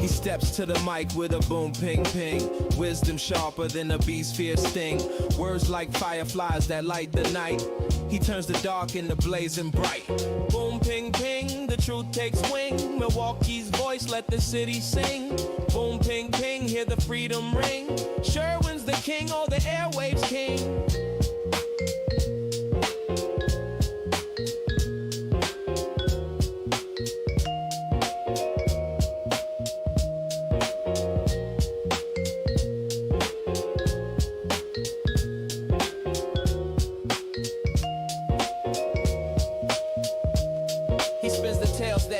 He steps to the mic with a boom, ping, ping. Wisdom sharper than a beast's fierce sting. Words like fireflies that light the night. He turns the dark into blazing bright. Boom, ping, ping, the truth takes wing. Milwaukee's voice, let the city sing. Boom, ping, ping, hear the freedom ring. Sherwin's the king, or the airwaves king.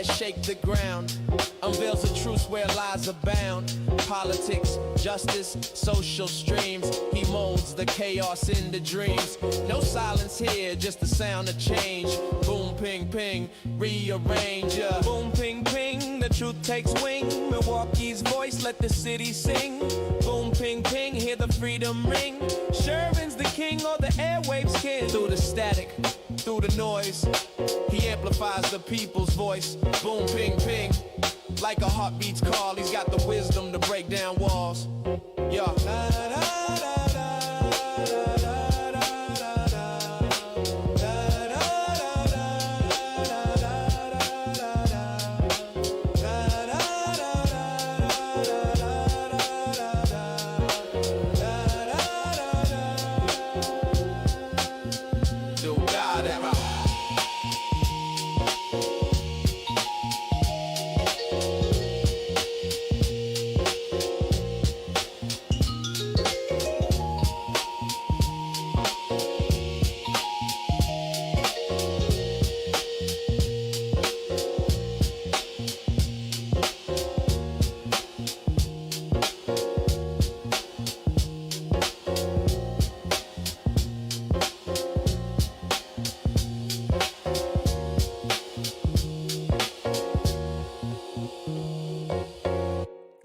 Shake the ground, unveils the truth where lies abound. Politics, justice, social streams. He molds the chaos into dreams. No silence here, just the sound of change. Boom, ping, ping, rearrange. Boom, ping, ping, the truth takes wing. Milwaukee's voice, let the city sing. Boom, ping, ping, hear the freedom ring. Sherwin's the king, or the airwaves king. Through the static, through the noise, he amplifies the people's voice. Boom, ping, ping, like a heartbeat's call. He's got the wisdom to break down walls. Yeah.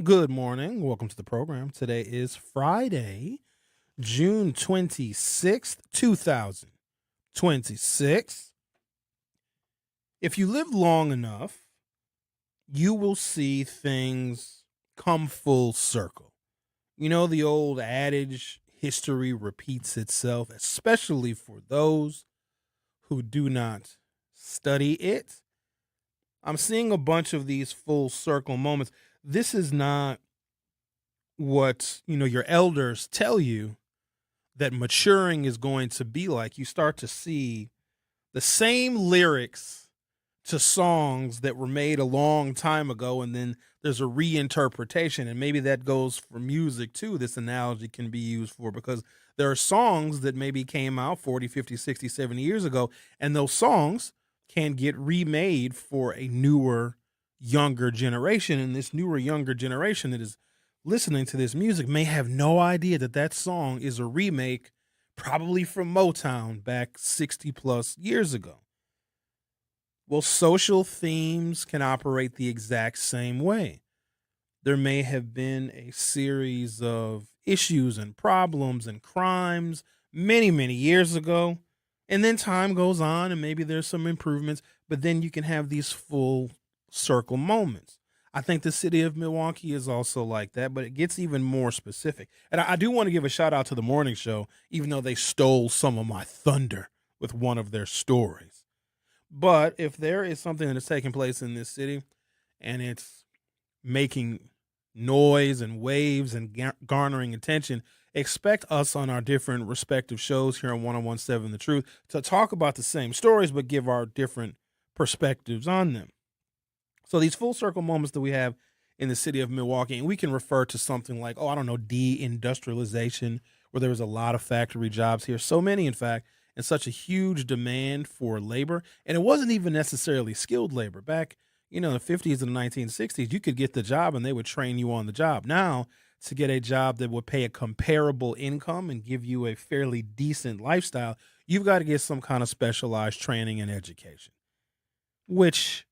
Good morning. Welcome to the program. Today is Friday, June 26th, 2026. If you live long enough, you will see things come full circle. You know, the old adage, history repeats itself, especially for those who do not study it. I'm seeing a bunch of these full circle moments. This is not what, your elders tell you that maturing is going to be like. You start to see the same lyrics to songs that were made a long time ago, and then there's a reinterpretation, and maybe that goes for music too. This analogy can be used for, because there are songs that maybe came out 40, 50, 60, 70 years ago, and those songs can get remade for a newer, younger generation, and this newer, younger generation that is listening to this music may have no idea that that song is a remake, probably from Motown back 60 plus years ago. Well, social themes can operate the exact same way. There may have been a series of issues and problems and crimes many, many years ago, and then time goes on and maybe there's some improvements, but then you can have these full circle moments. I think the city of Milwaukee is also like that, but it gets even more specific. And I do want to give a shout out to the morning show, even though they stole some of my thunder with one of their stories. But if there is something that is taking place in this city and it's making noise and waves and garnering attention, expect us on our different respective shows here on 1017 The Truth to talk about the same stories, but give our different perspectives on them. So these full circle moments that we have in the city of Milwaukee, and we can refer to something like, deindustrialization, where there was a lot of factory jobs here, so many, in fact, and such a huge demand for labor. And it wasn't even necessarily skilled labor. Back, in the 50s and the 1960s, you could get the job and they would train you on the job. Now, to get a job that would pay a comparable income and give you a fairly decent lifestyle, you've got to get some kind of specialized training and education, which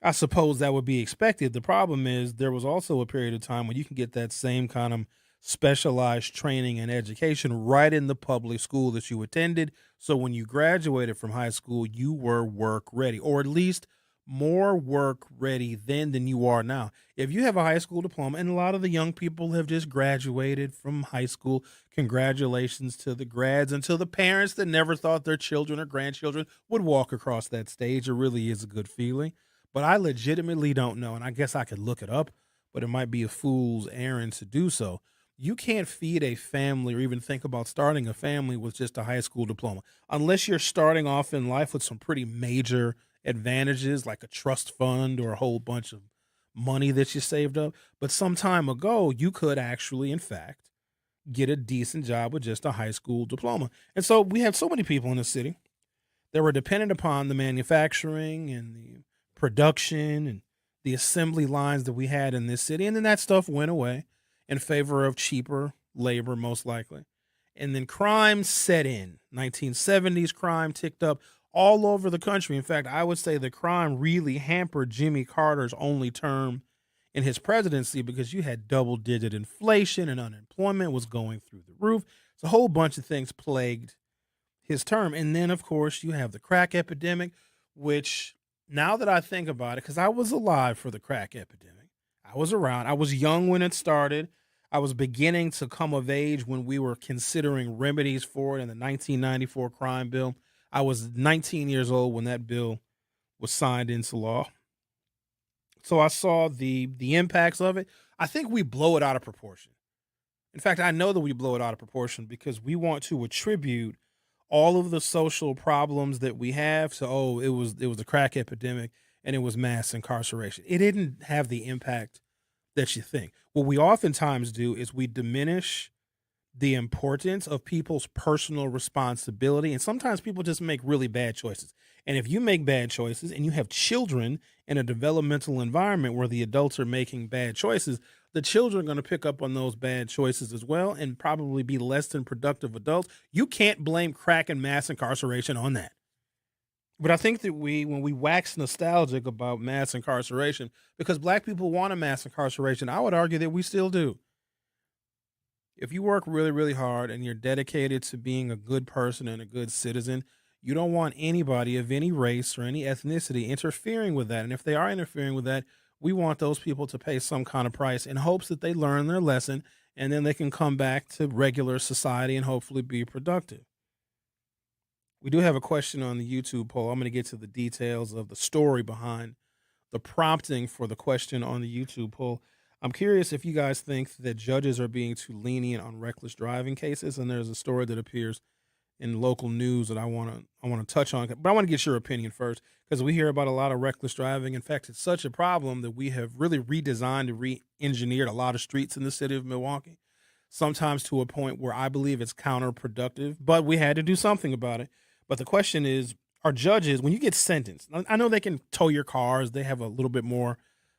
I suppose that would be expected. The problem is there was also a period of time when you can get that same kind of specialized training and education right in the public school that you attended. So when you graduated from high school, you were work ready, or at least more work ready then than you are now. If you have a high school diploma, and a lot of the young people have just graduated from high school, congratulations to the grads and to the parents that never thought their children or grandchildren would walk across that stage. It really is a good feeling. But I legitimately don't know, and I guess I could look it up, but it might be a fool's errand to do so. You can't feed a family or even think about starting a family with just a high school diploma unless you're starting off in life with some pretty major advantages like a trust fund or a whole bunch of money that you saved up. But some time ago, you could actually, in fact, get a decent job with just a high school diploma. And so we have so many people in the city that were dependent upon the manufacturing and the production and the assembly lines that we had in this city. And then that stuff went away in favor of cheaper labor, most likely. And then crime set in. 1970s crime ticked up all over the country. In fact, I would say the crime really hampered Jimmy Carter's only term in his presidency because you had double digit inflation and unemployment was going through the roof. So a whole bunch of things plagued his term. And then, of course, you have the crack epidemic, which now that I think about it, because I was alive for the crack epidemic, I was around, I was young when it started. I was beginning to come of age when we were considering remedies for it in the 1994 crime bill. I was 19 years old when that bill was signed into law. So I saw the impacts of it. I think we blow it out of proportion. In fact, I know that we blow it out of proportion because we want to attribute all of the social problems that we have. So, it was the crack epidemic and it was mass incarceration. It didn't have the impact that you think. What we oftentimes do is we diminish the importance of people's personal responsibility. And sometimes people just make really bad choices. And if you make bad choices and you have children in a developmental environment where the adults are making bad choices, the children are going to pick up on those bad choices as well and probably be less than productive adults. You can't blame crack and mass incarceration on that. But I think that when we wax nostalgic about mass incarceration, because black people want a mass incarceration, I would argue that we still do. If you work really, really hard and you're dedicated to being a good person and a good citizen, you don't want anybody of any race or any ethnicity interfering with that. And if they are interfering with that, we want those people to pay some kind of price in hopes that they learn their lesson and then they can come back to regular society and hopefully be productive. We do have a question on the YouTube poll. I'm going to get to the details of the story behind the prompting for the question on the YouTube poll. I'm curious if you guys think that judges are being too lenient on reckless driving cases, and there's a story that appears in local news that I want to touch on, but I want to get your opinion first because we hear about a lot of reckless driving. In fact, it's such a problem that we have really redesigned and re-engineered a lot of streets in the city of Milwaukee, sometimes to a point where I believe it's counterproductive, but we had to do something about it. But the question is, are judges, when you get sentenced, I know they can tow your cars, they have a little bit more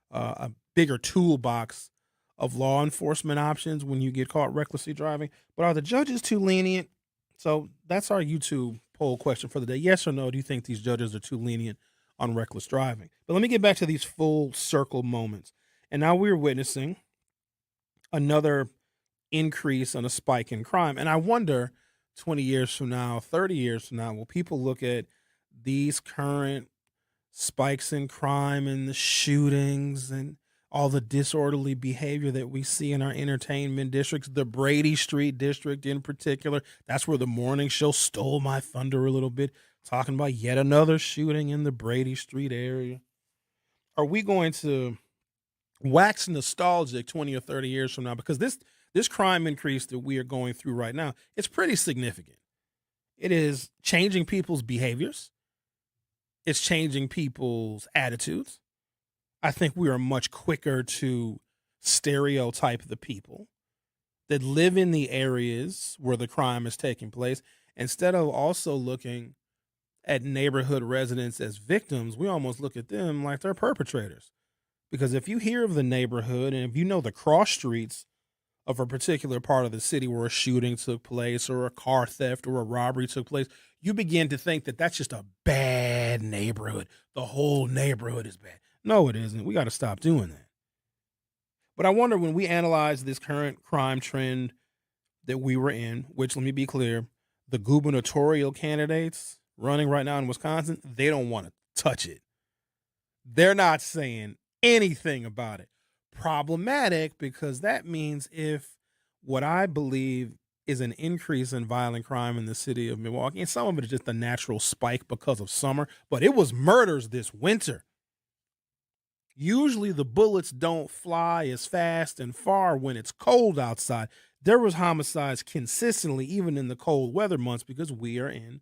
a bigger toolbox of law enforcement options when you get caught recklessly driving. But are the judges too lenient? So that's our YouTube poll question for the day. Yes or no, do you think these judges are too lenient on reckless driving? But let me get back to these full circle moments. And now we're witnessing another increase and a spike in crime. And I wonder 20 years from now, 30 years from now, will people look at these current spikes in crime and the shootings and all the disorderly behavior that we see in our entertainment districts, the Brady Street district in particular? That's where the morning show stole my thunder a little bit, talking about yet another shooting in the Brady Street area. Are we going to wax nostalgic 20 or 30 years from now? Because this crime increase that we are going through right now, it's pretty significant. It is changing people's behaviors. It's changing people's attitudes. I think we are much quicker to stereotype the people that live in the areas where the crime is taking place. Instead of also looking at neighborhood residents as victims, we almost look at them like they're perpetrators. Because if you hear of the neighborhood and if you know the cross streets of a particular part of the city where a shooting took place or a car theft or a robbery took place, you begin to think that that's just a bad neighborhood. The whole neighborhood is bad. No, it isn't. We got to stop doing that. But I wonder, when we analyze this current crime trend that we were in, which, let me be clear, the gubernatorial candidates running right now in Wisconsin, they don't want to touch it. They're not saying anything about it. Problematic, because that means if what I believe is an increase in violent crime in the city of Milwaukee, and some of it is just a natural spike because of summer, but it was murders this winter. Usually the bullets don't fly as fast and far when it's cold outside. There was homicides consistently, even in the cold weather months, because we are in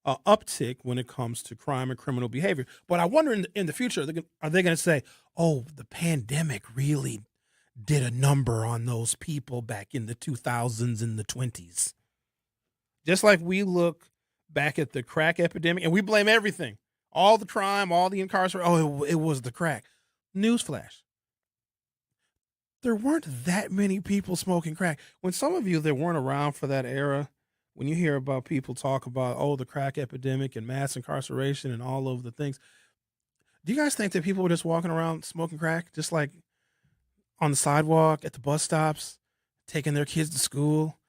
an uptick when it comes to crime and criminal behavior. But I wonder in the future, are they going to say, oh, the pandemic really did a number on those people back in the 2000s and the 20s? Just like we look back at the crack epidemic and we blame everything, all the crime, all the incarceration. Oh, it was the crack. Newsflash. There weren't that many people smoking crack. When some of you that weren't around for that era, when you hear about people talk about, oh, the crack epidemic and mass incarceration and all of the things, do you guys think that people were just walking around smoking crack, just like on the sidewalk, at the bus stops, taking their kids to school,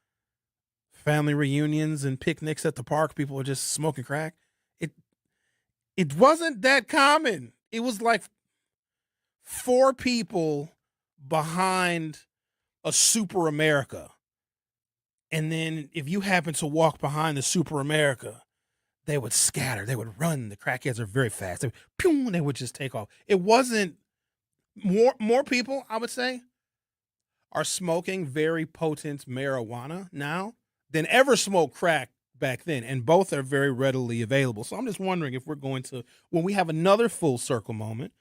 family reunions and picnics at the park, people were just smoking crack? It wasn't that common. It was like 4 people behind a Super America. And then if you happen to walk behind the Super America, they would scatter. They would run. The crackheads are very fast. They would just take off. It wasn't more people, I would say, are smoking very potent marijuana now than ever smoked crack back then. And both are very readily available. So I'm just wondering if we're going to, when we have another full circle moment,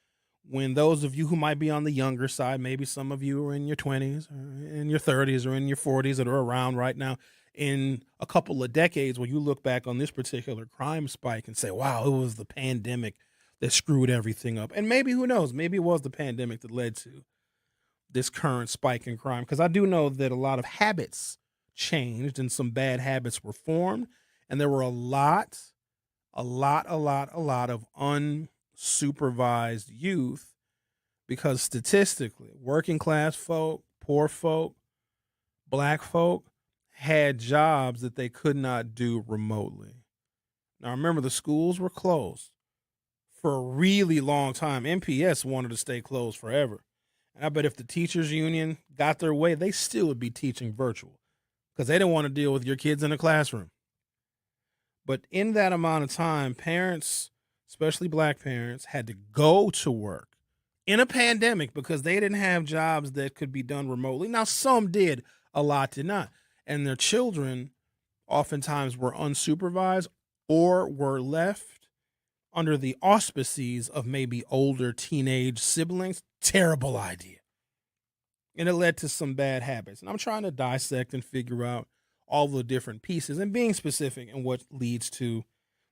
when those of you who might be on the younger side, maybe some of you are in your 20s or in your 30s or in your 40s that are around right now, in a couple of decades, when you look back on this particular crime spike and say, wow, it was the pandemic that screwed everything up. And maybe, who knows, maybe it was the pandemic that led to this current spike in crime. Because I do know that a lot of habits changed and some bad habits were formed. And there were a lot of unsupervised youth, because statistically, working class folk, poor folk, black folk had jobs that they could not do remotely. Now, remember, the schools were closed for a really long time. MPS wanted to stay closed forever. And I bet if the teachers union got their way, they still would be teaching virtual because they didn't want to deal with your kids in the classroom. But in that amount of time, parents, especially black parents, had to go to work in a pandemic because they didn't have jobs that could be done remotely. Now, some did, a lot did not. And their children oftentimes were unsupervised or were left under the auspices of maybe older teenage siblings. Terrible idea. And it led to some bad habits. And I'm trying to dissect and figure out all the different pieces and being specific in what leads to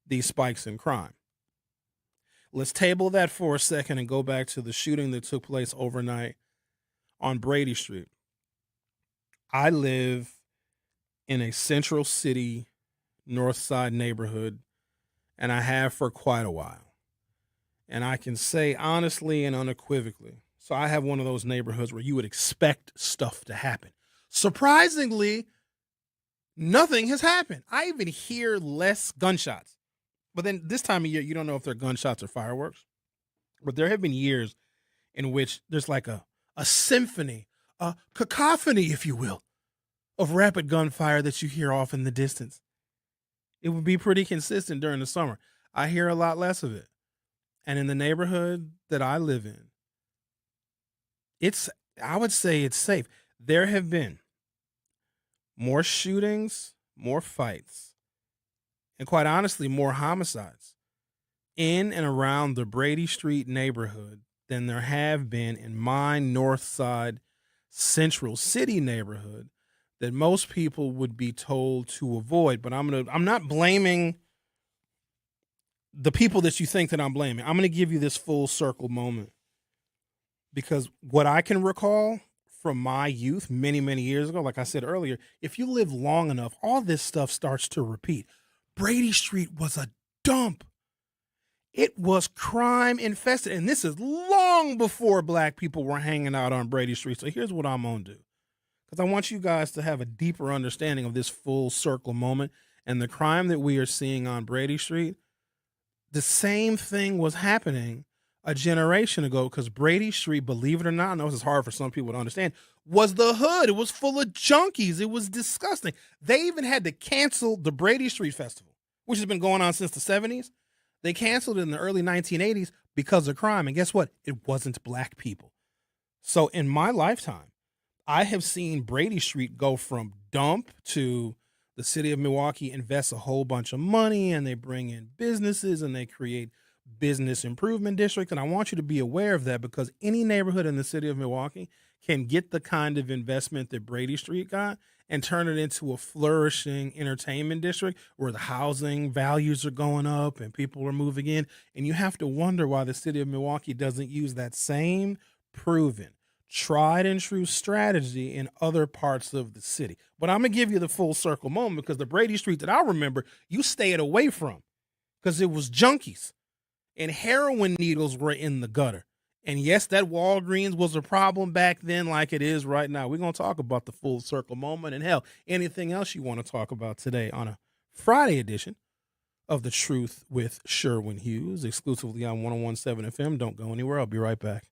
these spikes in crime. Let's table that for a second and go back to the shooting that took place overnight on Brady Street. I live in a Central City, North Side neighborhood, and I have for quite a while. And I can say honestly and unequivocally, so I have one of those neighborhoods where you would expect stuff to happen. Surprisingly, nothing has happened. I even hear less gunshots. But then this time of year, you don't know if they're gunshots or fireworks. But there have been years in which there's like a symphony, a cacophony, if you will, of rapid gunfire that you hear off in the distance. It would be pretty consistent during the summer. I hear a lot less of it. And in the neighborhood that I live in, I would say it's safe. There have been more shootings, more fights, and quite honestly, more homicides in and around the Brady Street neighborhood than there have been in my North Side Central City neighborhood that most people would be told to avoid. But I'm not blaming the people that you think that I'm blaming. I'm going to give you this full circle moment because what I can recall from my youth many, many years ago, like I said earlier, if you live long enough, all this stuff starts to repeat. Brady Street was a dump. It was crime infested. And this is long before black people were hanging out on Brady Street. So here's what I'm going to do. Because I want you guys to have a deeper understanding of this full circle moment and the crime that we are seeing on Brady Street. The same thing was happening a generation ago, because Brady Street, believe it or not, I know this is hard for some people to understand, was the hood. It was full of junkies. It was disgusting. They even had to cancel the Brady Street Festival, which has been going on since the 70s. They canceled it in the early 1980s because of crime. And guess what? It wasn't black people. So in my lifetime, I have seen Brady Street go from dump to the city of Milwaukee invests a whole bunch of money and they bring in businesses and they create business improvement districts. And I want you to be aware of that, because any neighborhood in the city of Milwaukee can get the kind of investment that Brady Street got and turn it into a flourishing entertainment district where the housing values are going up and people are moving in. And you have to wonder why the city of Milwaukee doesn't use that same proven, tried and true strategy in other parts of the city. But I'm going to give you the full circle moment, because the Brady Street that I remember, you stayed away from because it was junkies and heroin needles were in the gutter. And yes, that Walgreens was a problem back then like it is right now. We're going to talk about the full circle moment and hell, anything else you want to talk about today on a Friday edition of The Truth with Sherwin Hughes, exclusively on 101.7 FM. Don't go anywhere. I'll be right back.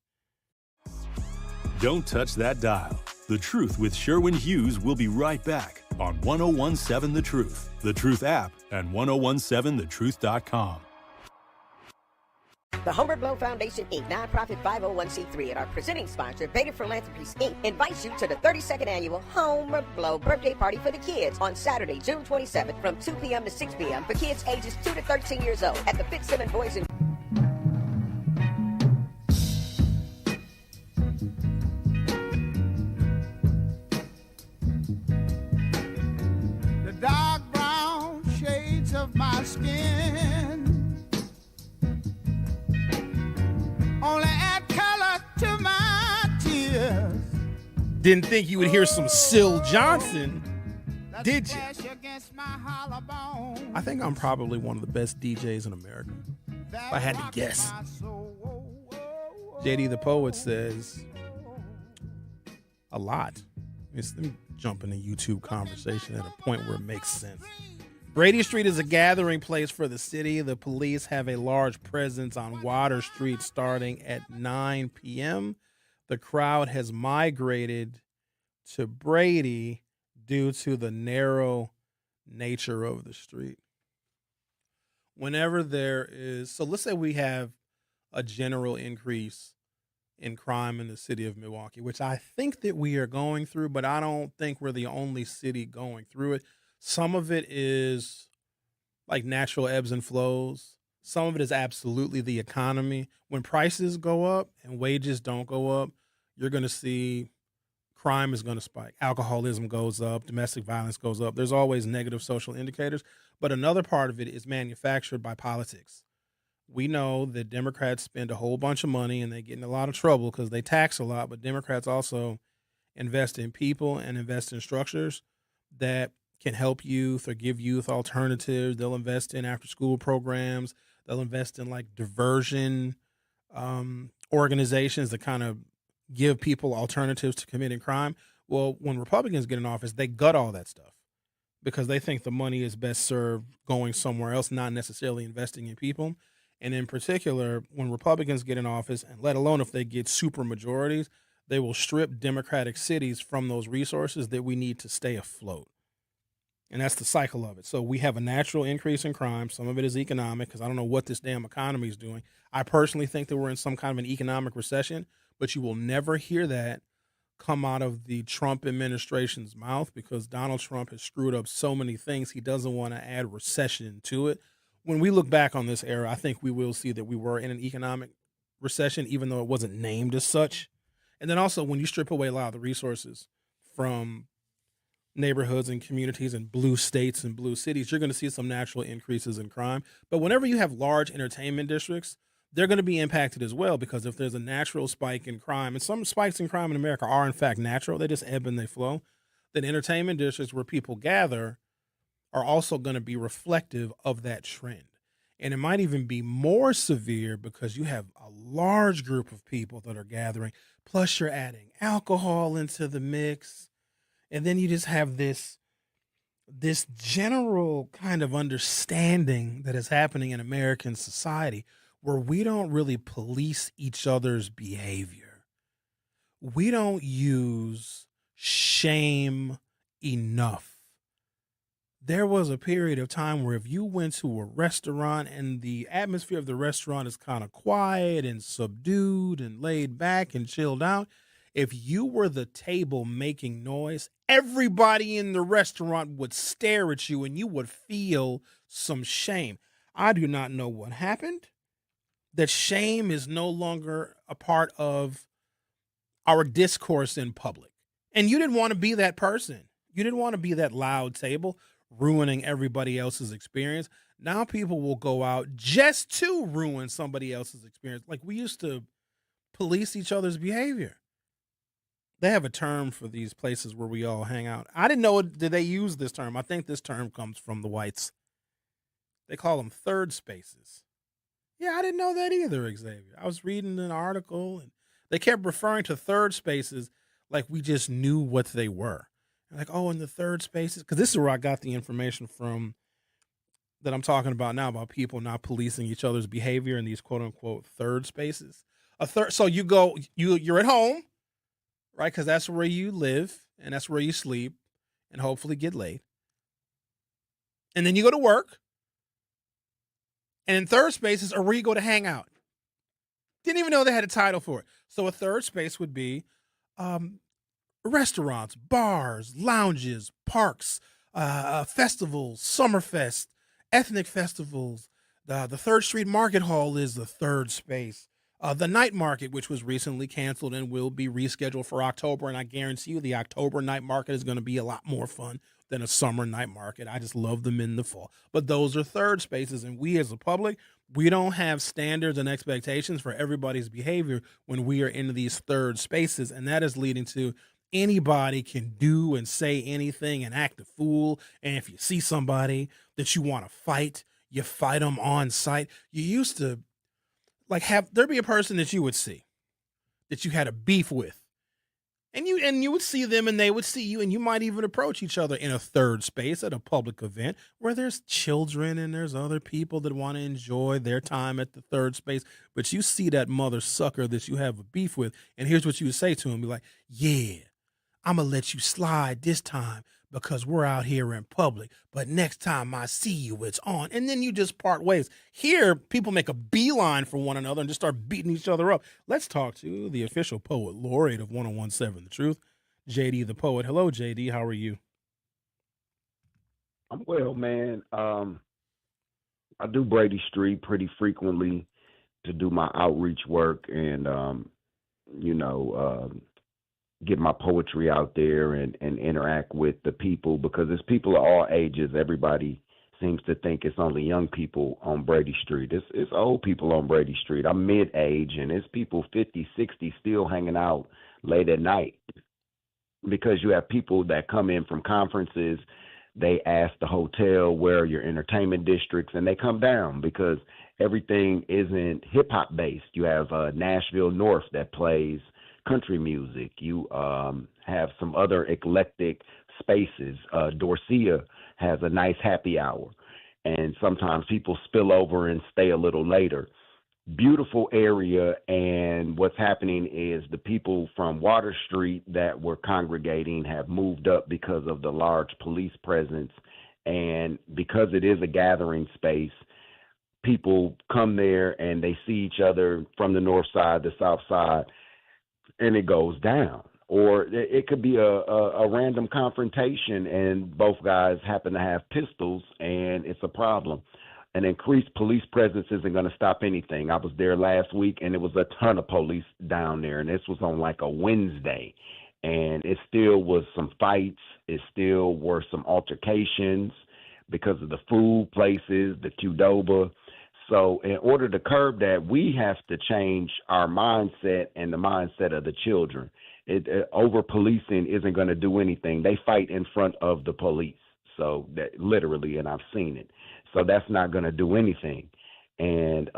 Don't touch that dial. The Truth with Sherwin Hughes will be right back on 101.7 The Truth, The Truth app, and 101.7thetruth.com. The Humbert Blow Foundation, Inc., nonprofit 501c3, and our presenting sponsor, Beta Philanthropies, Inc., invites you to the 32nd annual Humbert Blow birthday party for the kids on Saturday, June 27th from 2 p.m. to 6 p.m. for kids ages 2 to 13 years old at the Fitzsimmons Boys and the dark brown shades of my skin only add color to my tears. Didn't think you would hear some Syl Johnson, did you? I think I'm probably one of the best DJs in America, if I had to guess. JD the Poet says a lot. Let me jump in the YouTube conversation at a point where it makes sense. Brady Street is a gathering place for the city. The police have a large presence on Water Street starting at 9 p.m. The crowd has migrated to Brady due to the narrow nature of the street. Whenever there is, so let's say we have a general increase in crime in the city of Milwaukee, which I think that we are going through, but I don't think we're the only city going through it. Some of it is like natural ebbs and flows. Some of it is absolutely the economy. When prices go up and wages don't go up, you're going to see crime is going to spike. Alcoholism goes up. Domestic violence goes up. There's always negative social indicators. But another part of it is manufactured by politics. We know that Democrats spend a whole bunch of money and they get in a lot of trouble because they tax a lot. But Democrats also invest in people and invest in structures that can help youth or give youth alternatives. They'll invest in after-school programs. They'll invest in like diversion organizations that kind of give people alternatives to committing crime. Well, when Republicans get in office, they gut all that stuff because they think the money is best served going somewhere else, not necessarily investing in people. And in particular, when Republicans get in office, and let alone if they get super majorities, they will strip Democratic cities from those resources that we need to stay afloat. And that's the cycle of it. So we have a natural increase in crime. Some of it is economic because I don't know what this damn economy is doing. I personally think that we're in some kind of an economic recession, but you will never hear that come out of the Trump administration's mouth because Donald Trump has screwed up so many things. He doesn't want to add recession to it. When we look back on this era, I think we will see that we were in an economic recession, even though it wasn't named as such. And then also when you strip away a lot of the resources from neighborhoods and communities and blue states and blue cities, you're going to see some natural increases in crime. But whenever you have large entertainment districts, they're going to be impacted as well because if there's a natural spike in crime, and some spikes in crime in America are in fact natural, they just ebb and they flow, then entertainment districts where people gather are also going to be reflective of that trend. And it might even be more severe because you have a large group of people that are gathering, plus you're adding alcohol into the mix. And then you just have this general kind of understanding that is happening in American society where we don't really police each other's behavior. We don't use shame enough. There was a period of time where if you went to a restaurant and the atmosphere of the restaurant is kind of quiet and subdued and laid back and chilled out, if you were the table making noise, everybody in the restaurant would stare at you and you would feel some shame. I do not know what happened. That shame is no longer a part of our discourse in public. And you didn't want to be that person. You didn't want to be that loud table ruining everybody else's experience. Now people will go out just to ruin somebody else's experience. Like we used to police each other's behavior. They have a term for these places where we all hang out. I didn't know did they use this term. I think this term comes from the whites. They call them third spaces. Yeah, I didn't know that either, Xavier. I was reading an article and they kept referring to third spaces like we just knew what they were. Like, oh, in the third spaces, because this is where I got the information from that I'm talking about now about people not policing each other's behavior in these quote unquote third spaces. So you're at home, right? Because that's where you live and that's where you sleep and hopefully get laid. And then you go to work. And in third spaces are where you go to hang out. Didn't even know they had a title for it. So a third space would be restaurants, bars, lounges, parks, festivals, Summerfest, ethnic festivals. The 3rd Street Market Hall is the third space. The night market, which was recently canceled and will be rescheduled for October. And I guarantee you the October night market is going to be a lot more fun than a summer night market. I just love them in the fall. But those are third spaces. And we as a public, we don't have standards and expectations for everybody's behavior when we are in these third spaces. And that is leading to anybody can do and say anything and act a fool. And if you see somebody that you want to fight, you fight them on site. You used to there'd be a person that you would see that you had a beef with. And you would see them and they would see you, and you might even approach each other in a third space at a public event where there's children and there's other people that want to enjoy their time at the third space. But you see that mother sucker that you have a beef with, and here's what you would say to him. Be like, yeah, I'm going to let you slide this time because we're out here in public. But next time I see you, it's on. And then you just part ways. Here, people make a beeline for one another and just start beating each other up. Let's talk to the official poet laureate of 1017 The Truth, JD the Poet. Hello, JD. How are you? I'm well, man. I do Brady Street pretty frequently to do my outreach work and, get my poetry out there and interact with the people, because it's people of all ages. Everybody seems to think it's only young people on Brady Street. It's old people on Brady Street. I'm mid-age, and it's people 50, 60 still hanging out late at night, because you have people that come in from conferences. They ask the hotel where are your entertainment districts, and they come down because everything isn't hip-hop based. You have Nashville North that plays country music. You have some other eclectic spaces. Dorcia has a nice happy hour, and sometimes people spill over and stay a little later. Beautiful area, and what's happening is the people from Water Street that were congregating have moved up because of the large police presence, and because it is a gathering space, people come there and they see each other from the north side, the south side, and it goes down. Or it could be a random confrontation and both guys happen to have pistols and it's a problem. An increased police presence isn't going to stop anything. I was there last week and it was a ton of police down there, and this was on like a Wednesday, and it still was some fights. It still were some altercations because of the food places, the Qdoba. So in order to curb that, we have to change our mindset and the mindset of the children. Over-policing isn't going to do anything. They fight in front of the police. So that literally, and I've seen it. So that's not going to do anything. And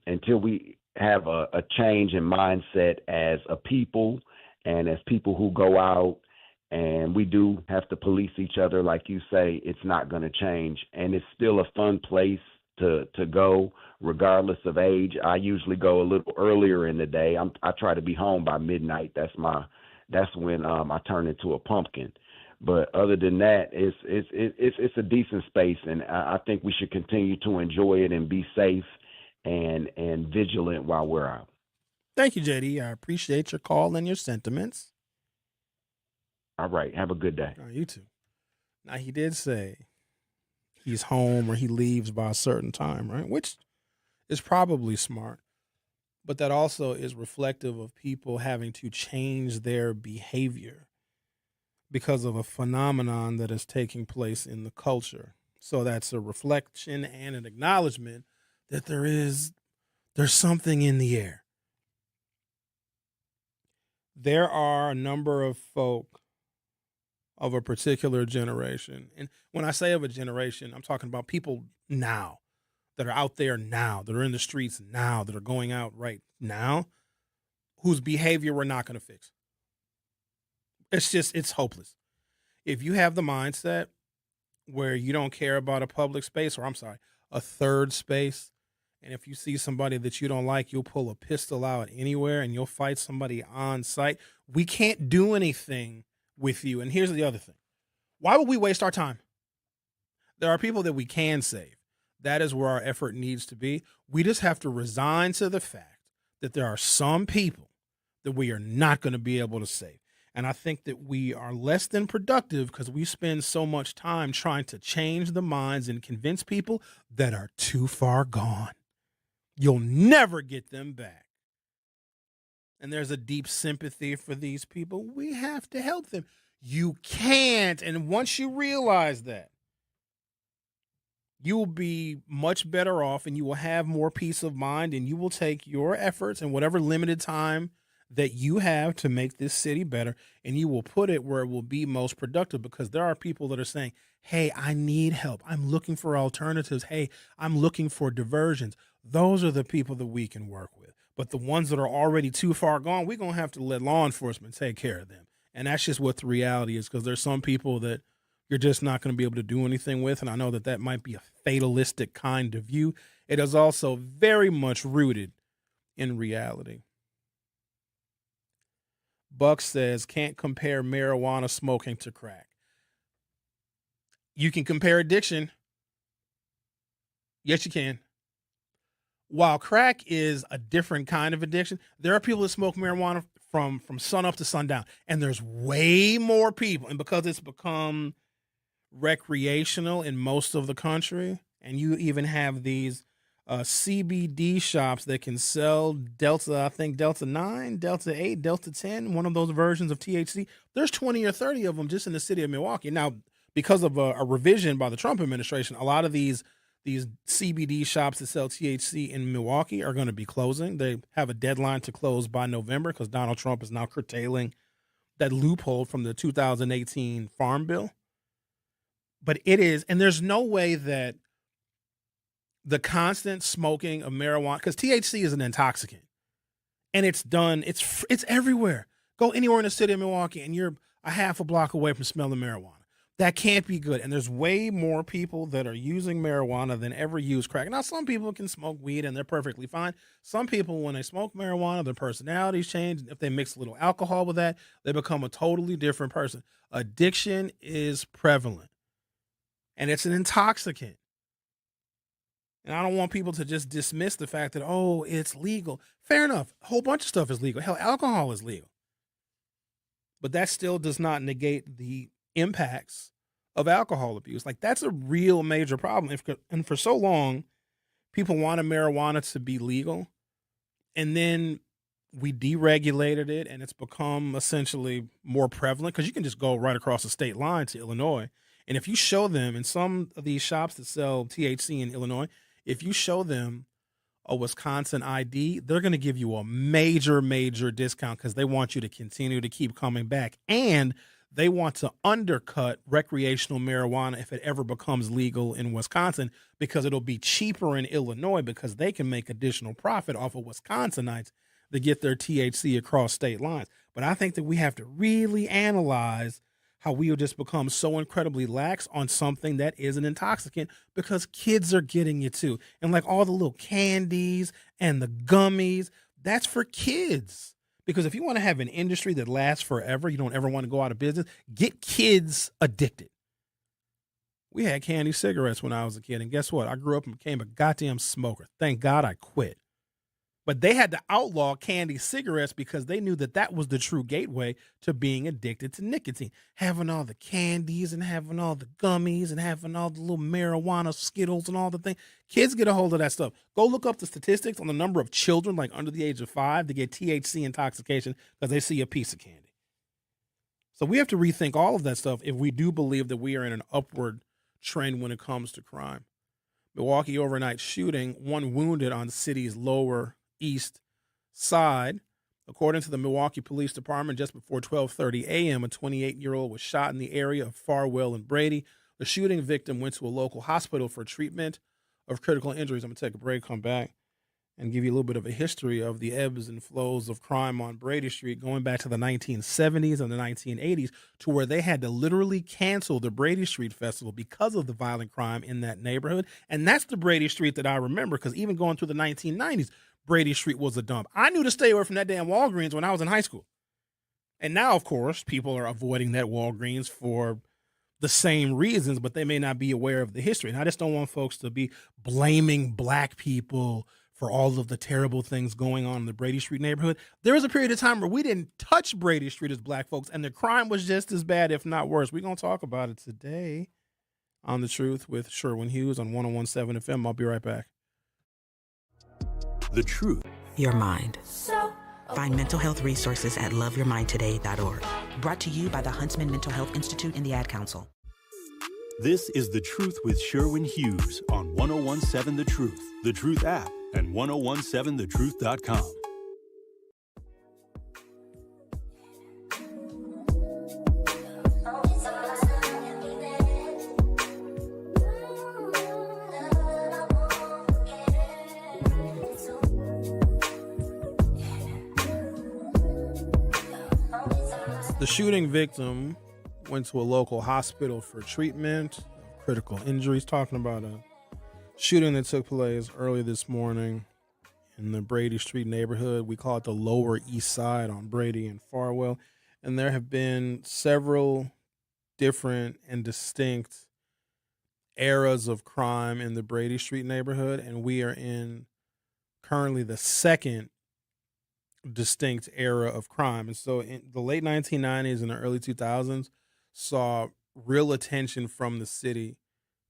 until we have a change in mindset as a people and as people who go out, and we do have to police each other, like you say, it's not going to change. And it's still a fun place to go regardless of age. I usually go a little earlier in the day. I try to be home by midnight. That's when I turn into a pumpkin. But other than that, it's a decent space, and I think we should continue to enjoy it and be safe and vigilant while we're out. Thank you, JD. I appreciate your call and your sentiments. All right. Have a good day. Oh, you too. Now, he did say he's home or he leaves by a certain time, right? Which is probably smart. But that also is reflective of people having to change their behavior because of a phenomenon that is taking place in the culture. So that's a reflection and an acknowledgement that there's something in the air. There are a number of folk of a particular generation. And when I say of a generation, I'm talking about people now that are out there now, that are in the streets now, that are going out right now, whose behavior we're not going to fix. It's hopeless. If you have the mindset where you don't care about a public space, or a third space, and if you see somebody that you don't like, you'll pull a pistol out anywhere and you'll fight somebody on site. We can't do anything with you. And here's the other thing. Why would we waste our time? There are people that we can save. That is where our effort needs to be. We just have to resign to the fact that there are some people that we are not going to be able to save. And I think that we are less than productive because we spend so much time trying to change the minds and convince people that are too far gone. You'll never get them back. And there's a deep sympathy for these people. We have to help them. You can't. And once you realize that, you will be much better off and you will have more peace of mind, and you will take your efforts and whatever limited time that you have to make this city better, and you will put it where it will be most productive, because there are people that are saying, hey, I need help. I'm looking for alternatives. Hey, I'm looking for diversions. Those are the people that we can work with. But the ones that are already too far gone, we're going to have to let law enforcement take care of them. And that's just what the reality is, because there's some people that you're just not going to be able to do anything with. And I know that might be a fatalistic kind of view. It is also very much rooted in reality. Buck says, can't compare marijuana smoking to crack. You can compare addiction. Yes, you can. While crack is a different kind of addiction, there are people that smoke marijuana from sun up to sundown. And there's way more people. And because it's become recreational in most of the country, and you even have these CBD shops that can sell Delta, I think Delta 9, Delta 8, Delta 10, one of those versions of THC. There's 20 or 30 of them just in the city of Milwaukee. Now, because of a revision by the Trump administration, a lot of these CBD shops that sell THC in Milwaukee are going to be closing. They have a deadline to close by November because Donald Trump is now curtailing that loophole from the 2018 Farm Bill. But it is, and there's no way that the constant smoking of marijuana, because THC is an intoxicant, and it's everywhere. Go anywhere in the city of Milwaukee, and you're a half a block away from smelling marijuana. That can't be good. And there's way more people that are using marijuana than ever use crack. Now, some people can smoke weed, and they're perfectly fine. Some people, when they smoke marijuana, their personalities change. If they mix a little alcohol with that, they become a totally different person. Addiction is prevalent, and it's an intoxicant. And I don't want people to just dismiss the fact that, oh, it's legal. Fair enough. A whole bunch of stuff is legal. Hell, alcohol is legal. But that still does not negate the impacts of alcohol abuse. Like, that's a real major problem. And for so long, people wanted marijuana to be legal. And then we deregulated it, and it's become essentially more prevalent, because you can just go right across the state line to Illinois. And if you show them in some of these shops that sell THC in Illinois, if you show them a Wisconsin ID, they're going to give you a major, major discount, because they want you to continue to keep coming back. And they want to undercut recreational marijuana if it ever becomes legal in Wisconsin, because it'll be cheaper in Illinois, because they can make additional profit off of Wisconsinites that get their THC across state lines. But I think that we have to really analyze how we will just become so incredibly lax on something that is an intoxicant because kids are getting it too. And like all the little candies and the gummies, that's for kids. Because if you want to have an industry that lasts forever, you don't ever want to go out of business, get kids addicted. We had candy cigarettes when I was a kid. And guess what? I grew up and became a goddamn smoker. Thank God I quit. But they had to outlaw candy cigarettes because they knew that that was the true gateway to being addicted to nicotine. Having all the candies and having all the gummies and having all the little marijuana Skittles and all the things. Kids get a hold of that stuff. Go look up the statistics on the number of children like under the age of 5 that get THC intoxication because they see a piece of candy. So we have to rethink all of that stuff if we do believe that we are in an upward trend when it comes to crime. Milwaukee overnight shooting, 1 wounded on the city's lower east side. According to the Milwaukee Police Department, just before 12:30 a.m., a 28-year-old was shot in the area of Farwell and Brady. The shooting victim went to a local hospital for treatment of critical injuries. I'm going to take a break, come back, and give you a little bit of a history of the ebbs and flows of crime on Brady Street going back to the 1970s and the 1980s, to where they had to literally cancel the Brady Street Festival because of the violent crime in that neighborhood. And that's the Brady Street that I remember, because even going through the 1990s, Brady Street was a dump. I knew to stay away from that damn Walgreens when I was in high school. And now, of course, people are avoiding that Walgreens for the same reasons, but they may not be aware of the history. And I just don't want folks to be blaming black people for all of the terrible things going on in the Brady Street neighborhood. There was a period of time where we didn't touch Brady Street as black folks, and the crime was just as bad, if not worse. We're going to talk about it today on The Truth with Sherwin Hughes on 101.7 FM. I'll be right back. The Truth. Your mind. Find mental health resources at loveyourmindtoday.org. Brought to you by the Huntsman Mental Health Institute and the Ad Council. This is The Truth with Sherwin Hughes on 101.7 The Truth, The Truth app, and 1017thetruth.com. The shooting victim went to a local hospital for treatment of critical injuries. Talking about a shooting that took place early this morning in the Brady Street neighborhood. We call it the Lower East Side on Brady and Farwell. And there have been several different and distinct eras of crime in the Brady Street neighborhood. And we are in currently the second distinct era of crime. And so in the late 1990s and the early 2000s saw real attention from the city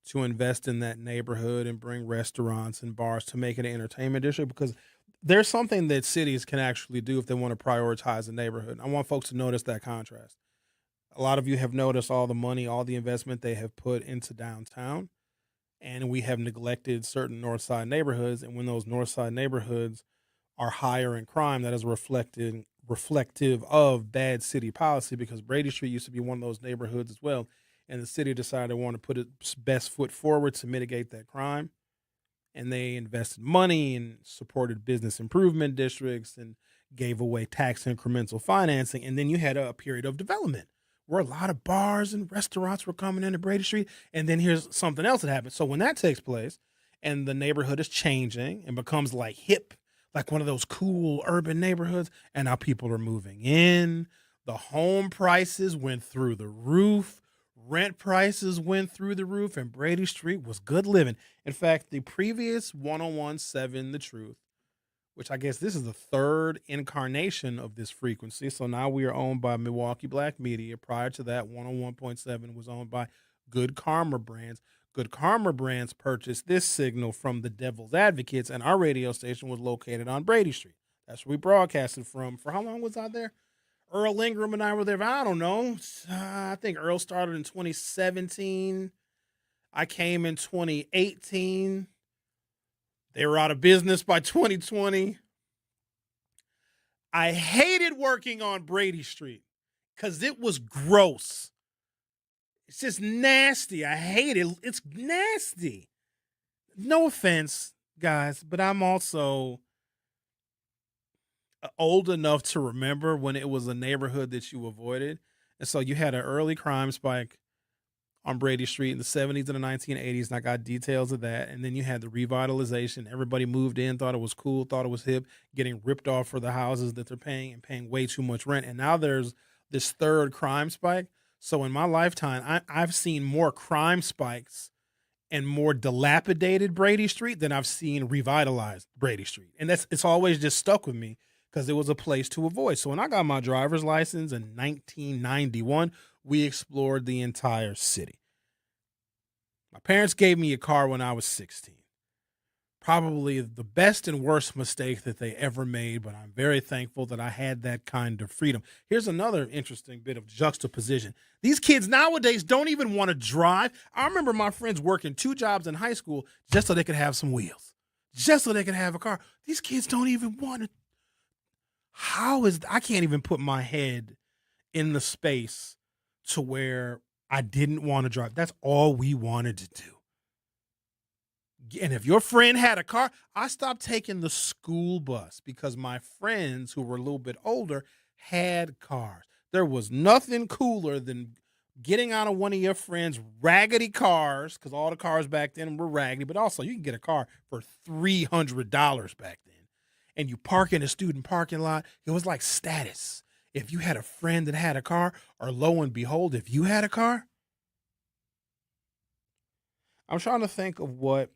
to invest in that neighborhood and bring restaurants and bars to make it an entertainment district, because there's something that cities can actually do if they want to prioritize the neighborhood. I want folks to notice that contrast. A lot of you have noticed all the money, all the investment they have put into downtown, and we have neglected certain north side neighborhoods. And when those north side neighborhoods are higher in crime, that is reflective of bad city policy, because Brady Street used to be one of those neighborhoods as well. And the city decided they want to put its best foot forward to mitigate that crime. And they invested money and supported business improvement districts and gave away tax incremental financing. And then you had a period of development where a lot of bars and restaurants were coming into Brady Street. And then here's something else that happened. So when that takes place and the neighborhood is changing and becomes like hip, like one of those cool urban neighborhoods, and now people are moving in. The home prices went through the roof. Rent prices went through the roof, and Brady Street was good living. In fact, the previous 101.7 The Truth, which I guess this is the third incarnation of this frequency. So now we are owned by Milwaukee Black Media. Prior to that, 101.7 was owned by Good Karma Brands. Good Karma Brands purchased this signal from the Devil's Advocates, and our radio station was located on Brady Street. That's where we broadcasted from. For how long was I there? Earl Ingram and I were there. I don't know. I think Earl started in 2017. I came in 2018. They were out of business by 2020. I hated working on Brady Street because it was gross. It's just nasty. I hate it. It's nasty. No offense, guys, but I'm also old enough to remember when it was a neighborhood that you avoided. And so you had an early crime spike on Brady Street in the 70s and the 1980s, and I got details of that. And then you had the revitalization. Everybody moved in, thought it was cool, thought it was hip, getting ripped off for the houses that they're paying and paying way too much rent. And now there's this third crime spike. So in my lifetime, I've seen more crime spikes and more dilapidated Brady Street than I've seen revitalized Brady Street. And it's always just stuck with me because it was a place to avoid. So when I got my driver's license in 1991, we explored the entire city. My parents gave me a car when I was 16. Probably the best and worst mistake that they ever made, but I'm very thankful that I had that kind of freedom. Here's another interesting bit of juxtaposition. These kids nowadays don't even want to drive. I remember my friends working 2 jobs in high school just so they could have some wheels, just so they could have a car. These kids don't even want to. I can't even put my head in the space to where I didn't want to drive. That's all we wanted to do. And if your friend had a car, I stopped taking the school bus because my friends who were a little bit older had cars. There was nothing cooler than getting out of one of your friends' raggedy cars, because all the cars back then were raggedy, but also you can get a car for $300 back then. And you park in a student parking lot. It was like status. If you had a friend that had a car, or lo and behold, if you had a car. I'm trying to think of what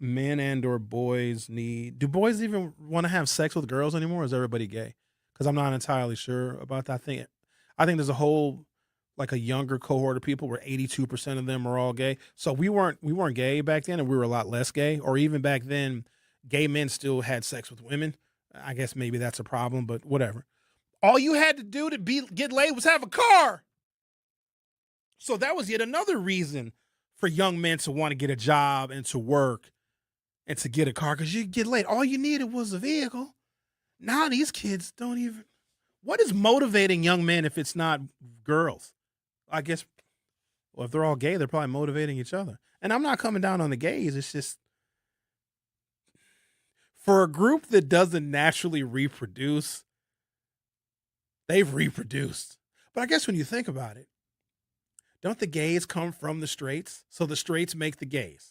men and or boys need. Do boys even want to have sex with girls anymore? Or is everybody gay? Because I'm not entirely sure about that. I think there's a whole, like a younger cohort of people where 82% of them are all gay. So we weren't gay back then, and we were a lot less gay. Or even back then, gay men still had sex with women. I guess maybe that's a problem, but whatever. All you had to do to get laid was have a car. So that was yet another reason for young men to want to get a job and to work and to get a car, because you get laid. All you needed was a vehicle. Now these kids don't even. What is motivating young men if it's not girls? I guess, well, if they're all gay, they're probably motivating each other. And I'm not coming down on the gays. It's just, for a group that doesn't naturally reproduce, they've reproduced. But I guess when you think about it, don't the gays come from the straights? So the straights make the gays.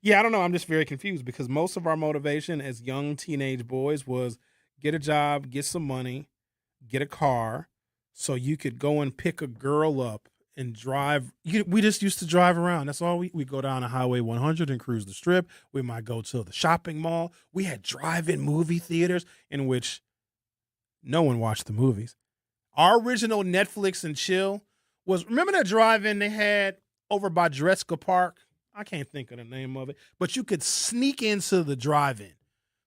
Yeah, I don't know. I'm just very confused because most of our motivation as young teenage boys was get a job, get some money, get a car, so you could go and pick a girl up and drive. We just used to drive around. That's all. We go down to Highway 100 and cruise the strip. We might go to the shopping mall. We had drive-in movie theaters in which no one watched the movies. Our original Netflix and chill was, remember that drive-in they had over by Dreska Park? I can't think of the name of it, but you could sneak into the drive-in.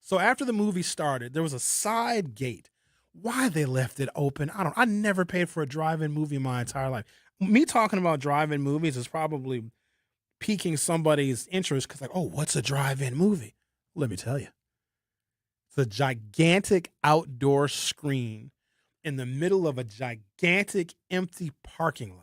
So after the movie started, there was a side gate. Why they left it open, I never paid for a drive-in movie in my entire life. Me talking about drive-in movies is probably piquing somebody's interest because, like, oh, what's a drive-in movie? Let me tell you. It's a gigantic outdoor screen in the middle of a gigantic empty parking lot.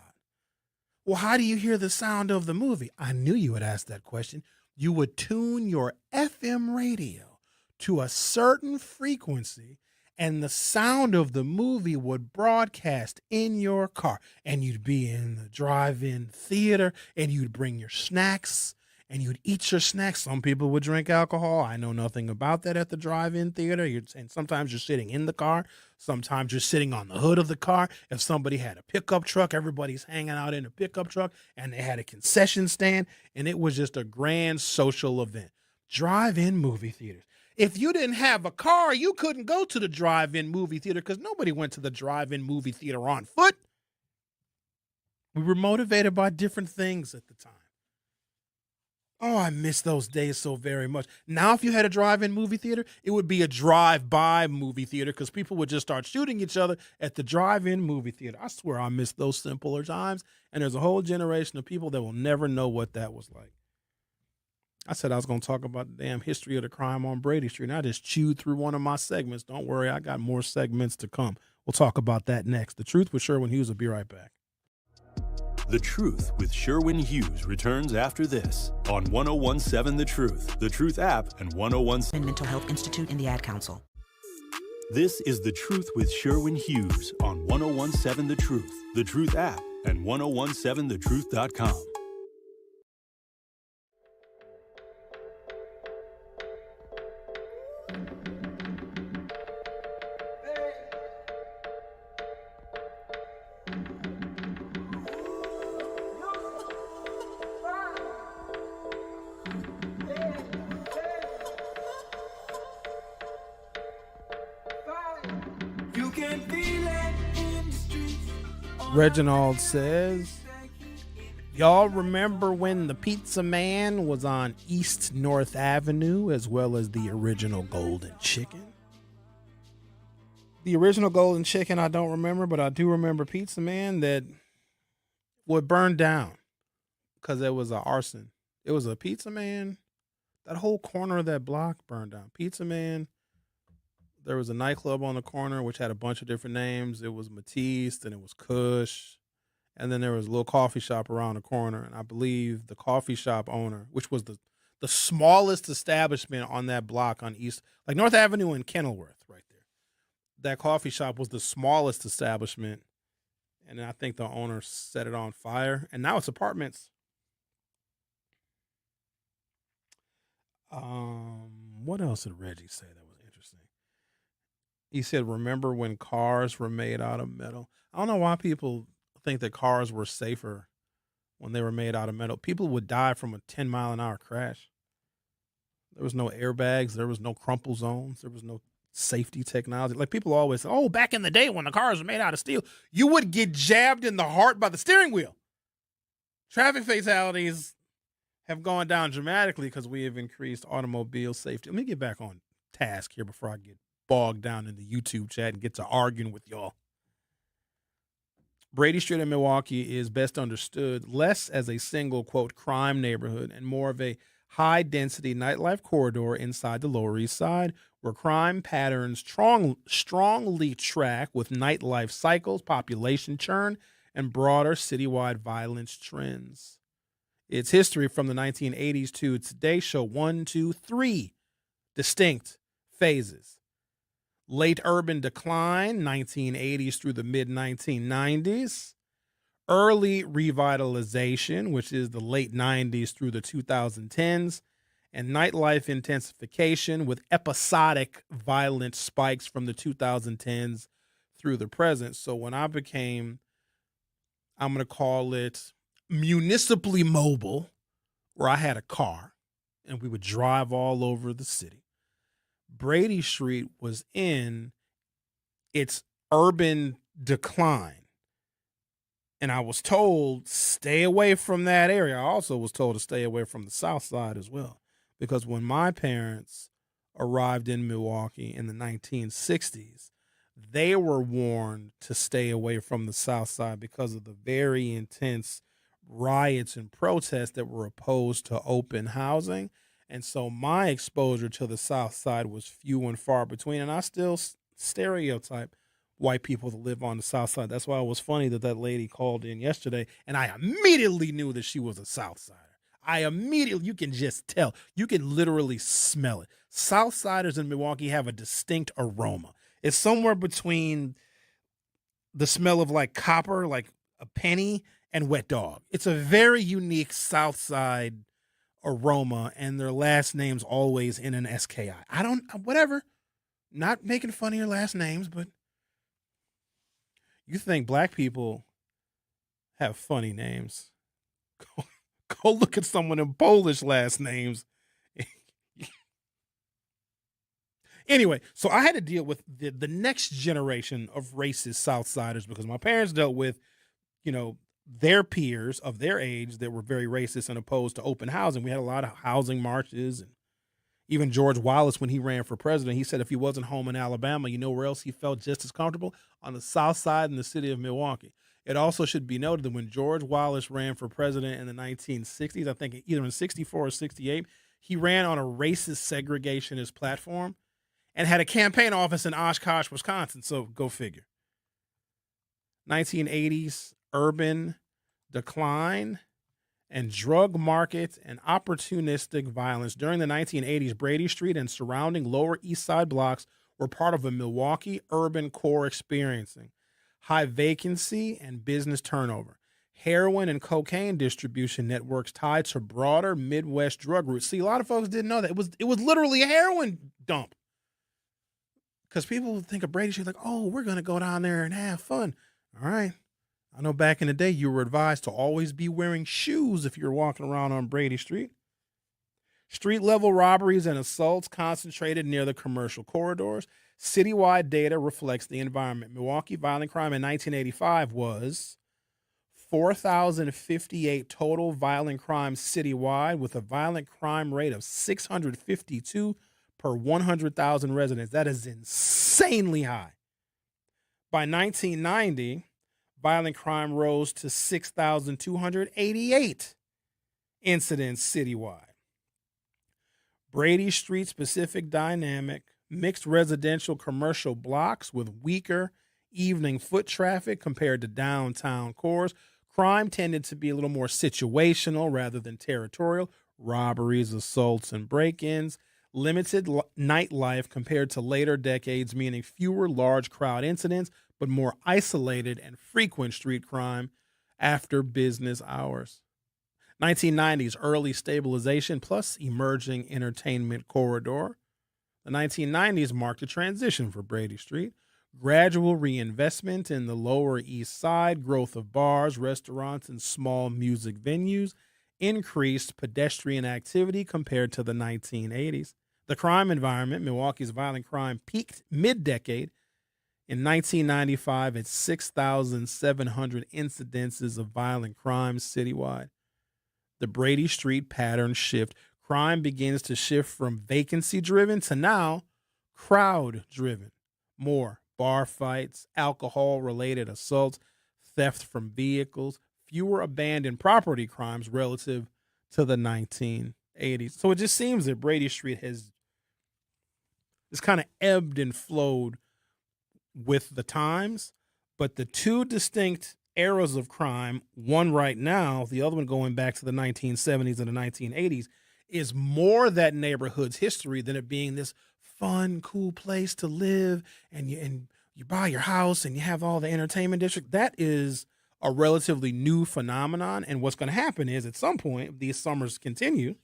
Well, how do you hear the sound of the movie? I knew you would ask that question. You would tune your FM radio to a certain frequency, and the sound of the movie would broadcast in your car. And you'd be in the drive-in theater, and you'd bring your snacks, and you'd eat your snacks. Some people would drink alcohol. I know nothing about that at the drive-in theater. And sometimes you're sitting in the car. Sometimes you're sitting on the hood of the car. If somebody had a pickup truck, everybody's hanging out in a pickup truck, and they had a concession stand, and it was just a grand social event. Drive-in movie theaters. If you didn't have a car, you couldn't go to the drive-in movie theater because nobody went to the drive-in movie theater on foot. We were motivated by different things at the time. Oh, I miss those days so very much. Now, if you had a drive-in movie theater, it would be a drive-by movie theater because people would just start shooting each other at the drive-in movie theater. I swear I miss those simpler times, and there's a whole generation of people that will never know what that was like. I said I was going to talk about the damn history of the crime on Brady Street, and I just chewed through one of my segments. Don't worry, I got more segments to come. We'll talk about that next. The Truth with Sherwin Hughes will be right back. The Truth with Sherwin Hughes returns after this on 101.7 The Truth app, and 101.7 Mental Health Institute and the Ad Council. This is The Truth with Sherwin Hughes on 1017 The Truth app, and 1017thetruth.com. Reginald says, y'all remember when the Pizza Man was on East North Avenue as well as the original Golden Chicken? The original Golden Chicken I don't remember, but I do remember Pizza Man that would burn down because there was an arson. It was a Pizza Man. That whole corner of that block burned down. Pizza Man. There was a nightclub on the corner which had a bunch of different names. It was Matisse, and it was Kush, and then there was a little coffee shop around the corner. And I believe the coffee shop owner, which was the smallest establishment on that block on East, like North Avenue and Kenilworth, right there. That coffee shop was the smallest establishment, and I think the owner set it on fire, and now it's apartments. What else did Reggie say that was interesting? He said, remember when cars were made out of metal? I don't know why people think that cars were safer when they were made out of metal. People would die from a 10-mile-an-hour crash. There was no airbags. There was no crumple zones. There was no safety technology. Like people always say, oh, back in the day when the cars were made out of steel, you would get jabbed in the heart by the steering wheel. Traffic fatalities have gone down dramatically because we have increased automobile safety. Let me get back on task here before I get bogged down in the YouTube chat and get to arguing with y'all. Brady Street in Milwaukee is best understood less as a single, quote, crime neighborhood and more of a high-density nightlife corridor inside the Lower East Side where crime patterns strongly track with nightlife cycles, population churn, and broader citywide violence trends. Its history from the 1980s to today show 3 distinct phases. Late urban decline, 1980s through the mid-1990s. Early revitalization, which is the late 90s through the 2010s. And nightlife intensification with episodic violent spikes from the 2010s through the present. So when I became, I'm going to call it municipally mobile, where I had a car and we would drive all over the city, Brady Street was in its urban decline. And I was told, stay away from that area. I also was told to stay away from the South Side as well. Because when my parents arrived in Milwaukee in the 1960s, they were warned to stay away from the South Side because of the very intense riots and protests that were opposed to open housing. And so my exposure to the South Side was few and far between. And I still stereotype white people that live on the South Side. That's why it was funny that lady called in yesterday, and I immediately knew that she was a South Sider. You can just tell. You can literally smell it. South Siders in Milwaukee have a distinct aroma. It's somewhere between the smell of like copper, like a penny, and wet dog. It's a very unique South Side aroma, and their last name's always in an SKI. Whatever. Not making fun of your last names, but you think black people have funny names. Go look at someone in Polish last names. Anyway, so I had to deal with the next generation of racist Southsiders because my parents dealt with, their peers of their age that were very racist and opposed to open housing. We had a lot of housing marches, and even George Wallace, when he ran for president, he said if he wasn't home in Alabama, you know where else he felt just as comfortable? On the South Side in the city of Milwaukee. It also should be noted that when George Wallace ran for president in the 1960s, I think either in 64 or 68, he ran on a racist segregationist platform and had a campaign office in Oshkosh, Wisconsin. So go figure. 1980s urban decline and drug market and opportunistic violence. During the 1980s, Brady Street and surrounding Lower East Side blocks were part of a Milwaukee urban core experiencing high vacancy and business turnover, heroin and cocaine distribution networks tied to broader Midwest drug routes. See, a lot of folks didn't know that. It was literally a heroin dump. Because people think of Brady Street like, oh, we're going to go down there and have fun. All right. I know back in the day you were advised to always be wearing shoes if you're walking around on Brady Street. Street-level robberies and assaults concentrated near the commercial corridors. Citywide data reflects the environment. Milwaukee violent crime in 1985 was 4,058 total violent crimes citywide, with a violent crime rate of 652 per 100,000 residents. That is insanely high. By 1990, violent crime rose to 6,288 incidents citywide. Brady Street specific dynamic, mixed residential commercial blocks with weaker evening foot traffic compared to downtown cores. Crime tended to be a little more situational rather than territorial. Robberies, assaults, and break-ins. Limited nightlife compared to later decades, meaning fewer large crowd incidents, but more isolated and frequent street crime after business hours. 1990s, early stabilization plus emerging entertainment corridor. The 1990s marked a transition for Brady Street. Gradual reinvestment in the Lower East Side, growth of bars, restaurants, and small music venues, increased pedestrian activity compared to the 1980s. The crime environment, Milwaukee's violent crime peaked mid-decade. In 1995, at 6,700 incidences of violent crimes citywide. The Brady Street pattern shift. Crime begins to shift from vacancy-driven to now crowd-driven. More bar fights, alcohol-related assaults, theft from vehicles, fewer abandoned property crimes relative to the 1980s. So it just seems that Brady Street has kind of ebbed and flowed with the times, but the two distinct eras of crime, one right now, the other one going back to the 1970s and the 1980s, is more that neighborhood's history than it being this fun, cool place to live, and you buy your house and you have all the entertainment district. That is a relatively new phenomenon, and what's going to happen is at some point, if these summers continue,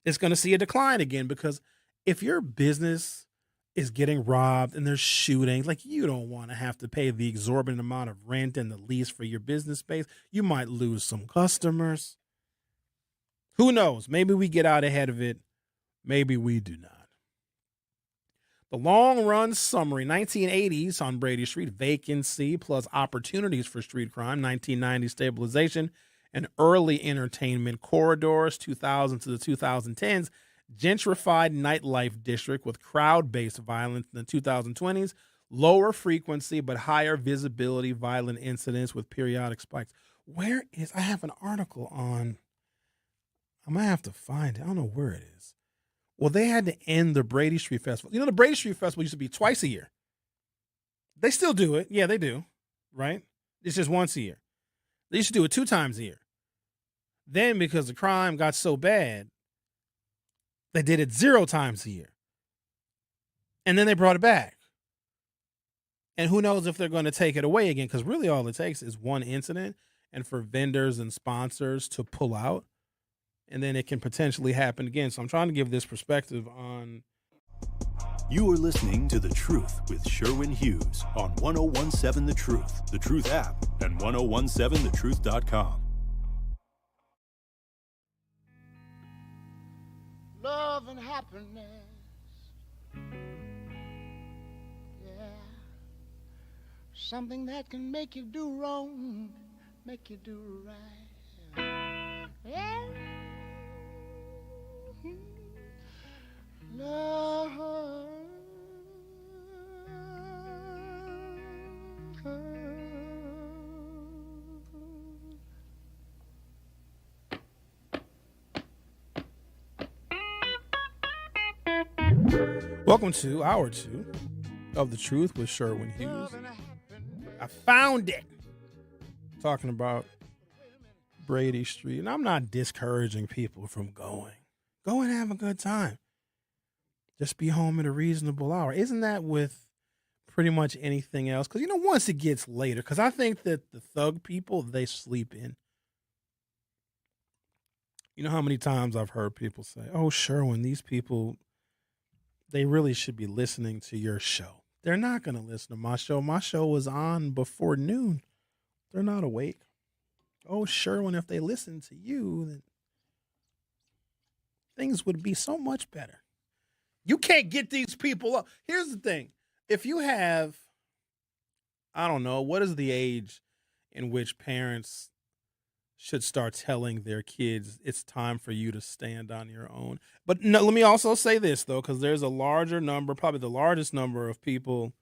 it's going to see a decline again, because if your business is getting robbed and there's shootings, like, you don't want to have to pay the exorbitant amount of rent and the lease for your business space. You might lose some customers. Who knows? Maybe we get out ahead of it. Maybe we do not. The long run summary: 1980s on Brady Street, vacancy plus opportunities for street crime. 1990s stabilization and early entertainment corridors. 2000 to the 2010s, gentrified nightlife district with crowd-based violence in the 2020s, lower frequency but higher visibility violent incidents with periodic spikes. I have an article on, I might have to find it. I don't know where it is. Well, they had to end the Brady Street Festival. You know, the Brady Street Festival used to be twice a year. They still do it. Yeah, they do. Right? It's just once a year. They used to do it 2 times a year. Then, because the crime got so bad, they did it 0 times a year. And then they brought it back. And who knows if they're going to take it away again, because really all it takes is one incident and for vendors and sponsors to pull out, and then it can potentially happen again. So I'm trying to give this perspective on. You are listening to The Truth with Sherwin Hughes on 1017 The Truth app, and 1017thetruth.com. Love and happiness, yeah, something that can make you do wrong, make you do right, yeah. Love. Welcome to hour 2 of The Truth with Sherwin Hughes. I found it. Talking about Brady Street. And I'm not discouraging people from going. Go and have a good time. Just be home at a reasonable hour. Isn't that with pretty much anything else? Because, once it gets later, because I think that the thug people, they sleep in. You know how many times I've heard people say, oh, Sherwin, these people, they really should be listening to your show. They're not going to listen to my show. My show was on before noon. They're not awake. Oh, Sherwin, if they listen to you, then things would be so much better. You can't get these people up. Here's the thing. If you have, I don't know, what is the age in which parents should start telling their kids it's time for you to stand on your own? But no, let me also say this, though, because there's a larger number, probably the largest number of people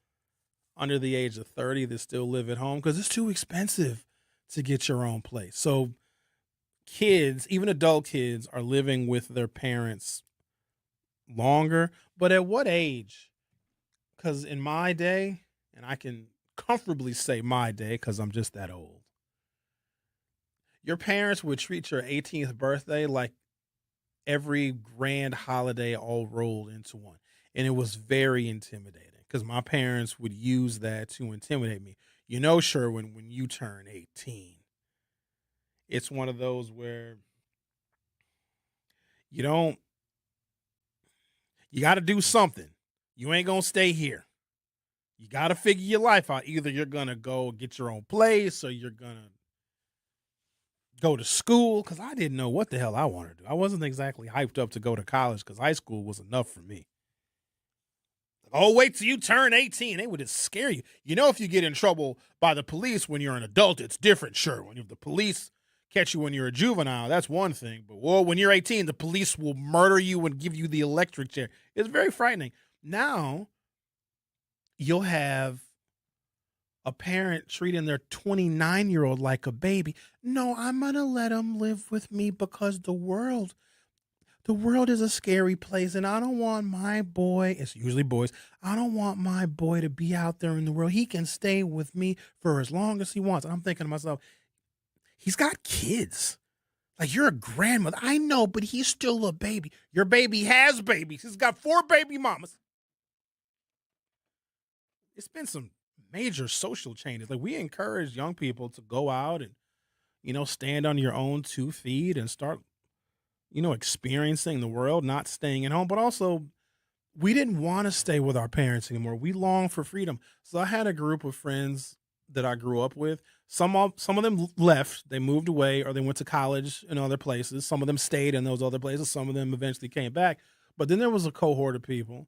under the age of 30 that still live at home because it's too expensive to get your own place. So kids, even adult kids, are living with their parents longer. But at what age? Because in my day, and I can comfortably say my day because I'm just that old, your parents would treat your 18th birthday like every grand holiday all rolled into one. And it was very intimidating because my parents would use that to intimidate me. Sherwin, when you turn 18, it's one of those where you got to do something. You ain't going to stay here. You got to figure your life out. Either you're going to go get your own place or you're going to go to school, because I didn't know what the hell I wanted to do. I wasn't exactly hyped up to go to college because high school was enough for me. Oh, wait till you turn 18. They would just scare you. If you get in trouble by the police when you're an adult, it's different, sure. When the police catch you when you're a juvenile, that's one thing. But, when you're 18, the police will murder you and give you the electric chair. It's very frightening. Now, you'll have a parent treating their 29-year-old like a baby. No, I'm going to let him live with me because the world is a scary place, and I don't want my boy, it's usually boys, I don't want my boy to be out there in the world. He can stay with me for as long as he wants. And I'm thinking to myself, he's got kids. Like, you're a grandmother. I know, but he's still a baby. Your baby has babies. He's got 4 baby mamas. It's been some major social changes. Like, we encourage young people to go out and, stand on your own 2 feet and start, experiencing the world, not staying at home. But also, we didn't want to stay with our parents anymore. We long for freedom. So I had a group of friends that I grew up with. Some of them left. They moved away or they went to college in other places. Some of them stayed in those other places. Some of them eventually came back. But then there was a cohort of people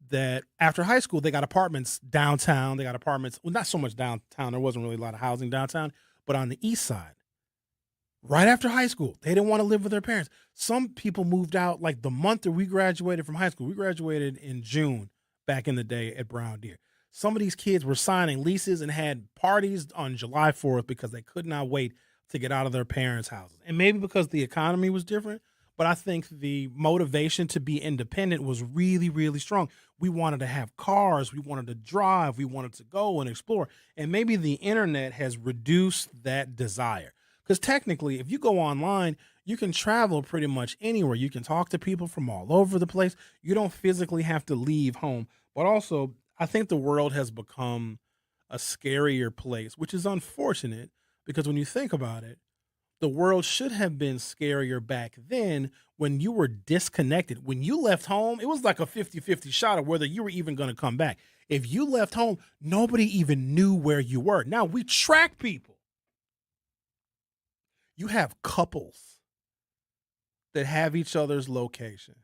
that after high school, they got apartments downtown. They got apartments, well, not so much downtown. There wasn't really a lot of housing downtown, but on the east side. Right after high school, they didn't want to live with their parents. Some people moved out like the month that we graduated from high school. We graduated in June back in the day at Brown Deer. Some of these kids were signing leases and had parties on July 4th because they could not wait to get out of their parents' houses. And maybe because the economy was different, but I think the motivation to be independent was really, really strong. We wanted to have cars. We wanted to drive. We wanted to go and explore. And maybe the internet has reduced that desire. Because technically, if you go online, you can travel pretty much anywhere. You can talk to people from all over the place. You don't physically have to leave home. But also, I think the world has become a scarier place, which is unfortunate because when you think about it, the world should have been scarier back then when you were disconnected. When you left home, it was like a 50-50 shot of whether you were even going to come back. If you left home, nobody even knew where you were. Now we track people. You have couples that have each other's location.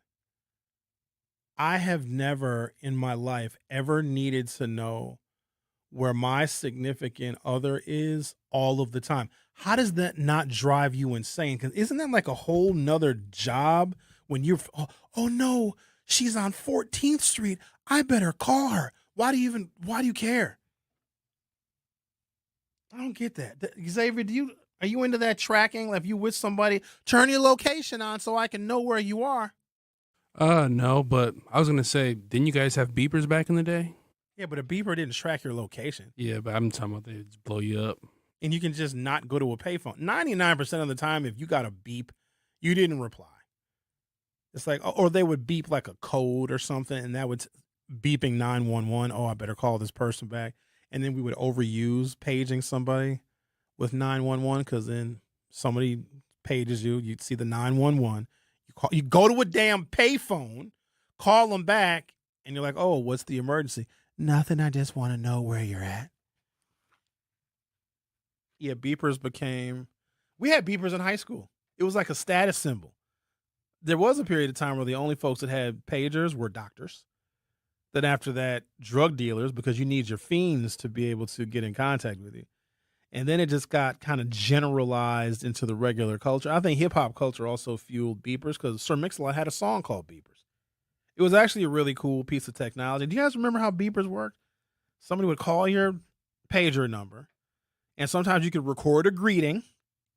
I have never in my life ever needed to know where my significant other is all of the time. How does that not drive you insane? Because isn't that like a whole nother job when you're, oh no, she's on 14th Street. I better call her. Why do you care? I don't get that. Xavier, are you into that tracking? Like if you with somebody, turn your location on so I can know where you are. No, but I was going to say, didn't you guys have beepers back in the day? Yeah, but a beeper didn't track your location. Yeah, but I'm talking about they just blow you up. And you can just not go to a payphone. 99% of the time, if you got a beep, you didn't reply. It's like, or they would beep like a code or something, and that would beeping 911. Oh, I better call this person back. And then we would overuse paging somebody with 911 because then somebody pages you. You'd see the 911. You go to a damn payphone, call them back, and you're like, oh, what's the emergency? Nothing. I just want to know where you're at. Yeah, beepers became. We had beepers in high school. It was like a status symbol. There was a period of time where the only folks that had pagers were doctors. Then after that, drug dealers, because you need your fiends to be able to get in contact with you. And then it just got kind of generalized into the regular culture. I think hip-hop culture also fueled beepers because Sir Mix-a-Lot had a song called Beepers. It was actually a really cool piece of technology. Do you guys remember how beepers worked? Somebody would call your pager number, and sometimes you could record a greeting,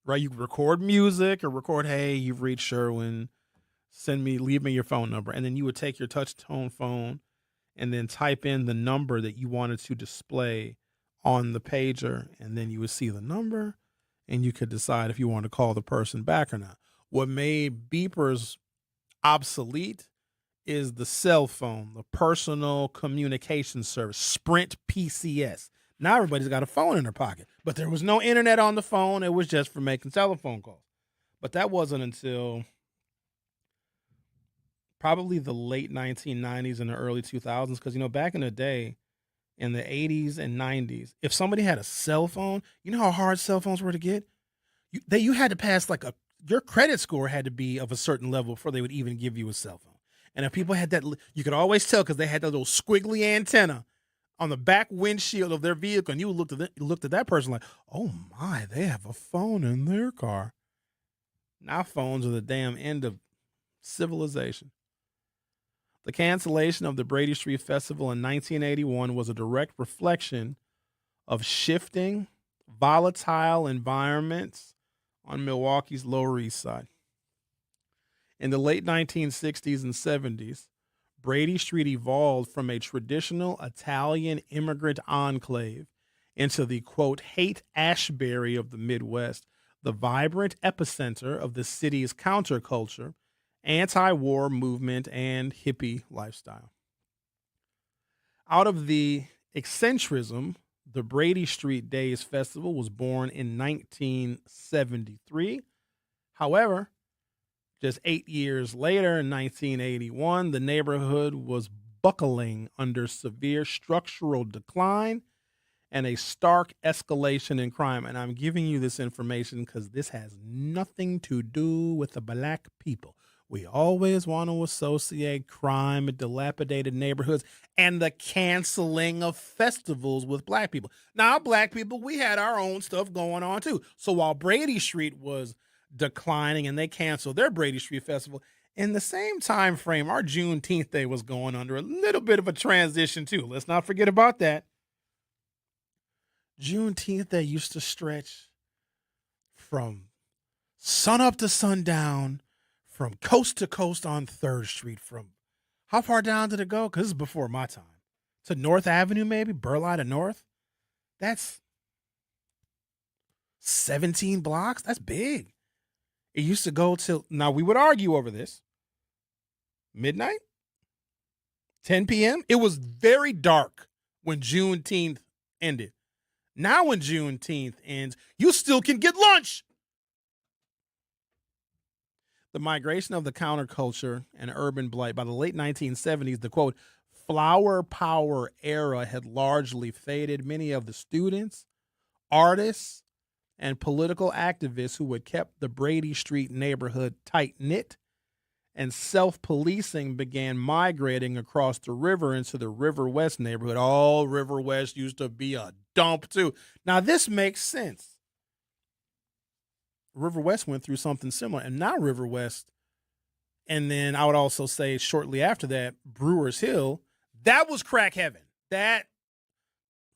right? You could record music or record, hey, you've reached Sherwin, leave me your phone number. And then you would take your touch tone phone and then type in the number that you wanted to display on the pager, and then you would see the number, and you could decide if you want to call the person back or not. What made beepers obsolete is the cell phone, the personal communication service, Sprint PCS. Now everybody's got a phone in their pocket, but there was no internet on the phone. It was just for making telephone calls. But that wasn't until probably the late 1990s and the early 2000s, because, back in the day, in the 80s and 90s, if somebody had a cell phone, you know how hard cell phones were to get? You had to pass your credit score had to be of a certain level before they would even give you a cell phone. And if people had that, you could always tell because they had that little squiggly antenna on the back windshield of their vehicle, and you looked at that person like, oh my, they have a phone in their car. Now phones are the damn end of civilization. The cancellation of the Brady Street Festival in 1981 was a direct reflection of shifting, volatile environments on Milwaukee's Lower East Side. In the late 1960s and 70s, Brady Street evolved from a traditional Italian immigrant enclave into the, quote, Haight-Ashbury of the Midwest, the vibrant epicenter of the city's counterculture, anti-war movement, and hippie lifestyle. Out of the eccentricism, the Brady Street Days Festival was born in 1973. However, just 8 years later, in 1981, the neighborhood was buckling under severe structural decline and a stark escalation in crime. And I'm giving you this information because this has nothing to do with the black people. We always want to associate crime and dilapidated neighborhoods and the canceling of festivals with black people. Now, black people, we had our own stuff going on too. So while Brady Street was declining and they canceled their Brady Street Festival, in the same time frame, our Juneteenth Day was going under a little bit of a transition too. Let's not forget about that. Juneteenth Day used to stretch from sunup to sundown, from coast to coast on 3rd Street. From how far down did it go? Because this is before my time. To North Avenue, maybe? Burleigh to North? That's 17 blocks? That's big. It used to go till, now we would argue over this, midnight? 10 p.m.? It was very dark when Juneteenth ended. Now when Juneteenth ends, you still can get lunch. The migration of the counterculture and urban blight by the late 1970s, the, quote, flower power era had largely faded. Many of the students, artists, and political activists who had kept the Brady Street neighborhood tight-knit and self-policing began migrating across the river into the River West neighborhood. Oh, River West used to be a dump, too. Now, this makes sense. River West went through something similar, and now River West, and then I would also say shortly after that, Brewers Hill, that was crack heaven. That,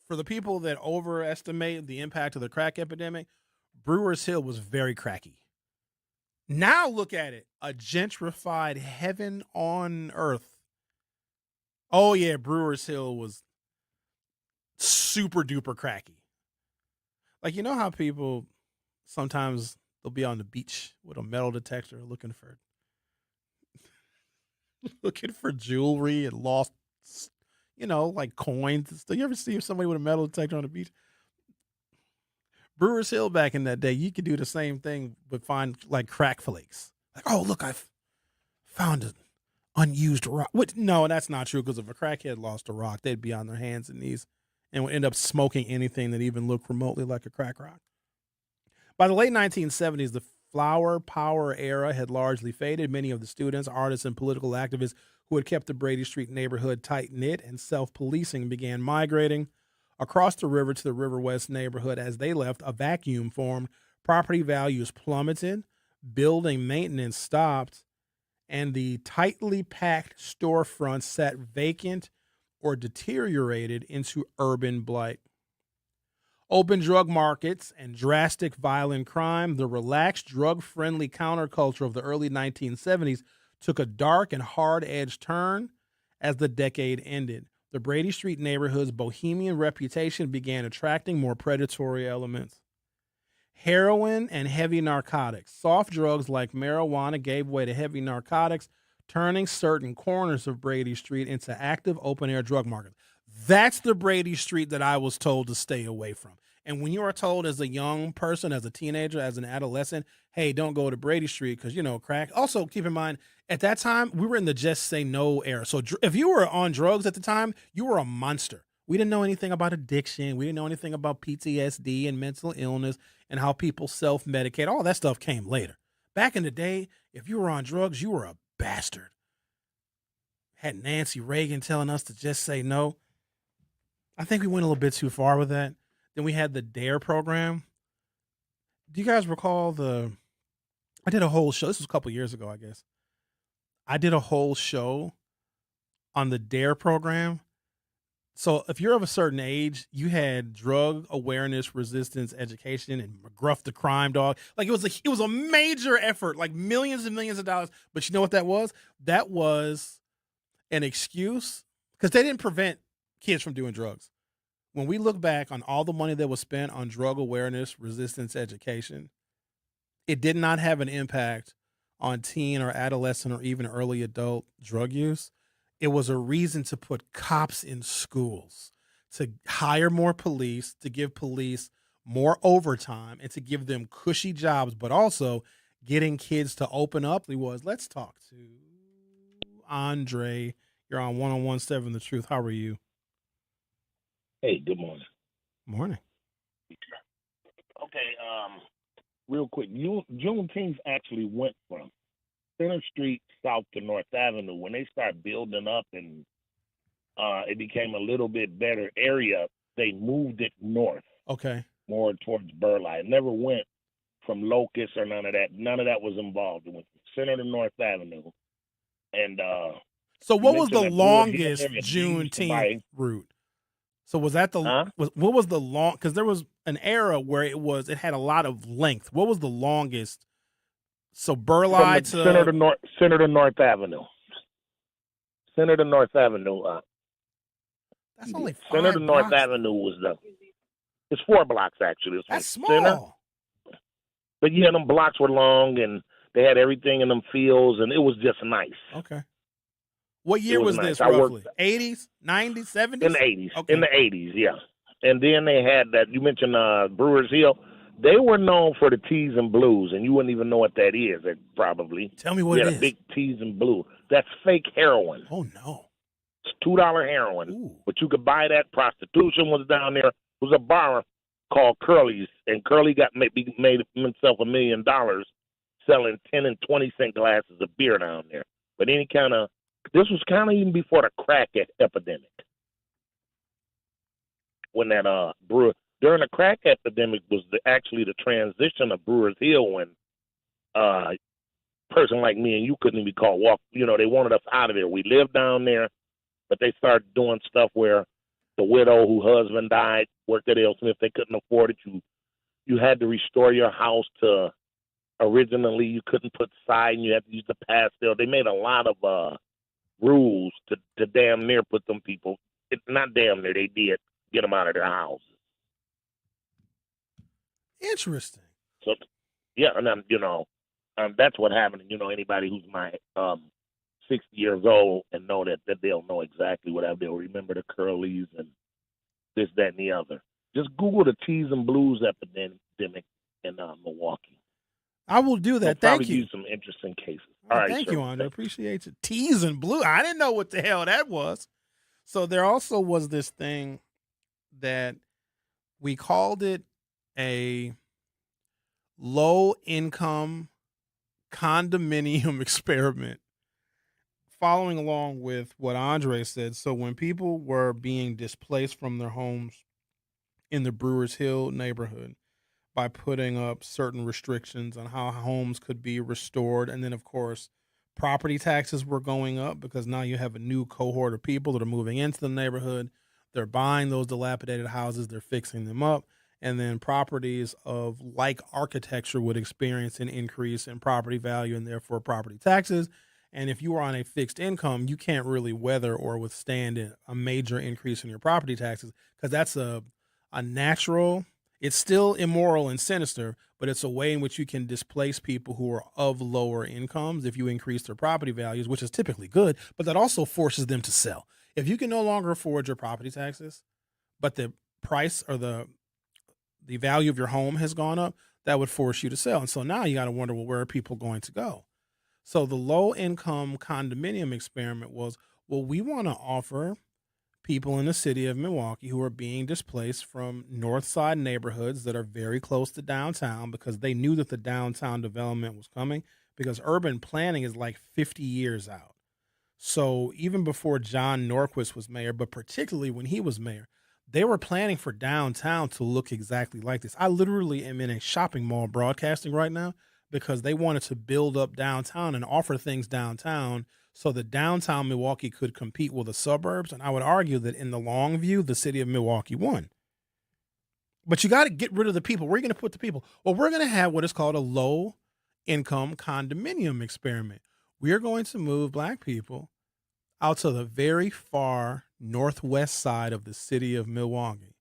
for the people that overestimate the impact of the crack epidemic, Brewers Hill was very cracky. Now look at it, a gentrified heaven on earth. Oh yeah, Brewers Hill was super duper cracky. Like, you know how people sometimes they'll be on the beach with a metal detector looking for looking for jewelry and lost, like coins and stuff. You ever see somebody with a metal detector on the beach? Brewers Hill back in that day, you could do the same thing, but find like crack flakes. Like, oh, look, I've found an unused rock. What? No, that's not true, because if a crackhead lost a rock, they'd be on their hands and knees and would end up smoking anything that even looked remotely like a crack rock. By the late 1970s, the flower power era had largely faded. Many of the students, artists, and political activists who had kept the Brady Street neighborhood tight-knit and self-policing began migrating across the river to the River West neighborhood. As they left, a vacuum formed. Property values plummeted, building maintenance stopped, and the tightly packed storefronts sat vacant or deteriorated into urban blight. Open drug markets and drastic violent crime, the relaxed, drug-friendly counterculture of the early 1970s took a dark and hard-edged turn as the decade ended. The Brady Street neighborhood's bohemian reputation began attracting more predatory elements. Heroin and heavy narcotics. Soft drugs like marijuana gave way to heavy narcotics, turning certain corners of Brady Street into active open-air drug markets. That's the Brady Street that I was told to stay away from. And when you are told as a young person, as a teenager, as an adolescent, hey, don't go to Brady Street because, crack. Also, keep in mind, at that time, we were in the just say no era. So if you were on drugs at the time, you were a monster. We didn't know anything about addiction. We didn't know anything about PTSD and mental illness and how people self-medicate. All that stuff came later. Back in the day, if you were on drugs, you were a bastard. Had Nancy Reagan telling us to just say no. I think we went a little bit too far with that. Then we had the DARE program. Do you guys recall I did a whole show. This was a couple years ago, I guess. I did a whole show on the DARE program. So if you're of a certain age, you had drug awareness, resistance, education, and McGruff the crime dog. Like it was a major effort, like millions and millions of dollars. But you know what that was? That was an excuse because they didn't prevent kids from doing drugs. When we look back on all the money that was spent on drug awareness, resistance, education, it did not have an impact on teen or adolescent or even early adult drug use. It was a reason to put cops in schools, to hire more police, to give police more overtime, and to give them cushy jobs, but also getting kids to open up. Let's talk to Andre. You're on 101.7 The Truth. How are you? Hey, good morning. Morning. Okay, real quick, Juneteenth actually went from Center Street south to North Avenue. When they started building up and it became a little bit better area, they moved it north. Okay. More towards Burleigh. It never went from Locust or none of that. None of that was involved. It went from Center to North Avenue. And so what was the longest Juneteenth route? So was that what was the long? Because there was an era where it had a lot of length. What was the longest? So Burleigh to Center to North Avenue. Center to North Avenue. That's only 5 Center to blocks. North Avenue was it's 4 blocks actually. That's small. Center, but yeah, them blocks were long and they had everything in them fields and it was just nice. Okay. What year was nice. this roughly? 80s, 90s, 70s? In the 80s. Okay. In the 80s, yeah. And then they had that, you mentioned Brewers Hill. They were known for the teas and blues, and you wouldn't even know what that is, probably. Tell me what it is. Big teas and blue. That's fake heroin. Oh, no. It's $2 heroin. Ooh. But you could buy that. Prostitution was down there. There was a bar called Curly's, and Curly made himself $1 million selling 10 and 20 cent glasses of beer down there. But this was kind of even before the crack epidemic. When that during the crack epidemic was actually the transition of Brewers Hill when person like me and you couldn't even call walk. They wanted us out of there. We lived down there, but they started doing stuff where the widow whose husband died worked at L. Smith. They couldn't afford it. You had to restore your house to originally you couldn't put siding. You had to use the pastel. They made a lot of rules to damn near put them people. Not damn near. They did get them out of their houses. Interesting. So, yeah, and that's what happened. Anybody who's my 60 years old and know that they'll know exactly what They'll remember the Curlies and this, that, and the other. Just Google the Teas and Blues epidemic in Milwaukee. I will do that. Thank you. Probably some interesting cases. All right, thank you, Andre. Appreciate you. Teas and Blue. I didn't know what the hell that was. So there also was this thing that we called it a low-income condominium experiment, following along with what Andre said. So when people were being displaced from their homes in the Brewers Hill neighborhood by putting up certain restrictions on how homes could be restored, and then, of course, property taxes were going up because now you have a new cohort of people that are moving into the neighborhood. They're buying those dilapidated houses. They're fixing them up. And then properties of like architecture would experience an increase in property value and therefore property taxes. And if you are on a fixed income, you can't really weather or withstand a major increase in your property taxes because that's a natural. It's still immoral and sinister, but it's a way in which you can displace people who are of lower incomes if you increase their property values, which is typically good, but that also forces them to sell. If you can no longer afford your property taxes, but the price or the value of your home has gone up, that would force you to sell. And so now you got to wonder, well, where are people going to go? So the low-income condominium experiment was, well, we want to offer people in the city of Milwaukee who are being displaced from north side neighborhoods that are very close to downtown because they knew that the downtown development was coming because urban planning is like 50 years out. So even before John Norquist was mayor, but particularly when he was mayor, they were planning for downtown to look exactly like this. I literally am in a shopping mall broadcasting right now because they wanted to build up downtown and offer things downtown so that downtown Milwaukee could compete with the suburbs. And I would argue that in the long view, the city of Milwaukee won. But you got to get rid of the people. Where are you going to put the people? Well, we're going to have what is called a low-income condominium experiment. We are going to move black people out to the very far northwest side of the city of Milwaukee.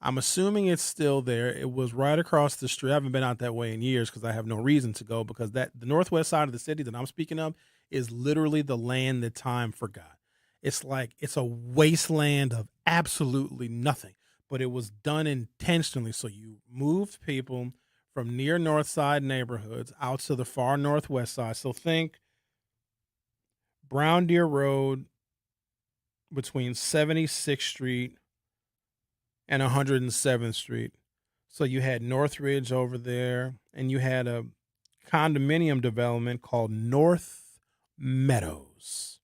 I'm assuming it's still there. It was right across the street. I haven't been out that way in years because I have no reason to go because the northwest side of the city that I'm speaking of is literally the land that time forgot. It's like it's a wasteland of absolutely nothing, but it was done intentionally. So you moved people from near north side neighborhoods out to the far northwest side. So think Brown Deer Road between 76th Street and 107th Street. So you had Northridge over there, and you had a condominium development called North Meadows,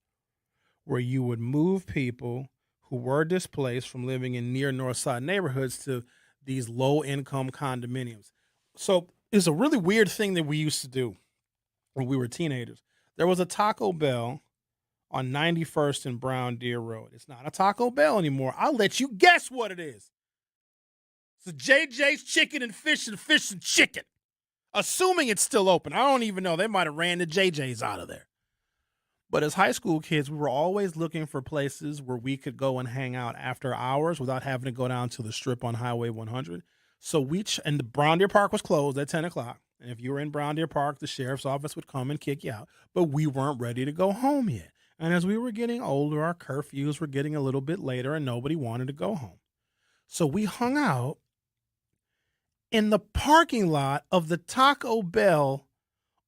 where you would move people who were displaced from living in near north side neighborhoods to these low-income condominiums. So it's a really weird thing that we used to do when we were teenagers. There was a Taco Bell on 91st and Brown Deer Road. It's not a Taco Bell anymore. I'll let you guess what it is. It's a JJ's Chicken and Fish and Chicken. Assuming it's still open. I don't even know. They might have ran the JJ's out of there. But as high school kids, we were always looking for places where we could go and hang out after hours without having to go down to the strip on Highway 100. So and the Brown Deer Park was closed at 10 o'clock. And if you were in Brown Deer Park, the sheriff's office would come and kick you out. But we weren't ready to go home yet. And as we were getting older, our curfews were getting a little bit later and nobody wanted to go home. So we hung out in the parking lot of the Taco Bell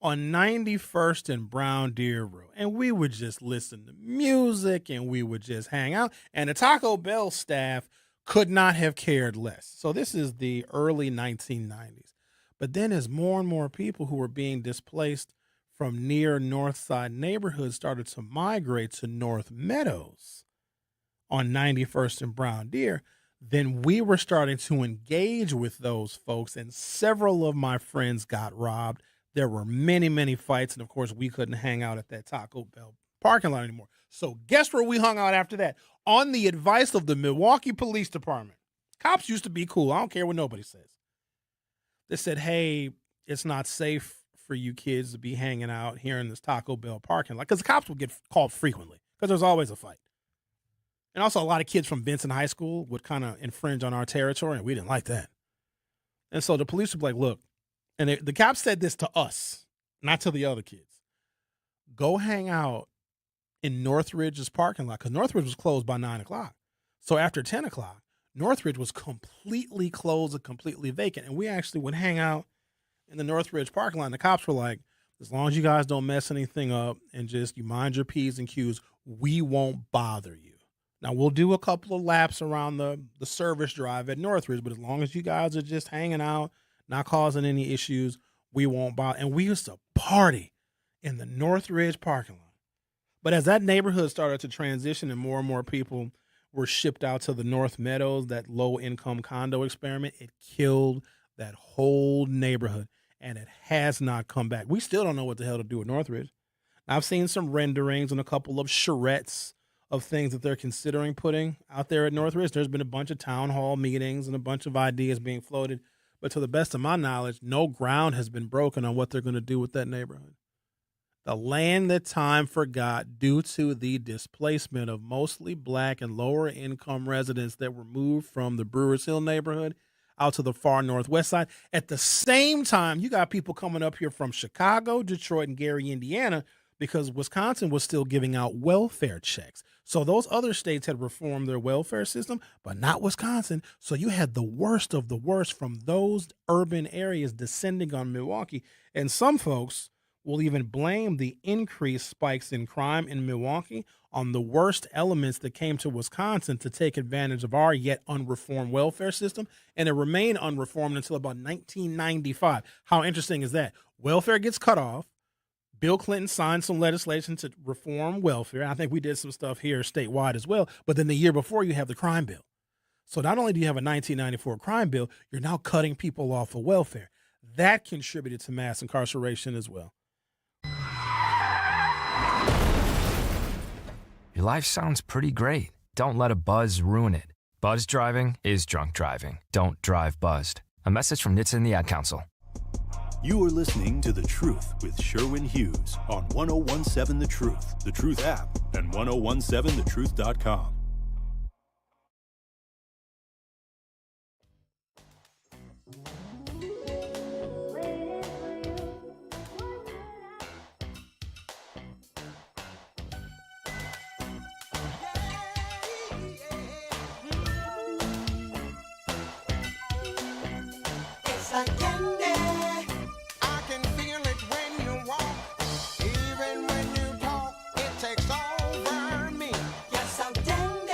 on 91st and Brown Deer Road. And we would just listen to music and we would just hang out. And the Taco Bell staff could not have cared less. So this is the early 1990s. But then as more and more people who were being displaced from near north side neighborhoods started to migrate to North Meadows on 91st and Brown Deer, then we were starting to engage with those folks, and several of my friends got robbed. There were many, many fights, and of course, we couldn't hang out at that Taco Bell parking lot anymore. So guess where we hung out after that? On the advice of the Milwaukee Police Department. Cops used to be cool. I don't care what nobody says. They said, hey, it's not safe for you kids to be hanging out here in this Taco Bell parking lot, because the cops would get called frequently because there's always a fight. And also a lot of kids from Benson High School would kind of infringe on our territory, and we didn't like that. And so the police would be like, look, and the cops said this to us, not to the other kids. Go hang out in Northridge's parking lot, because Northridge was closed by 9 o'clock. So after 10 o'clock, Northridge was completely closed and completely vacant. And we actually would hang out in the Northridge parking lot. And the cops were like, as long as you guys don't mess anything up and just you mind your P's and Q's, we won't bother you. Now, we'll do a couple of laps around the service drive at Northridge, but as long as you guys are just hanging out, not causing any issues, we won't bother. And we used to party in the Northridge parking lot. But as that neighborhood started to transition and more people were shipped out to the North Meadows, that low-income condo experiment, it killed that whole neighborhood, and it has not come back. We still don't know what the hell to do with Northridge. I've seen some renderings and a couple of charrettes of things that they're considering putting out there at Northridge. There's been a bunch of town hall meetings and a bunch of ideas being floated. But to the best of my knowledge, no ground has been broken on what they're going to do with that neighborhood. The land that time forgot due to the displacement of mostly black and lower income residents that were moved from the Brewers Hill neighborhood out to the far northwest side. At the same time, you got people coming up here from Chicago, Detroit, and Gary, Indiana, because Wisconsin was still giving out welfare checks. So those other states had reformed their welfare system, but not Wisconsin. So you had the worst of the worst from those urban areas descending on Milwaukee. And some folks will even blame the increased spikes in crime in Milwaukee on the worst elements that came to Wisconsin to take advantage of our yet unreformed welfare system. And it remained unreformed until about 1995. How interesting is that? Welfare gets cut off. Bill Clinton signed some legislation to reform welfare. I think we did some stuff here statewide as well. But then the year before, you have the crime bill. So not only do you have a 1994 crime bill, you're now cutting people off of welfare. That contributed to mass incarceration as well. Your life sounds pretty great. Don't let a buzz ruin it. Buzz driving is drunk driving. Don't drive buzzed. A message from NHTSA and the Ad Council. You are listening to The Truth with Sherwin Hughes on 1017 The Truth app, and 1017thetruth.com. It's like candy. I can feel it when you walk, even when you talk. It takes over me. Yes, I'm dandy.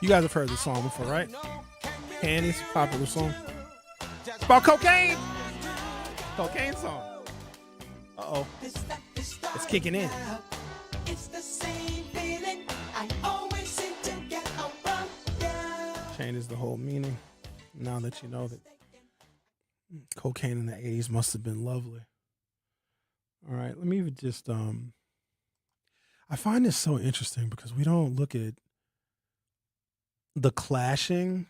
You guys have heard this song before, right? Candy's a popular song. It's about cocaine. Cocaine song. Uh-oh. It's kicking in. It's the same feeling I always seem to get around you. Changes the whole meaning. Now that you know that cocaine in the 80s must have been lovely. All right, let me just I find this so interesting because we don't look at the clashing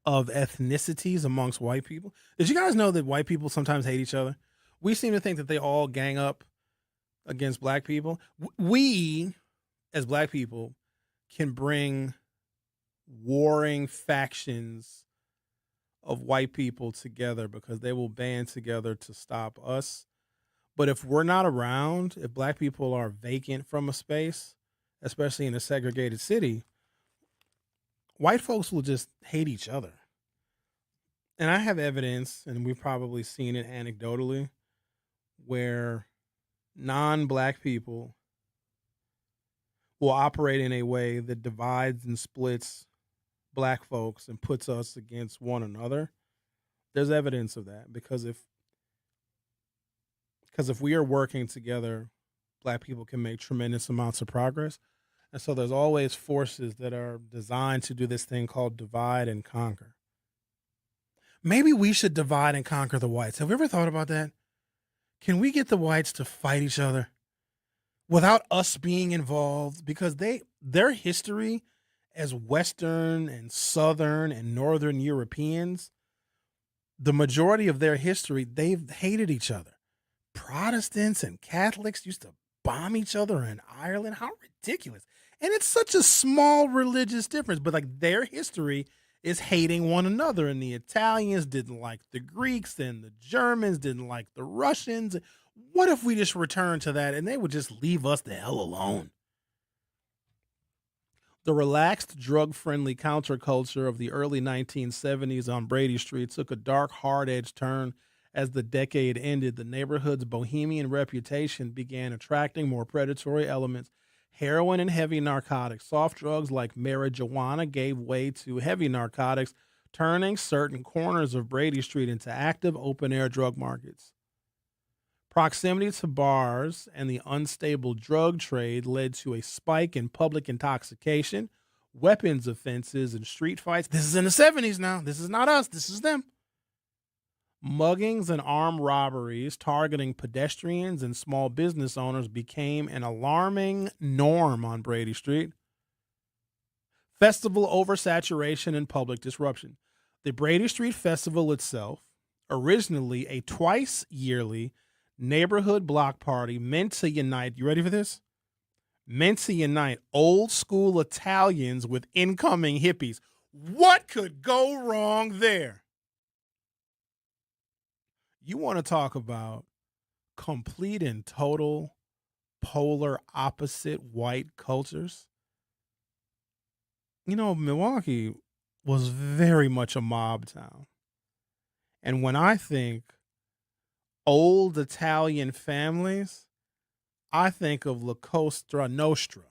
of ethnicities amongst white people. Did you guys know that white people sometimes hate each other? We seem to think that they all gang up against black people. We, as black people, can bring warring factions of white people together because they will band together to stop us. But if we're not around, if black people are vacant from a space, especially in a segregated city, white folks will just hate each other. And I have evidence, and we've probably seen it anecdotally, where non-black people will operate in a way that divides and splits black folks and puts us against one another. There's evidence of that because if we are working together, black people can make tremendous amounts of progress. And so there's always forces that are designed to do this thing called divide and conquer. Maybe we should divide and conquer the whites. Have we ever thought about that? Can we get the whites to fight each other without us being involved? Because their history as Western and Southern and Northern Europeans, the majority of their history, they've hated each other. Protestants and Catholics used to bomb each other in Ireland. How ridiculous. And it's such a small religious difference, but like their history is hating one another. And the Italians didn't like the Greeks, and the Germans didn't like the Russians. What if we just return to that and they would just leave us the hell alone? The relaxed, drug-friendly counterculture of the early 1970s on Brady Street took a dark, hard-edged turn as the decade ended. The neighborhood's bohemian reputation began attracting more predatory elements. Heroin and heavy narcotics. Soft drugs like marijuana gave way to heavy narcotics, turning certain corners of Brady Street into active open-air drug markets. Proximity to bars and the unstable drug trade led to a spike in public intoxication, weapons offenses, and street fights. This is in the 70s now. This is not us. This is them. Muggings and armed robberies targeting pedestrians and small business owners became an alarming norm on Brady Street. Festival oversaturation and public disruption. The Brady Street Festival itself, originally a twice-yearly neighborhood block party meant to unite, you ready for this? Meant to unite old school Italians with incoming hippies. What could go wrong there? You want to talk about complete and total polar opposite white cultures? You know, Milwaukee was very much a mob town. And when I think old Italian families, I think of La Cosa Nostra.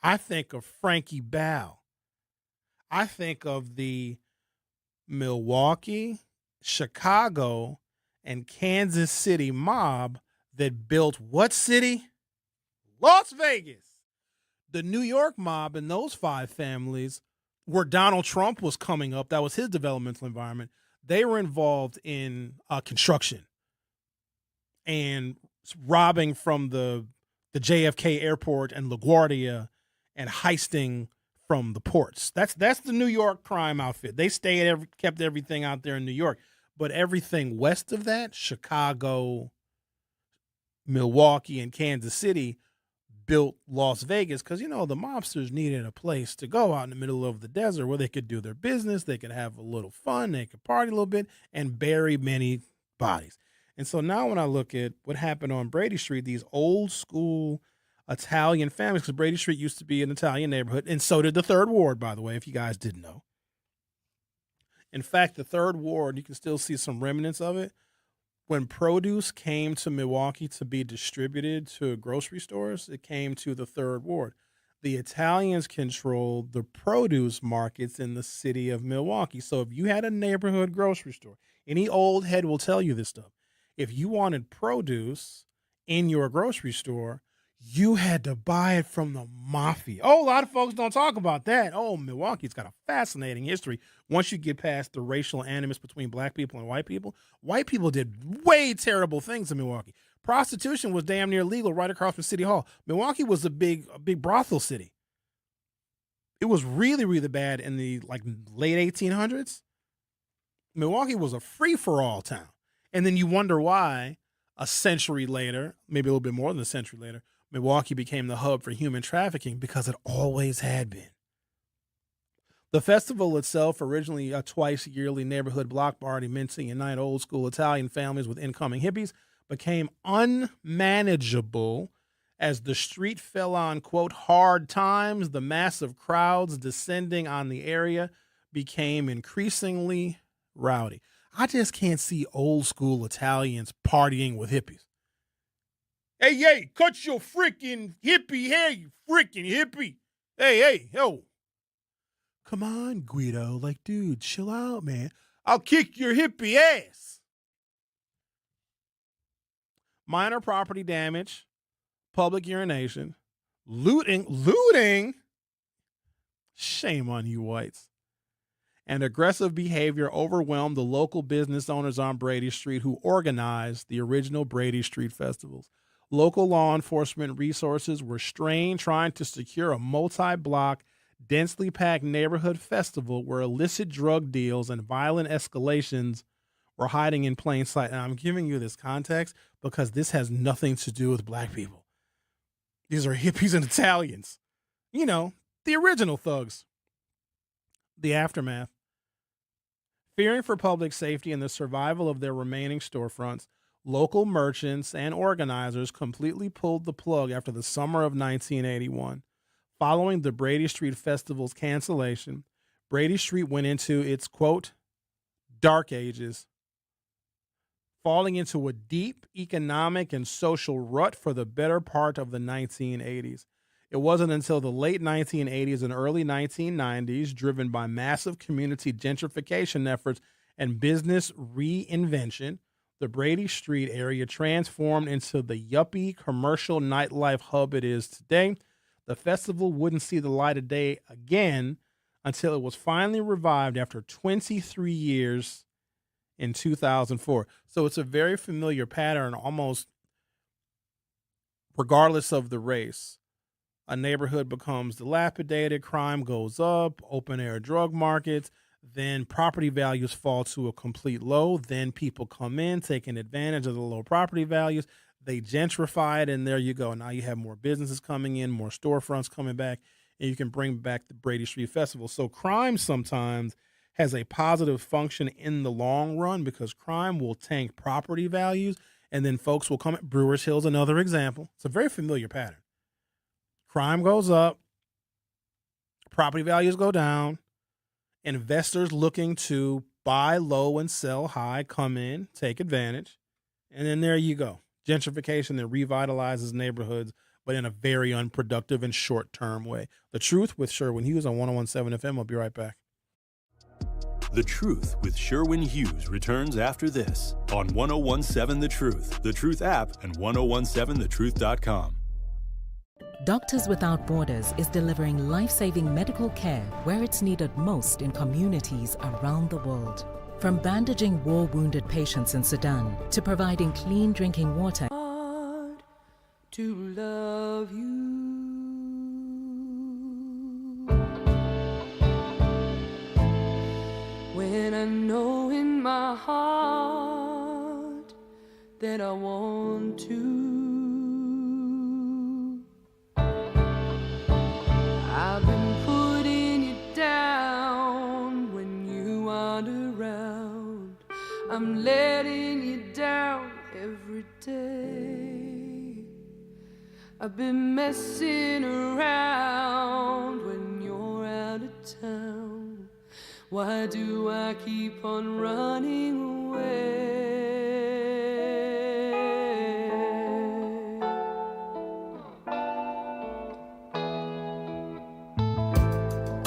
I think of Frankie Ball. I think of the Milwaukee, Chicago, and Kansas City mob that built what city? Las Vegas. The New York mob and those five families, where Donald Trump was coming up, that was his developmental environment, they were involved in construction and robbing from the JFK airport and LaGuardia and heisting from the ports. That's the New York crime outfit. They kept everything out there in New York. But everything west of that, Chicago, Milwaukee, and Kansas City, built Las Vegas because, you know, the mobsters needed a place to go out in the middle of the desert where they could do their business, they could have a little fun, they could party a little bit, and bury many bodies. And so now when I look at what happened on Brady Street, these old school Italian families, because Brady Street used to be an Italian neighborhood, and so did the Third Ward, by the way, if you guys didn't know. In fact, the Third Ward, you can still see some remnants of it. When produce came to Milwaukee to be distributed to grocery stores, it came to the Third Ward. The Italians controlled the produce markets in the city of Milwaukee. So if you had a neighborhood grocery store, any old head will tell you this stuff. If you wanted produce in your grocery store, you had to buy it from the mafia. Oh, a lot of folks don't talk about that. Oh, Milwaukee's got a fascinating history. Once you get past the racial animus between black people and white people did way terrible things in Milwaukee. Prostitution was damn near legal right across from City Hall. Milwaukee was a big brothel city. It was really, really bad in the late 1800s. Milwaukee was a free-for-all town. And then you wonder why a century later, maybe a little bit more than a century later, Milwaukee became the hub for human trafficking because it always had been. The festival itself, originally a twice-yearly neighborhood block party meant to unite old-school Italian families with incoming hippies, became unmanageable as the street fell on, quote, hard times. The massive crowds descending on the area became increasingly rowdy. I just can't see old-school Italians partying with hippies. Hey, cut your freaking hippie hair, you freaking hippie. Hey, yo. Come on, Guido. Dude, chill out, man. I'll kick your hippie ass. Minor property damage, public urination, looting. Shame on you, whites. And aggressive behavior overwhelmed the local business owners on Brady Street who organized the original Brady Street festivals. Local law enforcement resources were strained trying to secure a multi-block, densely packed neighborhood festival where illicit drug deals and violent escalations were hiding in plain sight. And I'm giving you this context because this has nothing to do with black people. These are hippies and Italians. You know, the original thugs. The aftermath. Fearing for public safety and the survival of their remaining storefronts, Local merchants and organizers completely pulled the plug after the summer of 1981. Following the Brady Street Festival's cancellation, Brady Street went into its, quote, dark ages, falling into a deep economic and social rut for the better part of the 1980s. It wasn't until the late 1980s and early 1990s, driven by massive community gentrification efforts and business reinvention, the Brady Street area transformed into the yuppie commercial nightlife hub it is today. The festival wouldn't see the light of day again until it was finally revived after 23 years in 2004. So it's a very familiar pattern, almost regardless of the race. A neighborhood becomes dilapidated, crime goes up, open air drug markets, then property values fall to a complete low. Then people come in, taking advantage of the low property values. They gentrify it, and there you go. Now you have more businesses coming in, more storefronts coming back, and you can bring back the Brady Street Festival. So crime sometimes has a positive function in the long run because crime will tank property values, and then folks will come. Brewers Hill is another example. It's a very familiar pattern. Crime goes up, property values go down, investors looking to buy low and sell high come in, take advantage, and then there you go. Gentrification that revitalizes neighborhoods, but in a very unproductive and short-term way. The Truth with Sherwin Hughes on 101.7 FM. I'll be right back. The Truth with Sherwin Hughes returns after this on 101.7 The Truth app, and 1017thetruth.com. Doctors Without Borders is delivering life-saving medical care where it's needed most in communities around the world. From bandaging war-wounded patients in Sudan to providing clean drinking water. Hard to love you. When I know in my heart that I want to. I've been putting you down when you aren't around. I'm letting you down every day. I've been messing around when you're out of town. Why do I keep on running away?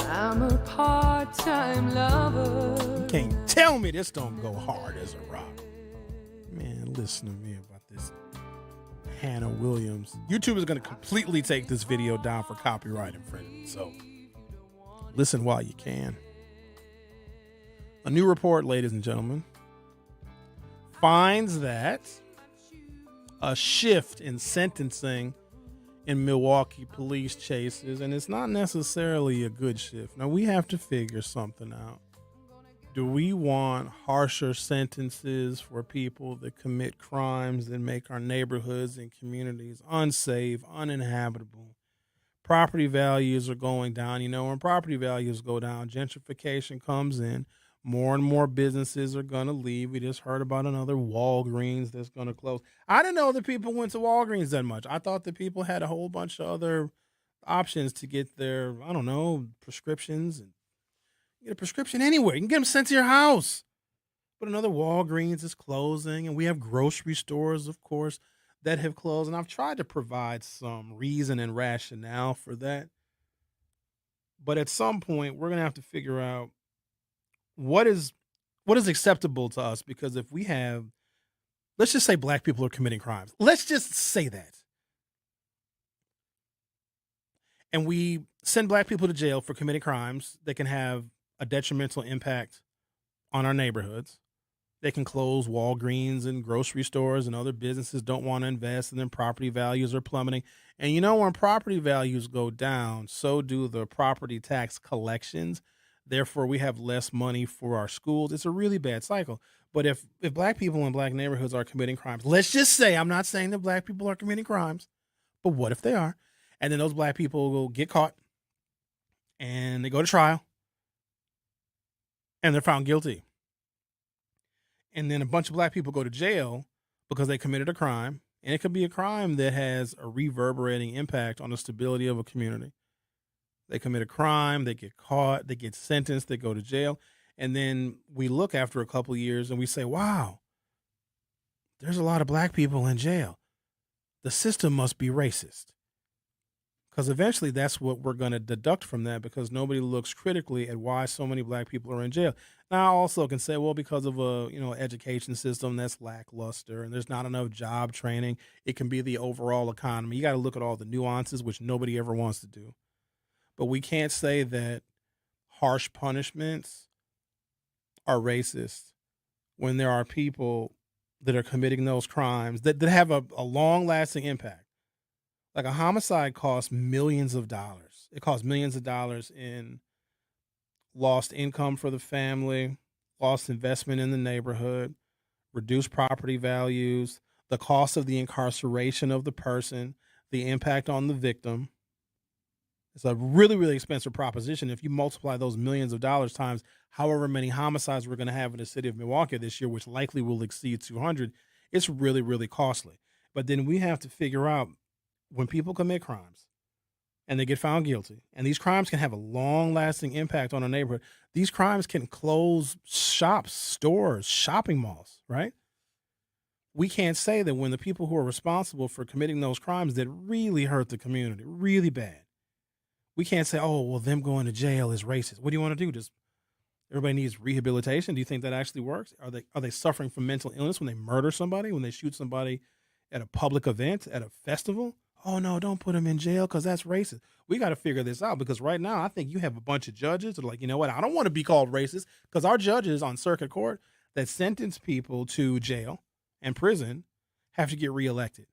I'm a part-time lover. You can't tell me this don't go hard as a rock. Man, listen to me about this Hannah Williams. YouTube is going to completely take this video down for copyright infringement, so listen while you can. A new report, ladies and gentlemen, finds that a shift in sentencing in Milwaukee police chases, and it's not necessarily a good shift. Now, we have to figure something out. Do we want harsher sentences for people that commit crimes that make our neighborhoods and communities unsafe, uninhabitable? Property values are going down. You know, when property values go down, gentrification comes in. More and more businesses are going to leave. We just heard about another Walgreens that's going to close. I didn't know that people went to Walgreens that much. I thought that people had a whole bunch of other options to get their, I don't know, prescriptions. And get a prescription anywhere. You can get them sent to your house. But another Walgreens is closing, and we have grocery stores, of course, that have closed. And I've tried to provide some reason and rationale for that. But at some point, we're going to have to figure out what is acceptable to us, because if we have, let's just say black people are committing crimes. Let's just say that. And we send black people to jail for committing crimes that can have a detrimental impact on our neighborhoods. They can close Walgreens and grocery stores, and other businesses don't want to invest, and then property values are plummeting. And you know, when property values go down, so do the property tax collections. Therefore, we have less money for our schools. It's a really bad cycle. But if black people in black neighborhoods are committing crimes, let's just say, I'm not saying that black people are committing crimes, but what if they are? And then those black people will get caught and they go to trial and they're found guilty. And then a bunch of black people go to jail, because they committed a crime, and it could be a crime that has a reverberating impact on the stability of a community. They commit a crime, they get caught, they get sentenced, they go to jail, and then we look after a couple of years and we say, wow, there's a lot of black people in jail. The system must be racist. Because eventually that's what we're going to deduct from that, because nobody looks critically at why so many black people are in jail. Now, I also can say, well, because of a education system that's lackluster and there's not enough job training, it can be the overall economy. You got to look at all the nuances, which nobody ever wants to do. But we can't say that harsh punishments are racist when there are people that are committing those crimes that have a long-lasting impact. Like a homicide costs millions of dollars. It costs millions of dollars in lost income for the family, lost investment in the neighborhood, reduced property values, the cost of the incarceration of the person, the impact on the victim. It's a really, really expensive proposition. If you multiply those millions of dollars times however many homicides we're going to have in the city of Milwaukee this year, which likely will exceed 200, it's really, really costly. But then we have to figure out, when people commit crimes and they get found guilty, and these crimes can have a long-lasting impact on a neighborhood, these crimes can close shops, stores, shopping malls, right? We can't say that when the people who are responsible for committing those crimes that really hurt the community, really bad, we can't say, oh, well, them going to jail is racist. What do you want to do? Just everybody needs rehabilitation? Do you think that actually works? Are they suffering from mental illness when they murder somebody, when they shoot somebody at a public event, at a festival? Oh, no, don't put them in jail because that's racist. We got to figure this out, because right now I think you have a bunch of judges that are like, you know what, I don't want to be called racist, because our judges on circuit court that sentence people to jail and prison have to get reelected.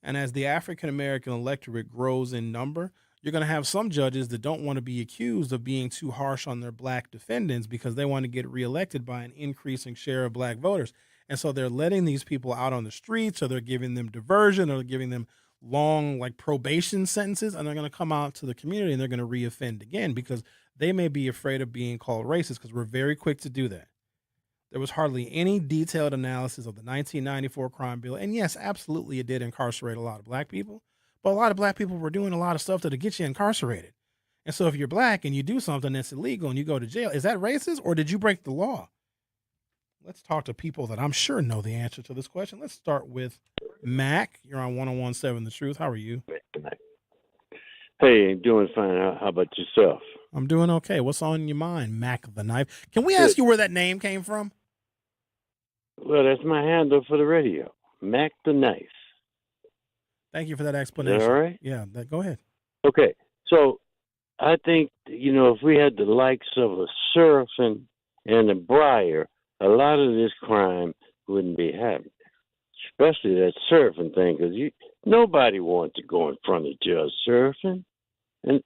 And as the African-American electorate grows in number, you're going to have some judges that don't want to be accused of being too harsh on their black defendants because they want to get reelected by an increasing share of black voters. And so they're letting these people out on the streets, or they're giving them diversion, or they're giving them long probation sentences, and they're going to come out to the community and they're going to reoffend again because they may be afraid of being called racist, because we're very quick to do that. There was hardly any detailed analysis of the 1994 crime bill. And yes, absolutely, it did incarcerate a lot of black people, but a lot of black people were doing a lot of stuff that'll get you incarcerated. And so if you're black and you do something that's illegal and you go to jail, is that racist, or did you break the law? Let's talk to people that I'm sure know the answer to this question. Let's start with Mac. You're on 101.7 The Truth. How are you? Hey, doing fine. How about yourself? I'm doing okay. What's on your mind, Mac the Knife? Can we ask you where that name came from? Well, that's my handle for the radio, Mac the Knife. Thank you for that explanation. Is that all right? Yeah, go ahead. Okay, so I think, if we had the likes of a Surfing and a Briar, a lot of this crime wouldn't be happening, especially that surfing thing, because nobody wants to go in front of judge surfing, and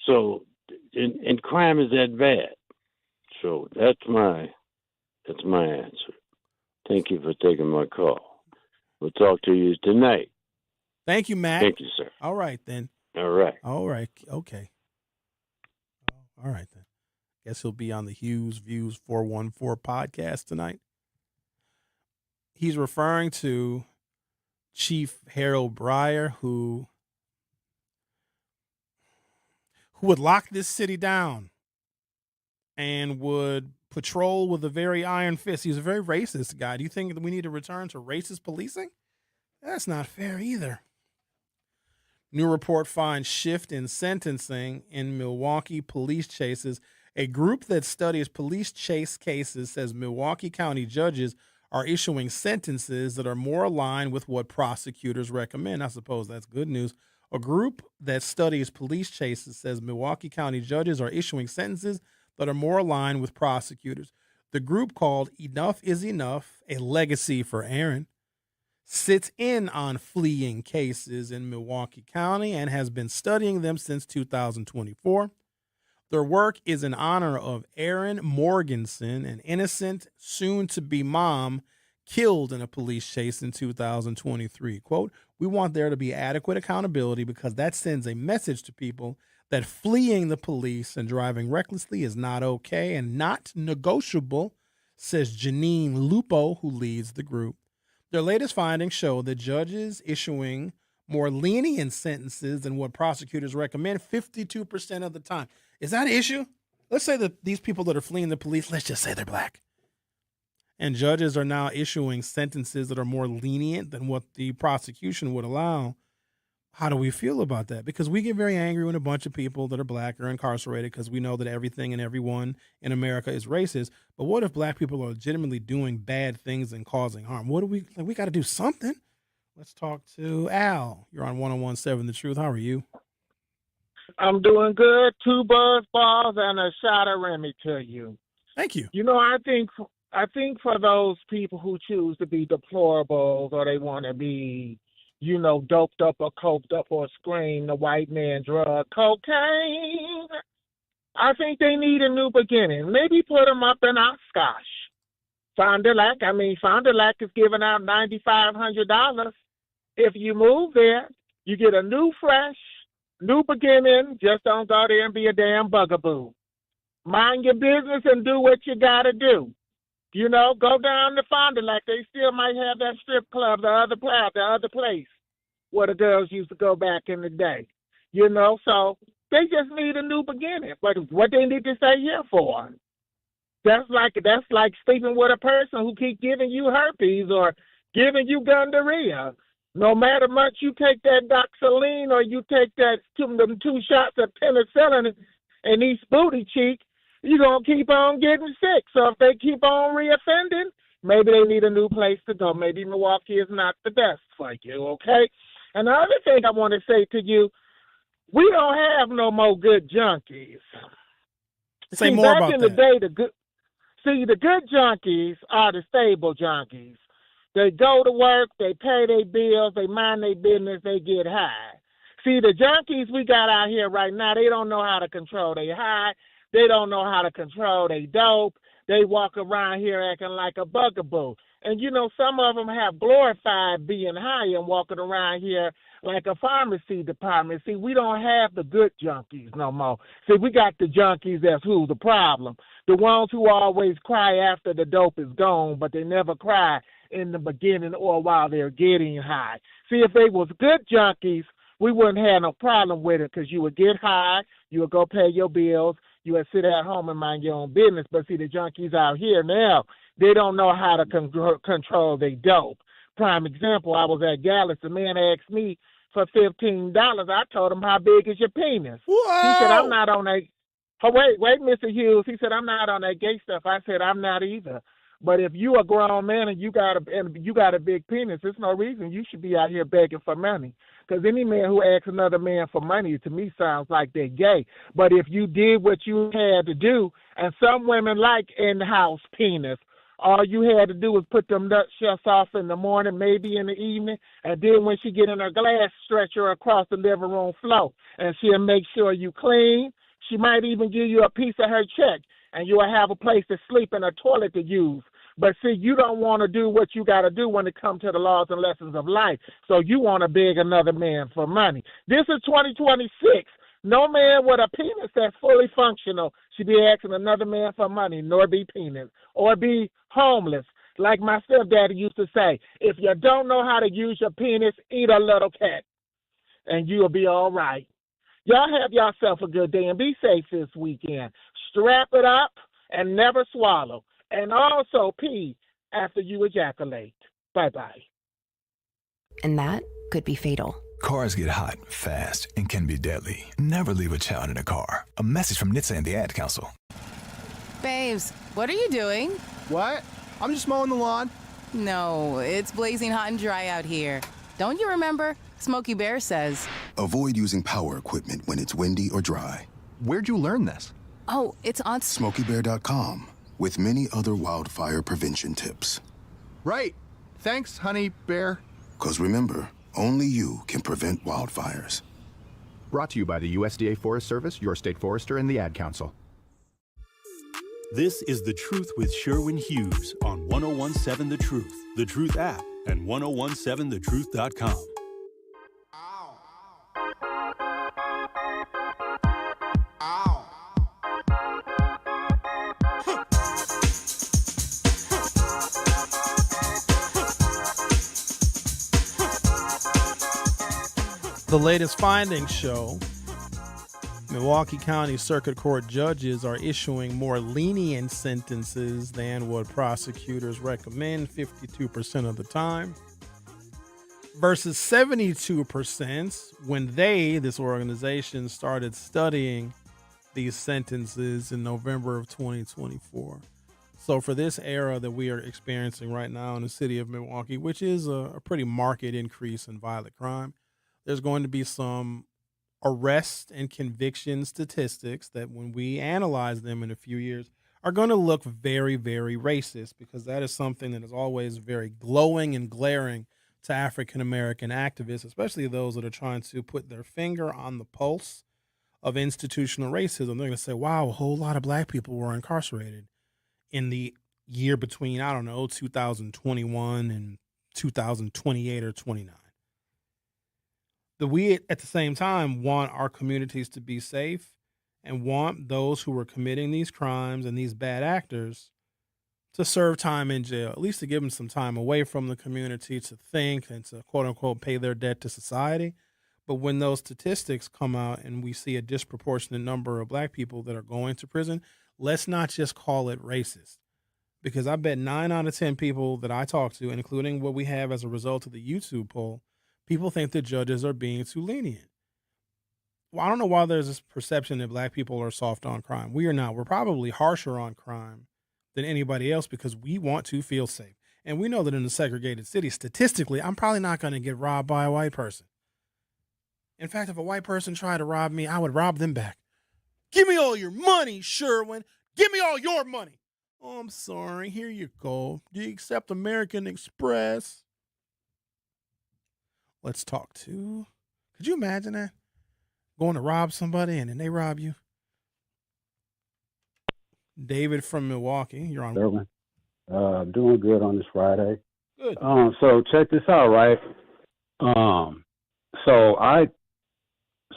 so and crime is that bad. So that's my answer. Thank you for taking my call. We'll talk to you tonight. Thank you, Mac. Thank you, sir. All right then. All right. Okay. All right then. Guess he'll be on the Hughes Views 414 podcast tonight. He's referring to Chief Harold Breyer, who would lock this city down and would patrol with a very iron fist. He's a very racist guy. Do you think that we need to return to racist policing? That's not fair either. New report finds shift in sentencing in Milwaukee police chases. A group that studies police chase cases says Milwaukee County judges are issuing sentences that are more aligned with what prosecutors recommend. I suppose that's good news. A group that studies police chases says Milwaukee County judges are issuing sentences that are more aligned with prosecutors. The group, called Enough is Enough, a legacy for Aaron, sits in on fleeing cases in Milwaukee County and has been studying them since 2024. Their work is in honor of Erin Morganson, an innocent, soon-to-be mom killed in a police chase in 2023. Quote, "We want there to be adequate accountability because that sends a message to people that fleeing the police and driving recklessly is not okay and not negotiable," says Janine Lupo, who leads the group. Their latest findings show that judges issuing more lenient sentences than what prosecutors recommend 52% of the time. Is that an issue? Let's say that these people that are fleeing the police, let's just say they're black. And judges are now issuing sentences that are more lenient than what the prosecution would allow. How do we feel about that? Because we get very angry when a bunch of people that are black are incarcerated because we know that everything and everyone in America is racist. But what if black people are legitimately doing bad things and causing harm? What do we got to do something? Let's talk to Al. You're on 101.7 The Truth. How are you? I'm doing good. 2 buzz balls and a shot of Remy to you. Thank you. You know, I think for those people who choose to be deplorables or they want to be, you know, doped up or coked up or scream the white man drug cocaine, I think they need a new beginning. Maybe put them up in Oshkosh. Fond du Lac is giving out $9,500. If you move there, you get a new beginning. Just don't go there and be a damn bugaboo. Mind your business and do what you got to do. You know, go down to Fond du Lac. They still might have that strip club, the other place where the girls used to go back in the day. You know, so they just need a new beginning. But what they need to stay here for? That's like sleeping with a person who keep giving you herpes or giving you gonorrhea. No matter much you take that doxaline or you take them 2 shots of penicillin in each booty cheek, you're going to keep on getting sick. So if they keep on reoffending, maybe they need a new place to go. Maybe Milwaukee is not the best for you, okay? And the other thing I want to say to you, we don't have no more good junkies. Say more about that. Back in the day, the good junkies are the stable junkies. They go to work, they pay their bills, they mind their business, they get high. See, the junkies we got out here right now, they don't know how to control their high. They don't know how to control their dope. They walk around here acting like a bugaboo. And, you know, some of them have glorified being high and walking around here like a pharmacy department. See, we don't have the good junkies no more. See, we got the junkies that's who's the problem. The ones who always cry after the dope is gone, but they never cry in the beginning or while they're getting high. See, if they was good junkies, we wouldn't have no problem with it because you would get high, you would go pay your bills, you would sit at home and mind your own business. But see, the junkies out here now, they don't know how to control their dope. Prime example, I was at Gallus. The man asked me for $15. I told him, how big is your penis? Whoa! He said, I'm not on that. Oh, wait, Mr. Hughes. He said, I'm not on that gay stuff. I said, I'm not either. But if you a grown man and you got a big penis, there's no reason you should be out here begging for money. Because any man who asks another man for money, to me, sounds like they're gay. But if you did what you had to do, and some women like in-house penis, all you had to do was put them nut shells off in the morning, maybe in the evening, and then when she get in her glass, stretch her across the living room floor, and she'll make sure you clean. She might even give you a piece of her check, and you'll have a place to sleep and a toilet to use. But see, you don't want to do what you got to do when it comes to the laws and lessons of life. So you want to beg another man for money. This is 2026. No man with a penis that's fully functional should be asking another man for money, nor be penis, or be homeless. Like my stepdaddy used to say, if you don't know how to use your penis, eat a little cat, and you'll be all right. Y'all have yourself a good day and be safe this weekend. Strap it up and never swallow. And also pee after you ejaculate. Bye-bye. And that could be fatal. Cars get hot, fast, and can be deadly. Never leave a child in a car. A message from NHTSA and the Ad Council. Babes, what are you doing? What? I'm just mowing the lawn. No, it's blazing hot and dry out here. Don't you remember? Smokey Bear says. Avoid using power equipment when it's windy or dry. Where'd you learn this? Oh, it's on SmokeyBear.com with many other wildfire prevention tips. Right. Thanks, honey bear. 'Cause remember, only you can prevent wildfires. Brought to you by the USDA Forest Service, your state forester, and the Ad Council. This is The Truth with Sherwin Hughes on 101.7 The Truth app, and 1017thetruth.com. The latest findings show Milwaukee County Circuit Court judges are issuing more lenient sentences than what prosecutors recommend 52% of the time, versus 72% when this organization, started studying these sentences in November of 2024. So for this era that we are experiencing right now in the city of Milwaukee, which is a pretty marked increase in violent crime, there's going to be some arrest and conviction statistics that when we analyze them in a few years are going to look very, very racist, because that is something that is always very glowing and glaring to African-American activists, especially those that are trying to put their finger on the pulse of institutional racism. They're going to say, wow, a whole lot of black people were incarcerated in the year between, 2021 and 2028 or 29. We, at the same time, want our communities to be safe and want those who are committing these crimes and these bad actors to serve time in jail, at least to give them some time away from the community to think and to, quote unquote, pay their debt to society. But when those statistics come out and we see a disproportionate number of black people that are going to prison, let's not just call it racist. Because I bet 9 out of 10 people that I talk to, including what we have as a result of the YouTube poll, people think the judges are being too lenient. Well, I don't know why there's this perception that black people are soft on crime. We are not. We're probably harsher on crime than anybody else because we want to feel safe. And we know that in a segregated city, statistically, I'm probably not going to get robbed by a white person. In fact, if a white person tried to rob me, I would rob them back. Give me all your money, Sherwin. Give me all your money. Oh, I'm sorry. Here you go. Do you accept American Express? Let's talk to. Could you imagine that? Going to rob somebody and then they rob you? David from Milwaukee, you're on. Sherwin, doing good on this Friday. Good. So check this out, right? So I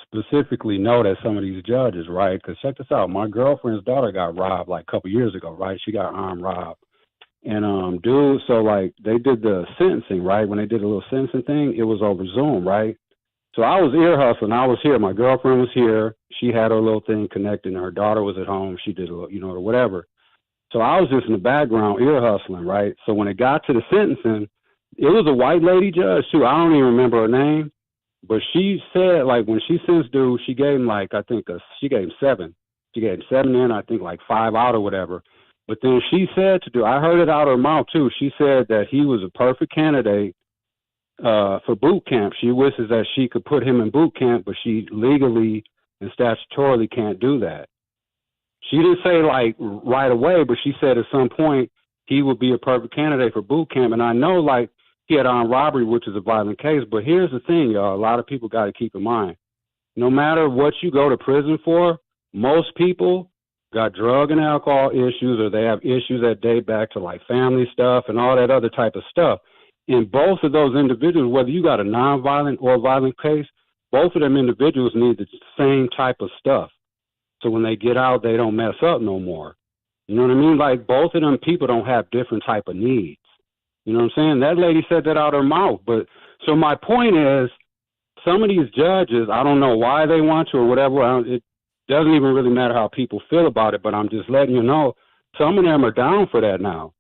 specifically know that some of these judges, right? Because check this out, my girlfriend's daughter got robbed like a couple years ago, right? She got armed robbed. And so like they did the sentencing, right? When they did a little sentencing thing, it was over Zoom, right? So I was ear hustling. I was here. My girlfriend was here. She had her little thing connected, and her daughter was at home. She did a little, or whatever. So I was just in the background ear hustling, right? So when it got to the sentencing, it was a white lady judge too. I don't even remember her name, but she said like when she sentenced dude, she gave him like she gave him 7. She gave him 7 in, I think like 5 out or whatever. But then she said I heard it out of her mouth too. She said that he was a perfect candidate for boot camp. She wishes that she could put him in boot camp, but she legally and statutorily can't do that. She didn't say like right away, but she said at some point he would be a perfect candidate for boot camp. And I know like he had armed robbery, which is a violent case. But here's the thing, y'all. A lot of people got to keep in mind, no matter what you go to prison for, most people got drug and alcohol issues, or they have issues that date back to like family stuff and all that other type of stuff. In both of those individuals, whether you got a nonviolent or violent case, both of them individuals need the same type of stuff. So when they get out, they don't mess up no more. You know what I mean? Like both of them people don't have different type of needs. You know what I'm saying? That lady said that out of her mouth. But so my point is, some of these judges, I don't know why they want to or whatever. It doesn't even really matter how people feel about it, but I'm just letting you know, some of them are down for that now.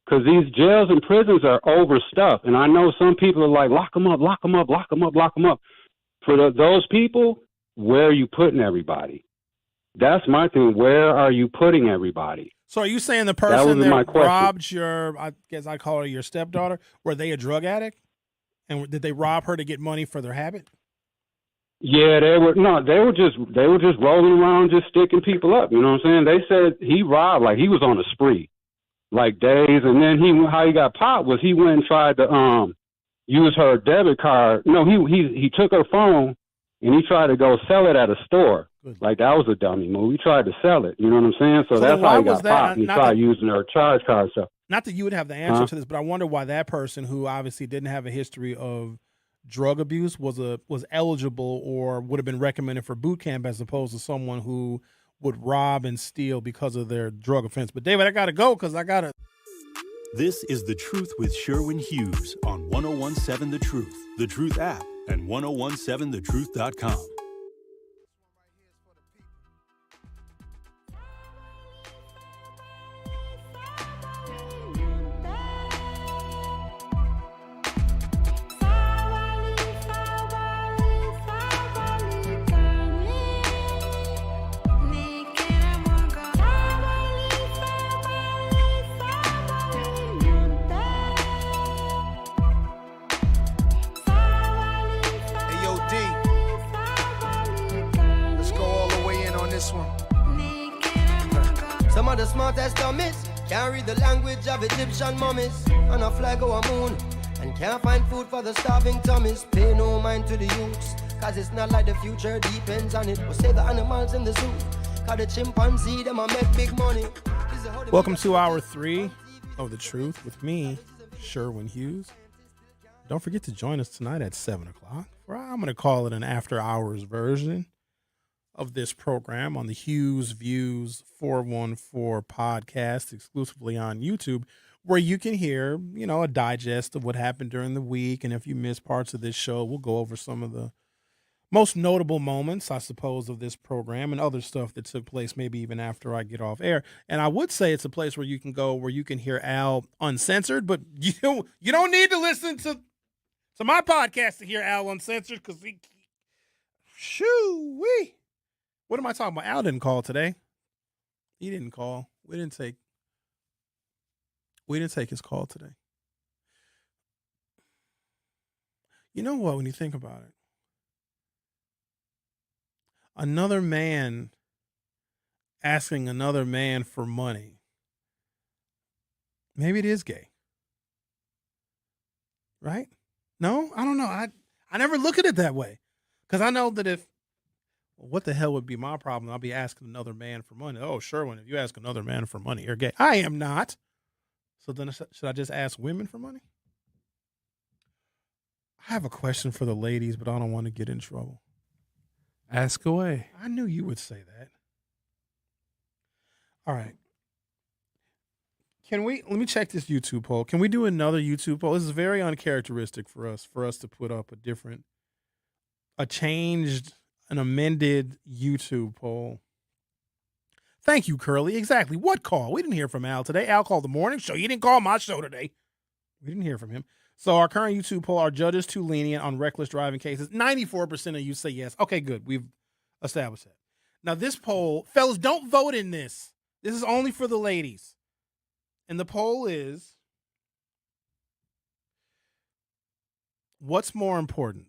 Because these jails and prisons are overstuffed. And I know some people are like, lock them up, lock them up, lock them up, lock them up. For those people, where are you putting everybody? That's my thing. Where are you putting everybody? So are you saying the person that robbed your, I guess I call her your stepdaughter, were they a drug addict? And did they rob her to get money for their habit? Yeah, they were just rolling around, just sticking people up. You know what I'm saying? They said he robbed, like he was on a spree, like days. And then how he got popped was he went and tried to use her debit card. No, he took her phone and he tried to go sell it at a store. Like that was a dummy move. He tried to sell it. You know what I'm saying? So that's how he got popped. He tried using her charge card stuff. Not that you would have the answer to this, but I wonder why that person, who obviously didn't have a history of drug abuse, was eligible or would have been recommended for boot camp as opposed to someone who would rob and steal because of their drug offense. But David, I got to go because I got to. This is The Truth with Sherwin Hughes on 101.7 The Truth app, and 1017thetruth.com. Some of the smartest dummies can't read the language of Egyptian mummies. And a flag over moon and can't find food for the starving tummies. Pay no mind to the youths, cause it's not like the future depends on it. We'll save the animals in the zoo, cause the chimpanzee them a make big money. Welcome to hour 3 of The Truth with me, Sherwin Hughes. Don't forget to join us tonight at 7 o'clock. I'm going to call it an after-hours version of this program on the Hughes Views 414 podcast, exclusively on YouTube, where you can hear, a digest of what happened during the week. And if you miss parts of this show, we'll go over some of the most notable moments, I suppose, of this program and other stuff that took place maybe even after I get off air. And I would say it's a place where you can go where you can hear Al uncensored, but you don't need to listen to my podcast to hear Al uncensored, because shoo-wee. What am I talking about? Al didn't call today. He didn't call. We didn't take his call today. You know what, when you think about it? Another man asking another man for money. Maybe it is gay. Right? No? I don't know. I never look at it that way. Because I know that what the hell would be my problem? I'll be asking another man for money. Oh, Sherwin, if you ask another man for money, you're gay. I am not. So then should I just ask women for money? I have a question for the ladies, but I don't want to get in trouble. Ask away. I knew you would say that. All right. Let me check this YouTube poll. Can we do another YouTube poll? This is very uncharacteristic for us to put up an amended YouTube poll. Thank you, Curly. Exactly. What call? We didn't hear from Al today. Al called the morning show. You didn't call my show today. We didn't hear from him. So our current YouTube poll, are judges too lenient on reckless driving cases? 94% of you say yes. Okay, good. We've established that. Now this poll, fellas, don't vote in this. This is only for the ladies. And the poll is, what's more important?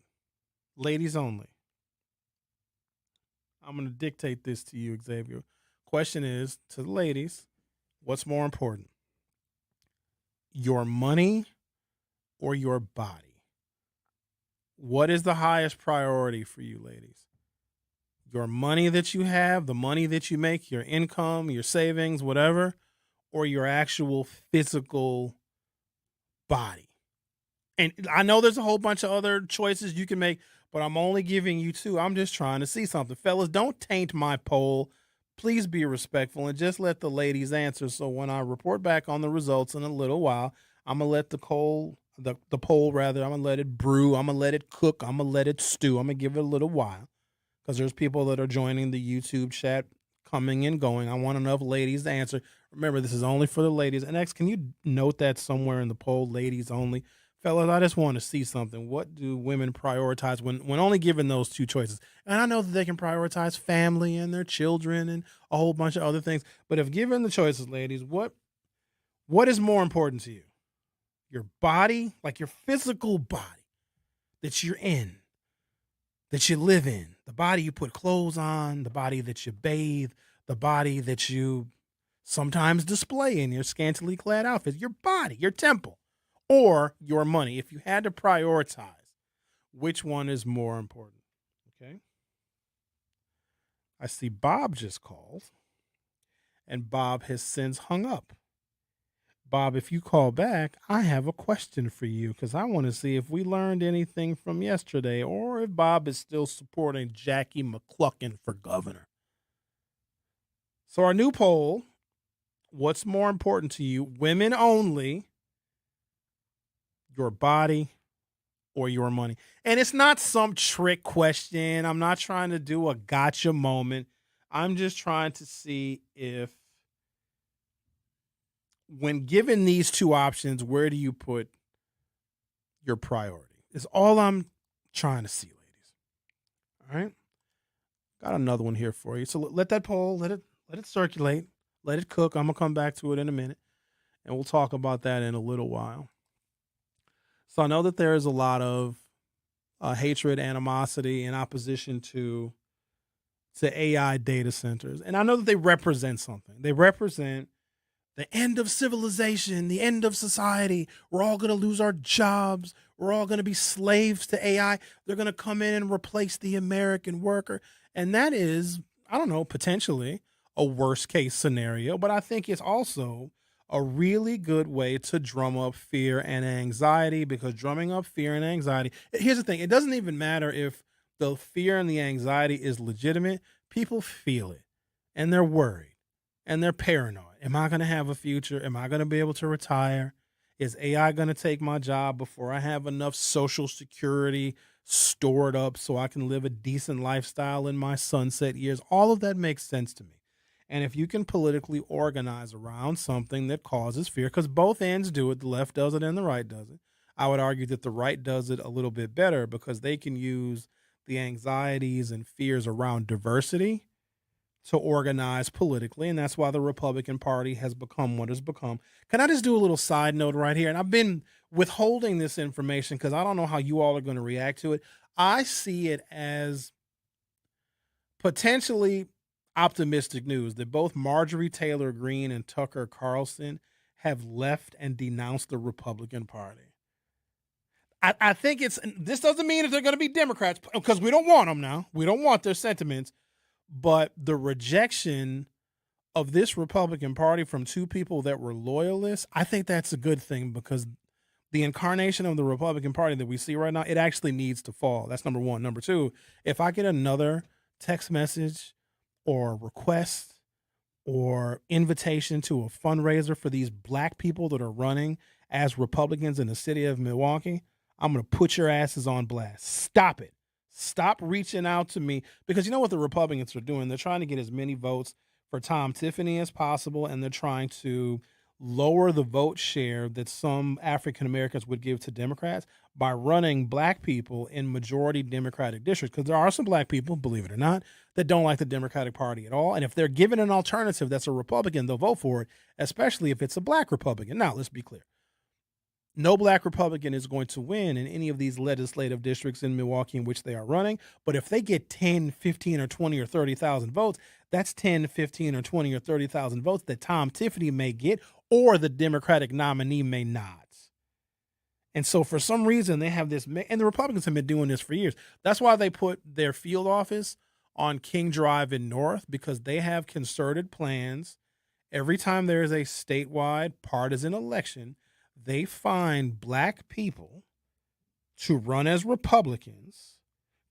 Ladies only. I'm going to dictate this to you, Xavier. Question is, to the ladies, what's more important? Your money or your body? What is the highest priority for you, ladies? Your money that you have, the money that you make, your income, your savings, whatever, or your actual physical body? And I know there's a whole bunch of other choices you can make, but I'm only giving you 2. I'm just trying to see something. Fellas, don't taint my poll. Please be respectful and just let the ladies answer. So when I report back on the results in a little while, I'm going to let the poll, I'm going to let it brew. I'm going to let it cook. I'm going to let it stew. I'm going to give it a little while, because there's people that are joining the YouTube chat, coming and going. I want enough ladies to answer. Remember, this is only for the ladies. And X, can you note that somewhere in the poll, ladies only? Fellas, I just want to see something. What do women prioritize when only given those 2 choices? And I know that they can prioritize family and their children and a whole bunch of other things. But if given the choices, ladies, what is more important to you? Your body, like your physical body that you're in, that you live in, the body you put clothes on, the body that you bathe, the body that you sometimes display in your scantily clad outfit, your body, your temple, or your money. If you had to prioritize, which one is more important? Okay. I see Bob just called, and Bob has since hung up. Bob, if you call back, I have a question for you, because I want to see if we learned anything from yesterday, or if Bob is still supporting Jackie McCluckin for governor. So our new poll, what's more important to you? Women only, your body or your money? And it's not some trick question. I'm not trying to do a gotcha moment. I'm just trying to see if, when given these two options, where do you put your priority? Is all I'm trying to see, ladies. All right. Got another one here for you. So let that poll, let it circulate, let it cook. I'm gonna come back to it in a minute, and we'll talk about that in a little while. So I know that there is a lot of hatred, animosity, and opposition to AI data centers, and I know that they represent something. They represent the end of civilization, the end of society. We're all gonna lose our jobs. We're all gonna be slaves to AI. They're gonna come in and replace the American worker. And that is, I don't know, potentially a worst case scenario, but I think it's also a really good way to drum up fear and anxiety, because drumming up fear and anxiety, here's the thing, it doesn't even matter if the fear and the anxiety is legitimate. People feel it, and they're worried, and they're paranoid. Am I going to have a future? Am I going to be able to retire? Is AI going to take my job before I have enough Social Security stored up so I can live a decent lifestyle in my sunset years? All of that makes sense to me. And if you can politically organize around something that causes fear, because both ends do it, the left does it and the right does it, I would argue that the right does it a little bit better, because they can use the anxieties and fears around diversity to organize politically, and that's why the Republican Party has become what it's become. Can I just do a little side note right here? And I've been withholding this information because I don't know how you all are going to react to it. I see it as potentially optimistic news that both Marjorie Taylor Greene and Tucker Carlson have left and denounced the Republican Party. I think this doesn't mean that they're going to be Democrats, because we don't want them now. We don't want their sentiments. But the rejection of this Republican Party from two people that were loyalists, I think that's a good thing, because the incarnation of the Republican Party that we see right now, it actually needs to fall. That's number one. Number two, if I get another text message or request or invitation to a fundraiser for these black people that are running as Republicans in the city of Milwaukee, I'm going to put your asses on blast. Stop it. Stop reaching out to me, because you know what the Republicans are doing? They're trying to get as many votes for Tom Tiffany as possible, and they're trying to lower the vote share that some African Americans would give to Democrats by running black people in majority Democratic districts, because there are some black people, believe it or not, that don't like the Democratic Party at all. And if they're given an alternative that's a Republican, they'll vote for it, especially if it's a black Republican. Now, let's be clear. No black Republican is going to win in any of these legislative districts in Milwaukee in which they are running. But if they get 10, 15, or 20, or 30,000 votes, that's 10, 15, or 20, or 30,000 votes that Tom Tiffany may get, or the Democratic nominee may not. And so for some reason they have this, and the Republicans have been doing this for years. That's why they put their field office on King Drive in North, because they have concerted plans. Every time there is a statewide partisan election, they find black people to run as Republicans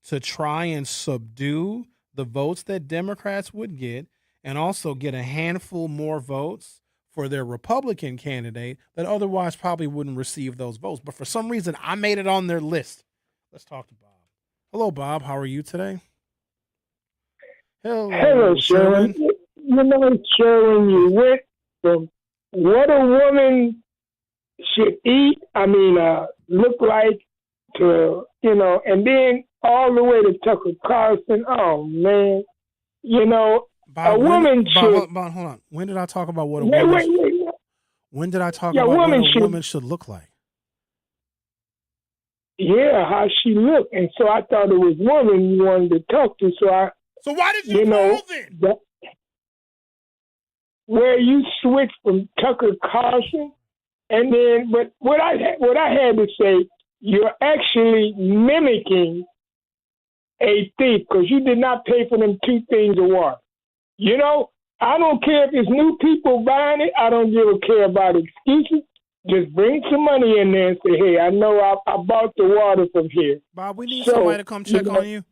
to try and subdue the votes that Democrats would get, and also get a handful more votes for their Republican candidate that otherwise probably wouldn't receive those votes. But for some reason, I made it on their list. Let's talk to Bob. Hello, Bob. How are you today? Hello, Sherwin. You know, Sherwin, you went from what a woman should eat, look like, to, and then all the way to Tucker Carlson. Oh, man. Bob, a woman should... Bob, hold on. When did I talk about what a woman... When did I talk about what a woman should look like? Yeah, how she looked. And so I thought it was woman you wanted to talk to. So why did you call then? Where you switched from Tucker Carlson, and then, but what I had to say, you're actually mimicking a thief, because you did not pay for them 2 things of water. I don't care if it's new people buying it. I don't care about excuses. Just bring some money in there and say, hey, I know I bought the water from here. Bob, we need somebody to come check on you.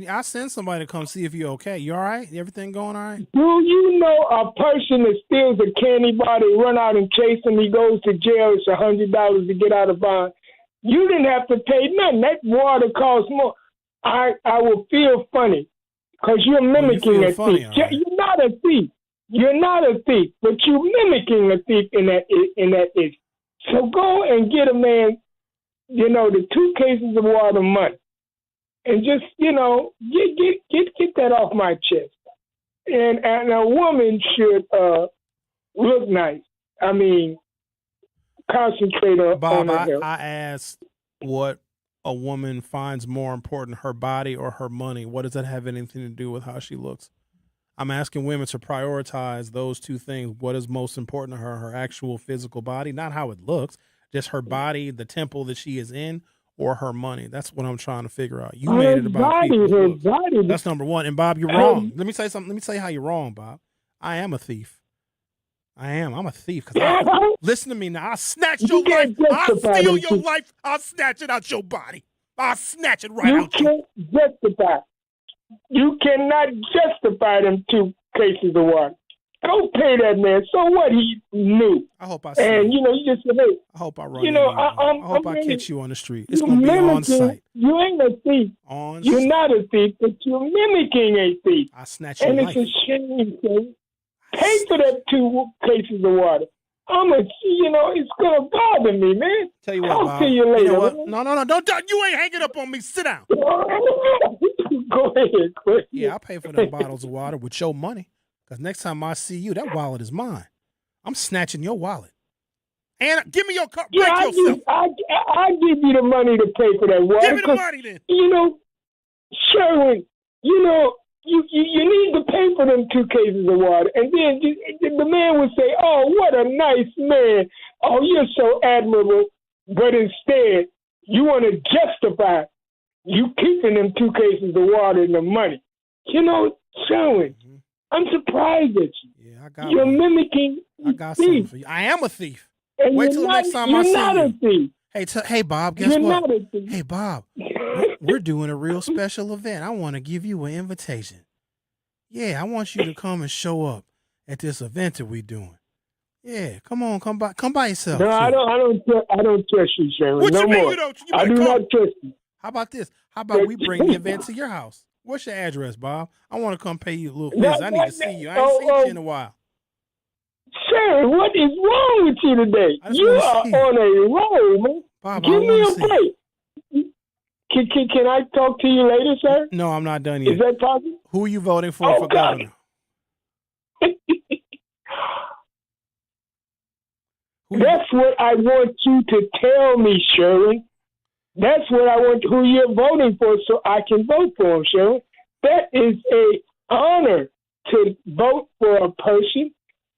I send somebody to come see if you're okay. You all right? Everything going all right? Do you know a person that steals a candy bar, they run out and chase him, he goes to jail, it's $100 to get out of bond. You didn't have to pay nothing. That water costs more. I will feel funny because you're mimicking a thief. Right. You're not a thief. You're not a thief, but you're mimicking a thief in that issue. So go and get a man, the 2 cases of water a month, and just get that off my chest. And a woman should look nice. I mean, concentrate on Bob, her health. I asked what a woman finds more important, her body or her money. What does that have anything to do with how she looks? I'm asking women to prioritize those 2 things. What is most important to her actual physical body, not how it looks, just her body, the temple that she is in, or her money. That's what I'm trying to figure out. You made it about people's looks. That's number one. And Bob, you're wrong. Let me say something. Let me tell you how you're wrong, Bob. I am a thief. I am. I'm a thief. Listen to me now. I'll snatch your life. I'll steal your life. I'll snatch it out your body. I'll snatch it right out. You can't justify. You cannot justify them 2 cases of water. Go pay that man. So what? He knew. I hope I see. And you just say, hey. I hope I run. I hope I catch you on the street. It's gonna be on site. You ain't a thief. You're not a thief, but you're mimicking a thief. I snatch your life. And it's a shame, son. Pay for that 2 cases of water. It's gonna bother me, man. Tell you what, I'll Bob. see you later. You know what? No, don't. You ain't hanging up on me. Sit down. Go ahead. Yeah, I'll pay for them bottles of water with your money. Because next time I see you, that wallet is mine. I'm snatching your wallet. And give me your cup. Yeah, I give you the money to pay for that water. Give me the money then. Sherwin, you need to pay for them 2 cases of water. And then the man would say, oh, what a nice man. Oh, you're so admirable. But instead, you want to justify you keeping them 2 cases of water and the money. Sherwin, I'm surprised at you. Yeah, I got You're one. mimicking I got thief. something for you. I am a thief. And Wait till the next time I see you. You're not a thief. Hey, Bob, guess You're what? not a thief. Hey, Bob, we're doing a real special event. I want to give you an invitation. Yeah, I want you to come and show up at this event that we're doing. Yeah, come on, come by yourself. No, I don't trust you, Sherwin. What no you mean more. you don't? I do not trust you. How about this? How about we bring the event to your house? What's your address, Bob? I want to come pay you a little visit. I need to see you. I ain't seen you in a while. Sherwin, what is wrong with you today? You are on a roll, man. Bob, give me a break. Can I talk to you later, sir? No, I'm not done yet. Is that possible? Who are you voting for governor? That's what I want you to tell me, Sherwin. That's what I want, who you're voting for, so I can vote for him, Sherwin. That is an honor to vote for a person,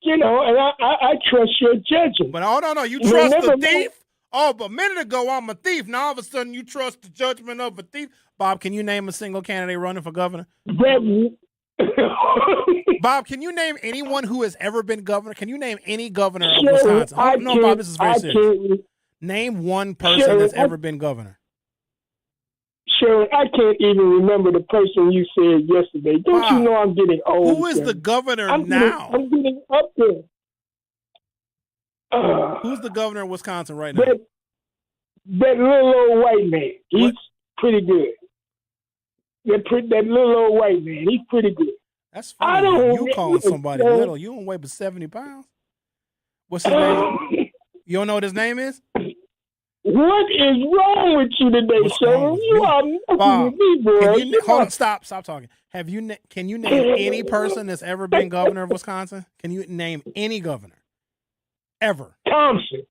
and I trust your judgment. But no, you trust the thief? Oh, but a minute ago I'm a thief. Now all of a sudden you trust the judgment of a thief. Bob, can you name a single candidate running for governor? Bob, can you name anyone who has ever been governor? Can you name any governor of Wisconsin? No, Bob, this is very serious. Name one person that's ever been governor. Sherwin, I can't even remember the person you said yesterday. Don't you know I'm getting old? Who is the governor I'm now? I'm getting up there. Who's the governor of Wisconsin right now? That little old white man. He's pretty good. That little old white man. He's pretty good. That's funny. You calling somebody little. You don't weigh but 70 pounds. What's his name? You don't know what his name is? What is wrong with you today, Sherwin? You are messing with me, boy. Hold on, stop talking. Can you name any person that's ever been governor of Wisconsin? Can you name any governor? Ever? Thompson.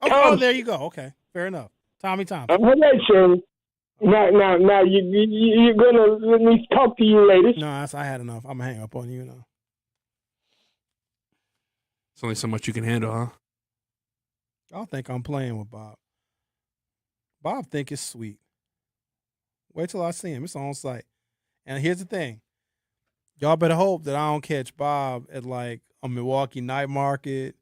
Oh, there you go. Okay, fair enough. Tommy Thompson. All right, Sherwin. Now, you're gonna let me talk to you later. No, I had enough. I'm gonna hang up on you now. It's only so much you can handle, huh? Y'all think I'm playing with Bob. Bob think it's sweet. Wait till I see him. It's on site. And here's the thing. Y'all better hope that I don't catch Bob at like a Milwaukee night market.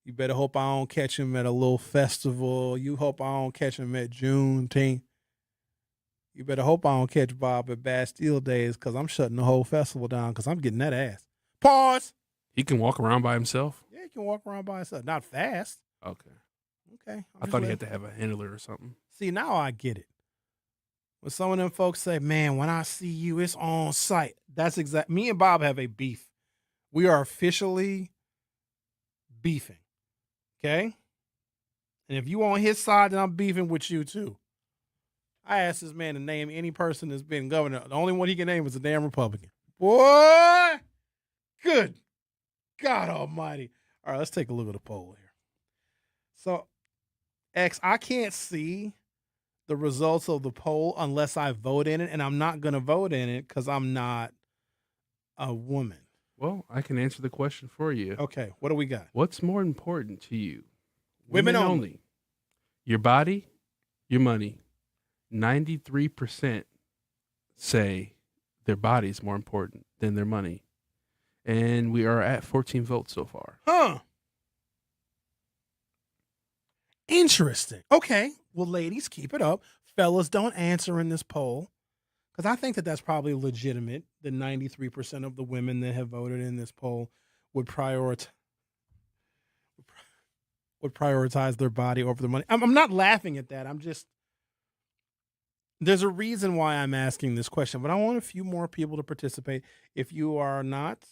You better hope I don't catch him at a little festival. You hope I don't catch him at Juneteenth. You better hope I don't catch Bob at Bastille Days because I'm shutting the whole festival down because I'm getting that ass. Pause. He can walk around by himself? Yeah, he can walk around by himself. Not fast. Okay. Okay. I thought he had to have a handler or something. See, now I get it. When some of them folks say, man, when I see you, it's on site. That's exact. Me and Bob have a beef. We are officially beefing. Okay? And if you on his side, then I'm beefing with you too. I asked this man to name any person that's been governor. The only one he can name is a damn Republican. Boy, good God almighty. All right, let's take a look at the poll here. So, X, I can't see the results of the poll unless I vote in it, and I'm not going to vote in it because I'm not a woman. Well, I can answer the question for you. Okay, what do we got? What's more important to you? Women only. Your body, your money. 93% say their body is more important than their money. And we are at 14 votes so far. Huh. Interesting. Okay. Well, ladies, keep it up. Fellas, don't answer in this poll because I think that that's probably legitimate. The 93% of the women that have voted in this poll would prioritize their body over their money. I'm not laughing at that. There's a reason why I'm asking this question, but I want a few more people to participate. If you are not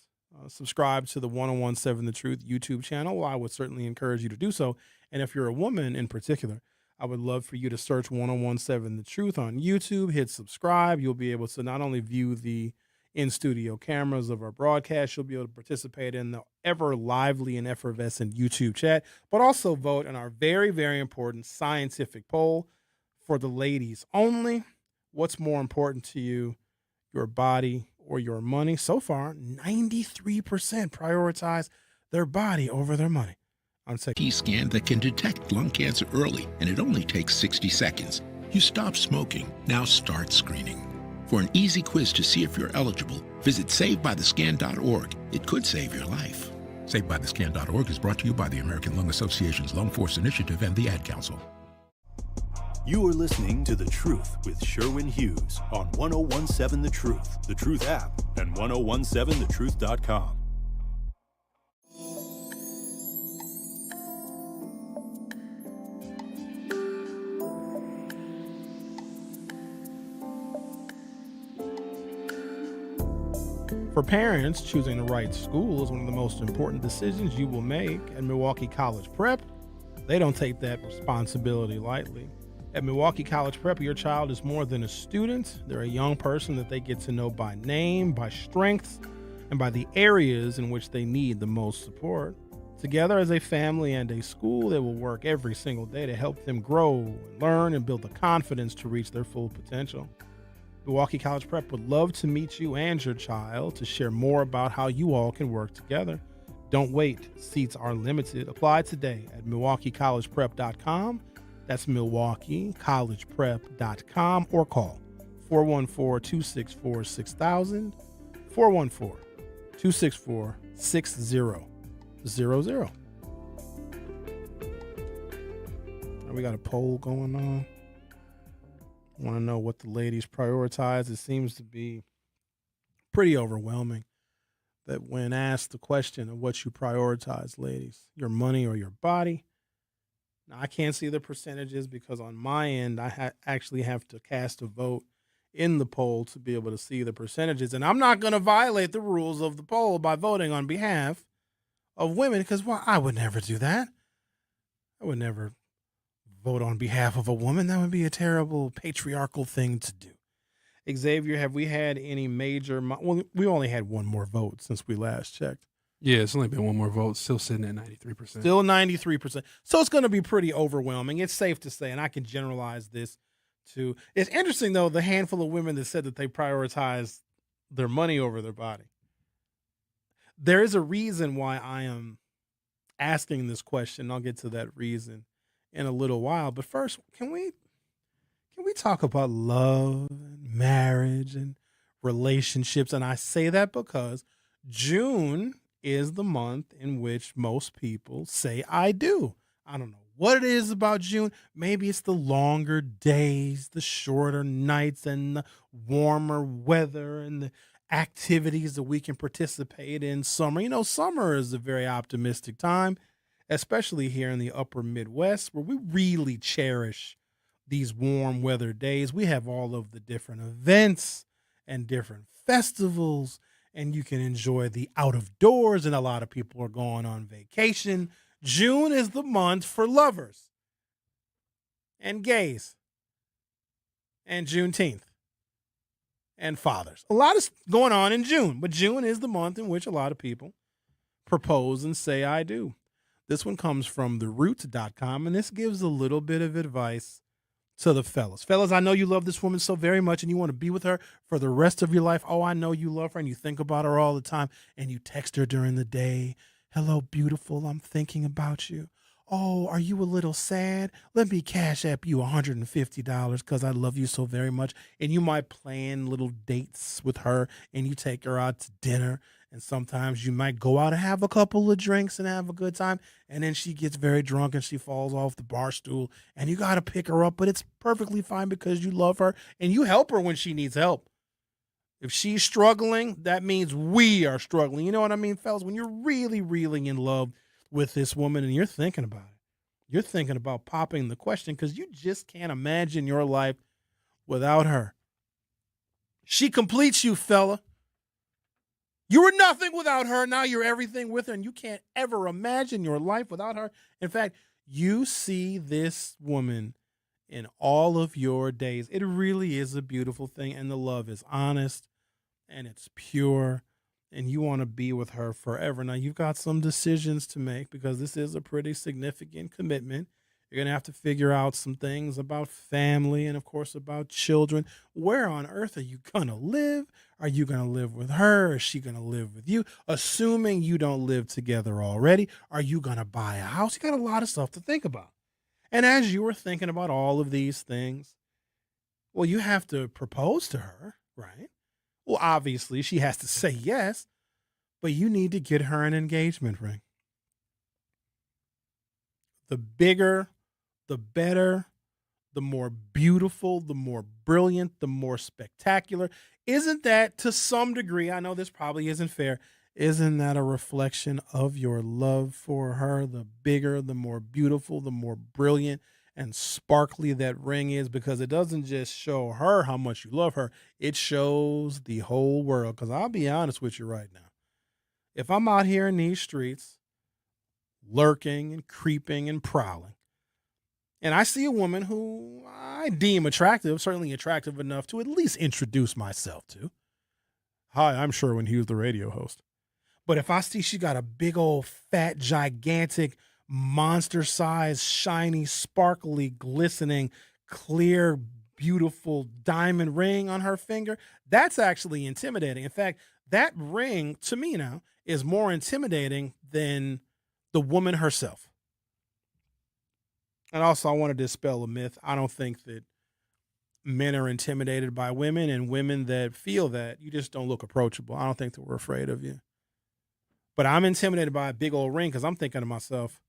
subscribed to the 1017 The Truth YouTube channel, well, I would certainly encourage you to do so. And if you're a woman in particular, I would love for you to search 1017 The Truth on YouTube, hit subscribe. You'll be able to not only view the in-studio cameras of our broadcast, you'll be able to participate in the ever lively and effervescent YouTube chat, but also vote in our very, very important scientific poll for the ladies only. What's more important to you, your body or your money? So far, 93% prioritize their body over their money. CT scan that can detect lung cancer early, and it only takes 60 seconds. You stop smoking. Now start screening. For an easy quiz to see if you're eligible, visit SaveByTheScan.org. It could save your life. SaveByTheScan.org is brought to you by the American Lung Association's Lung Force Initiative and the Ad Council. You are listening to The Truth with Sherwin Hughes on 1017 The Truth, The Truth app, and 1017thetruth.com. For parents, choosing the right school is one of the most important decisions you will make. At Milwaukee College Prep, they don't take that responsibility lightly. At Milwaukee College Prep, your child is more than a student. They're a young person that they get to know by name, by strengths, and by the areas in which they need the most support. Together as a family and a school, they will work every single day to help them grow and learn and build the confidence to reach their full potential. Milwaukee College Prep would love to meet you and your child to share more about how you all can work together. Don't wait. Seats are limited. Apply today at MilwaukeeCollegePrep.com. That's MilwaukeeCollegePrep.com or call 414-264-6000, 414-264-6000. We got a poll going on. Want to know what the ladies prioritize. It seems to be pretty overwhelming that when asked the question of what you prioritize, ladies, your money or your body. Now, I can't see the percentages because on my end, I actually have to cast a vote in the poll to be able to see the percentages. And I'm not going to violate the rules of the poll by voting on behalf of women because, well, I would never do that. I would never vote on behalf of a woman. That would be a terrible patriarchal thing to do. Xavier, have we had any major? Well, we only had one more vote since we last checked. Yeah, it's only been one more vote. Still sitting at 93%. Still 93%. So it's going to be pretty overwhelming. It's safe to say, and I can generalize this too. It's interesting, though, the handful of women that said that they prioritize their money over their body. There is a reason why I am asking this question. I'll get to that reason in a little while. But first, can we talk about love and marriage and relationships? And I say that because June is the month in which most people say I do. I don't know what it is about June. Maybe it's the longer days, the shorter nights, and the warmer weather and the activities that we can participate in summer. You know, summer is a very optimistic time. especially here in the upper Midwest, where we really cherish these warm weather days. We have all of the different events and different festivals, and you can enjoy the out of doors, and a lot of people are going on vacation. June is the month for lovers and gays and Juneteenth and fathers. A lot is going on in June, but June is the month in which a lot of people propose and say, I do. This one comes from theroot.com, and this gives a little bit of advice to the fellas. Fellas, I know you love this woman so very much and you want to be with her for the rest of your life. Oh, I know you love her and you think about her all the time and you text her during the day. Hello, beautiful. I'm thinking about you. Oh, are you a little sad? Let me cash app you $150 because I love you so very much. And you might plan little dates with her and you take her out to dinner. And sometimes you might go out and have a couple of drinks and have a good time. And then she gets very drunk and she falls off the bar stool and you got to pick her up. But it's perfectly fine because you love her and you help her when she needs help. If she's struggling, that means we are struggling. You know what I mean, fellas? When you're really, really in love with this woman and you're thinking about it, you're thinking about popping the question because you just can't imagine your life without her. She completes you, fella. You were nothing without her. Now you're everything with her, and you can't ever imagine your life without her. In fact, you see this woman in all of your days. It really is a beautiful thing, and the love is honest, and it's pure, and you want to be with her forever. Now, you've got some decisions to make because this is a pretty significant commitment. You're going to have to figure out some things about family and, of course, about children. Where on earth are you going to live? Are you going to live with her? Is she going to live with you? Assuming you don't live together already, are you going to buy a house? You got a lot of stuff to think about. And as you were thinking about all of these things, well, you have to propose to her, right? Well, obviously, she has to say yes, but you need to get her an engagement ring. The bigger, the better, the more beautiful, the more brilliant, the more spectacular. Isn't that, to some degree, I know this probably isn't fair, isn't that a reflection of your love for her? The bigger, the more beautiful, the more brilliant and sparkly that ring is, because it doesn't just show her how much you love her, it shows the whole world. Because I'll be honest with you right now. If I'm out here in these streets, lurking and creeping and prowling, and I see a woman who I deem attractive, certainly attractive enough to at least introduce myself to. Hi, I'm Sherwin Hughes, the radio host. But if I see she got a big old fat, gigantic, monster-sized, shiny, sparkly, glistening, clear, beautiful diamond ring on her finger, that's actually intimidating. In fact, that ring, to me now, is more intimidating than the woman herself. And also, I want to dispel a myth. I don't think that men are intimidated by women, and women that feel that, you just don't look approachable. I don't think that we're afraid of you. But I'm intimidated by a big old ring because I'm thinking to myself,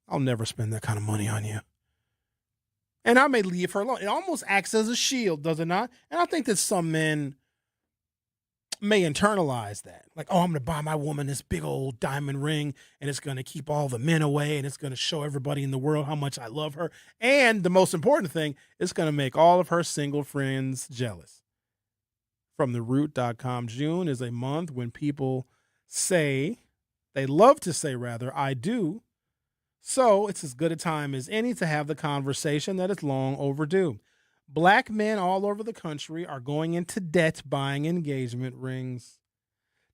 I'll never spend that kind of money on you. And I may leave her alone. It almost acts as a shield, does it not? And I think that some men may internalize that. Like, oh, I'm going to buy my woman this big old diamond ring, and it's going to keep all the men away, and it's going to show everybody in the world how much I love her. And the most important thing, it's going to make all of her single friends jealous. From theroot.com, June is a month when people say, they love to say rather, I do. So it's as good a time as any to have the conversation that is long overdue. Black men all over the country are going into debt buying engagement rings.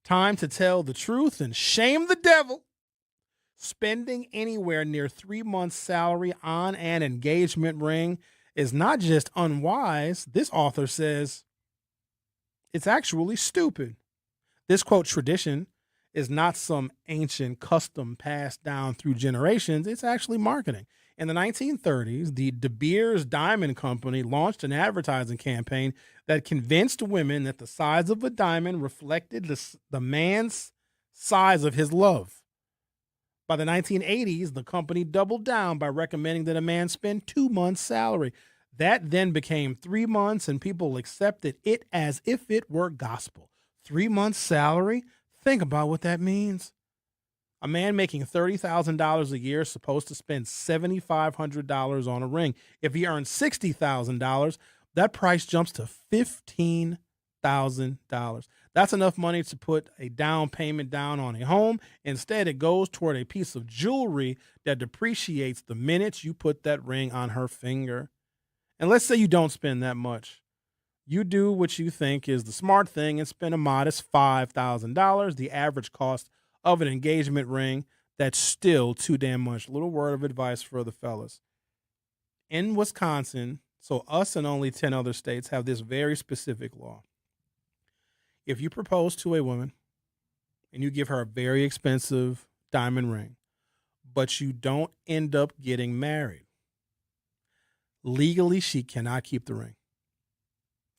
Time to tell the truth and shame the devil. Spending anywhere near 3 months' salary on an engagement ring is not just unwise. This author says it's actually stupid. This, quote, tradition is not some ancient custom passed down through generations. It's actually marketing. In the 1930s, the De Beers Diamond Company launched an advertising campaign that convinced women that the size of a diamond reflected the man's size of his love. By the 1980s, the company doubled down by recommending that a man spend 2 months' salary. That then became 3 months, and people accepted it as if it were gospel. 3 months' salary? Think about what that means. A man making $30,000 a year is supposed to spend $7,500 on a ring. If he earns $60,000, that price jumps to $15,000. That's enough money to put a down payment down on a home. Instead, it goes toward a piece of jewelry that depreciates the minute you put that ring on her finger. And let's say you don't spend that much. You do what you think is the smart thing and spend a modest $5,000, the average cost of an engagement ring. That's still too damn much. Little word of advice for the fellas. In Wisconsin, so us and only 10 other states have this very specific law. If you propose to a woman and you give her a very expensive diamond ring, but you don't end up getting married, legally she cannot keep the ring.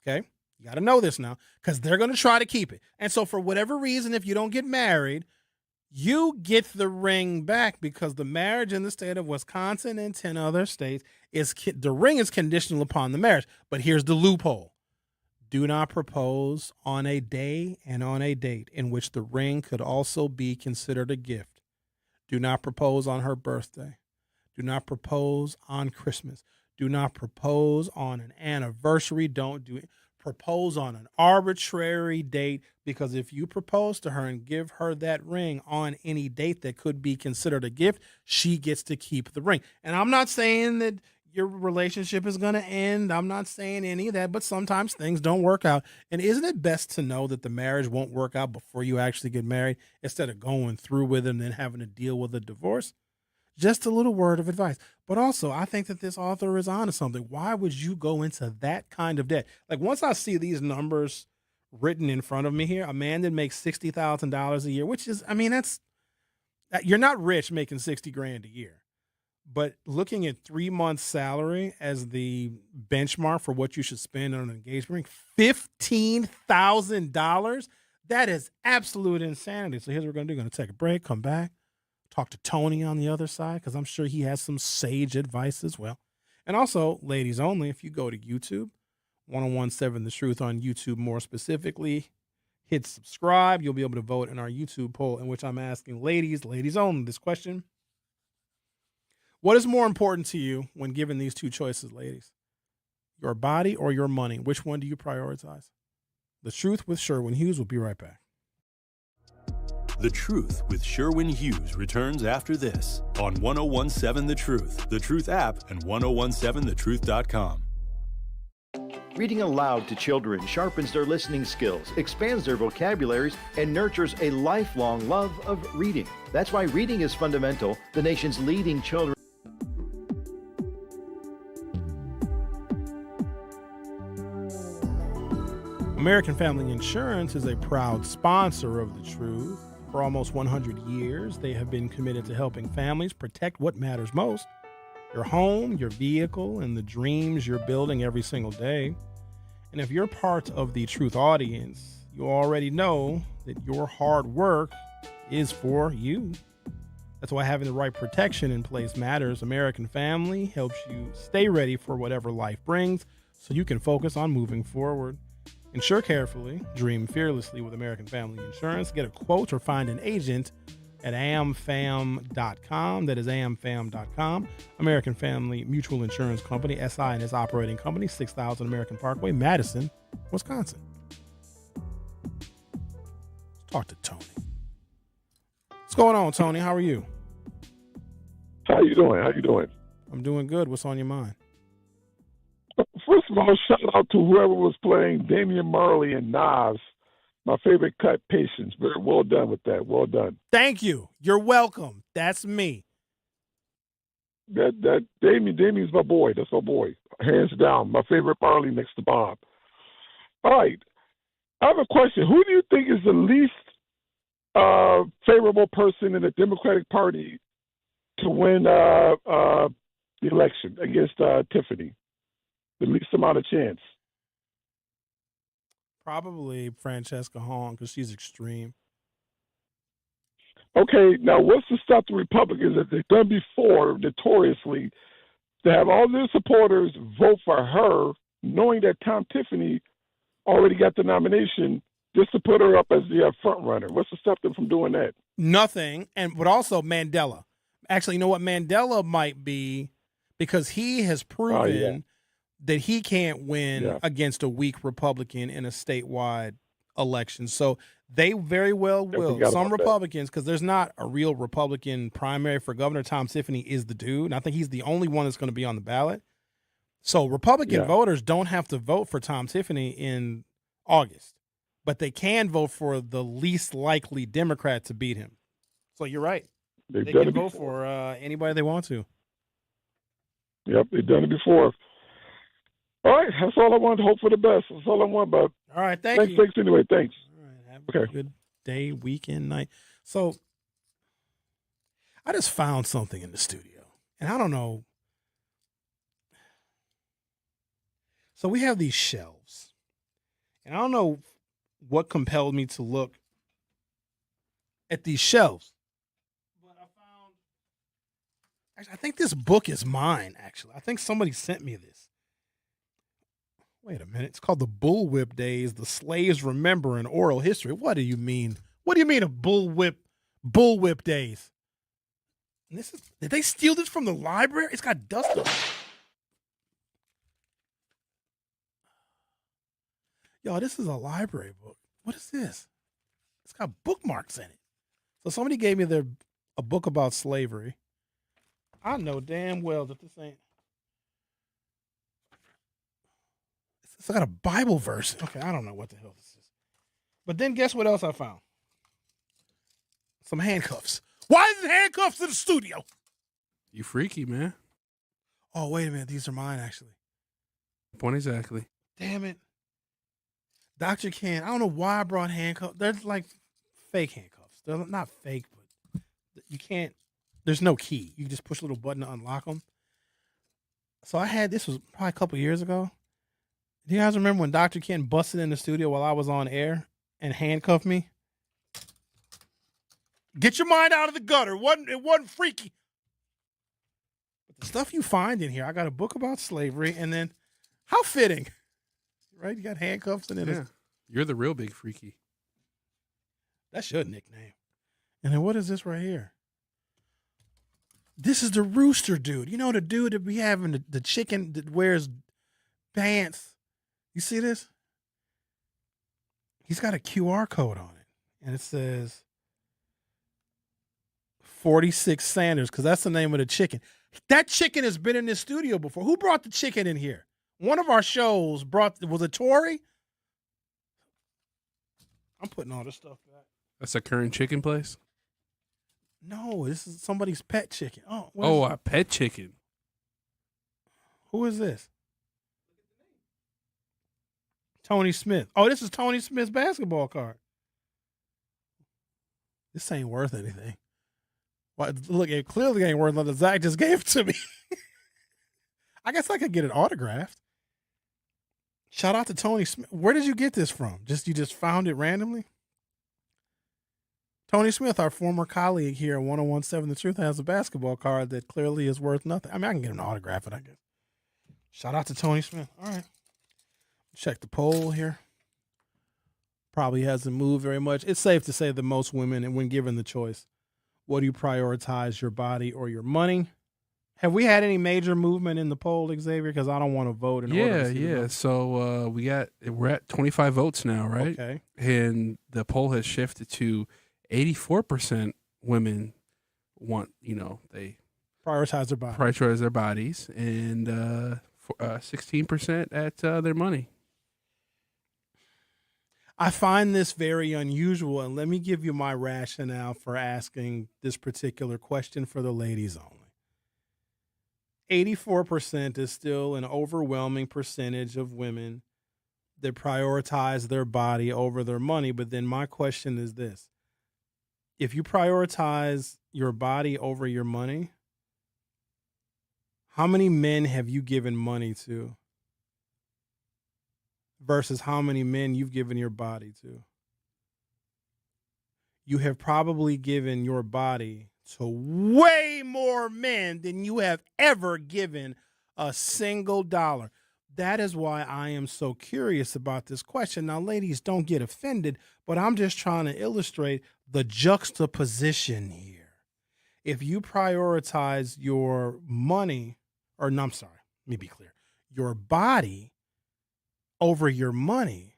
Okay? You got to know this now because they're going to try to keep it. And so for whatever reason, if you don't get married, you get the ring back because the marriage in the state of Wisconsin and 10 other states the ring is conditional upon the marriage. But here's the loophole. Do not propose on a day and on a date in which the ring could also be considered a gift. Do not propose on her birthday. Do not propose on Christmas. Do not propose on an anniversary. Don't do it. Propose on an arbitrary date, because if you propose to her and give her that ring on any date that could be considered a gift, she gets to keep the ring. And I'm not saying that your relationship is going to end. I'm not saying any of that, but sometimes things don't work out. And isn't it best to know that the marriage won't work out before you actually get married instead of going through with it and then having to deal with a divorce? Just a little word of advice. But also, I think that this author is onto something. Why would you go into that kind of debt? Like, once I see these numbers written in front of me here, a man that makes $60,000 a year, which is, I mean, you're not rich making $60,000 a year. But looking at 3 months' salary as the benchmark for what you should spend on an engagement ring, $15,000, that is absolute insanity. So here's what we're going to do. We're going to take a break, come back. Talk to Tony on the other side because I'm sure he has some sage advice as well. And also, ladies only, if you go to YouTube, 1017 The Truth on YouTube more specifically, hit subscribe. You'll be able to vote in our YouTube poll in which I'm asking ladies only, this question. What is more important to you when given these two choices, ladies? Your body or your money? Which one do you prioritize? The Truth with Sherwin Hughes. Will be right back. The Truth with Sherwin Hughes returns after this on 1017 The Truth app, and 1017thetruth.com. Reading aloud to children sharpens their listening skills, expands their vocabularies, and nurtures a lifelong love of reading. That's why reading is fundamental, the nation's leading children. American Family Insurance is a proud sponsor of The Truth. For almost 100 years, they have been committed to helping families protect what matters most: your home, your vehicle, and the dreams you're building every single day. And if you're part of the Truth audience, you already know that your hard work is for you. That's why having the right protection in place matters. American Family helps you stay ready for whatever life brings so you can focus on moving forward. Insure carefully, dream fearlessly with American Family Insurance. Get a quote or find an agent at amfam.com. That is amfam.com. American Family Mutual Insurance Company, SI and its operating company, 6000 American Parkway, Madison, Wisconsin. Let's talk to Tony. What's going on, Tony? How are you? How you doing? I'm doing good. What's on your mind? First of all, shout out to whoever was playing Damian Marley and Nas. My favorite cut, Patience. Very well done with that. Well done. Thank you. You're welcome. That's me. That Damian's my boy. That's my boy. Hands down. My favorite Marley next to Bob. All right. I have a question. Who do you think is the least favorable person in the Democratic Party to win the election against Tiffany? The least amount of chance. Probably Francesca Hong, because she's extreme. Okay, now what's to stop the Republicans that they've done before, notoriously, to have all their supporters vote for her, knowing that Tom Tiffany already got the nomination just to put her up as the front runner? What's to stop them from doing that? Nothing. But also Mandela. Actually, you know what? Mandela might be, because he has proven that he can't win against a weak Republican in a statewide election. So they very well will. Some Republicans, because there's not a real Republican primary for governor. Tom Tiffany is the dude, and I think he's the only one that's going to be on the ballot. So Republican voters don't have to vote for Tom Tiffany in August, but they can vote for the least likely Democrat to beat him. So you're right. They can vote for anybody they want to. Yep, they've done it before. All right, that's all I want. Hope for the best. That's all I want, Bob. All right, thanks. Thanks anyway. Thanks. All right, have a good day, weekend, night. So I just found something in the studio, and I don't know. So we have these shelves, and I don't know what compelled me to look at these shelves. But I think this book is mine, actually. I think somebody sent me this. Wait a minute. It's called The Bullwhip Days, The Slaves Remember in Oral History. What do you mean? What do you mean a bullwhip days? And did they steal this from the library? It's got dust on it. Yo, this is a library book. What is this? It's got bookmarks in it. So somebody gave me a book about slavery. I know damn well that this ain't. It's got a Bible verse. Okay, I don't know what the hell this is. But then guess what else I found? Some handcuffs. Why is it handcuffs in the studio? You freaky, man. Oh, wait a minute. These are mine, actually. Point exactly. Damn it. Dr. Ken, I don't know why I brought handcuffs. They're like fake handcuffs. They're not fake, but you can't. There's no key. You just push a little button to unlock them. So this was probably a couple years ago. Do you guys remember when Dr. Ken busted in the studio while I was on air and handcuffed me? Get your mind out of the gutter. It wasn't freaky. But the stuff you find in here, I got a book about slavery, and then how fitting. Right? You got handcuffs in it. Yeah. You're the real big freaky. That's your nickname. And then what is this right here? This is the rooster dude. You know the dude that be having the chicken that wears pants. You see this? He's got a QR code on it. And it says 46 Sanders, because that's the name of the chicken. That chicken has been in this studio before. Who brought the chicken in here? One of our shows was it Tori? I'm putting all this stuff back. That's a current chicken place? No, this is somebody's pet chicken. Oh, a pet chicken. Who is this? Tony Smith. Oh, this is Tony Smith's basketball card. This ain't worth anything. Well, look, it clearly ain't worth nothing. Zach just gave it to me. I guess I could get it autographed. Shout out to Tony Smith. Where did you get this from? You just found it randomly? Tony Smith, our former colleague here at 1017 The Truth, has a basketball card that clearly is worth nothing. I mean, I can get an autograph it, I guess. Shout out to Tony Smith. All right. Check the poll here. Probably hasn't moved very much. It's safe to say that most women, and when given the choice, what do you prioritize, your body or your money? Have we had any major movement in the poll, Xavier? Because I don't want to vote. Yeah. So we're at 25 votes now, right? Okay. And the poll has shifted to 84% women want, they prioritize their bodies, and 16% at their money. I find this very unusual, and let me give you my rationale for asking this particular question for the ladies only. 84% is still an overwhelming percentage of women that prioritize their body over their money. But then my question is this. If you prioritize your body over your money, how many men have you given money to versus how many men you've given your body to? You have probably given your body to way more men than you have ever given a single dollar. That is why I am so curious about this question. Now, ladies, don't get offended, but I'm just trying to illustrate the juxtaposition here. If you prioritize your money, or no, I'm sorry, let me be clear, your body over your money,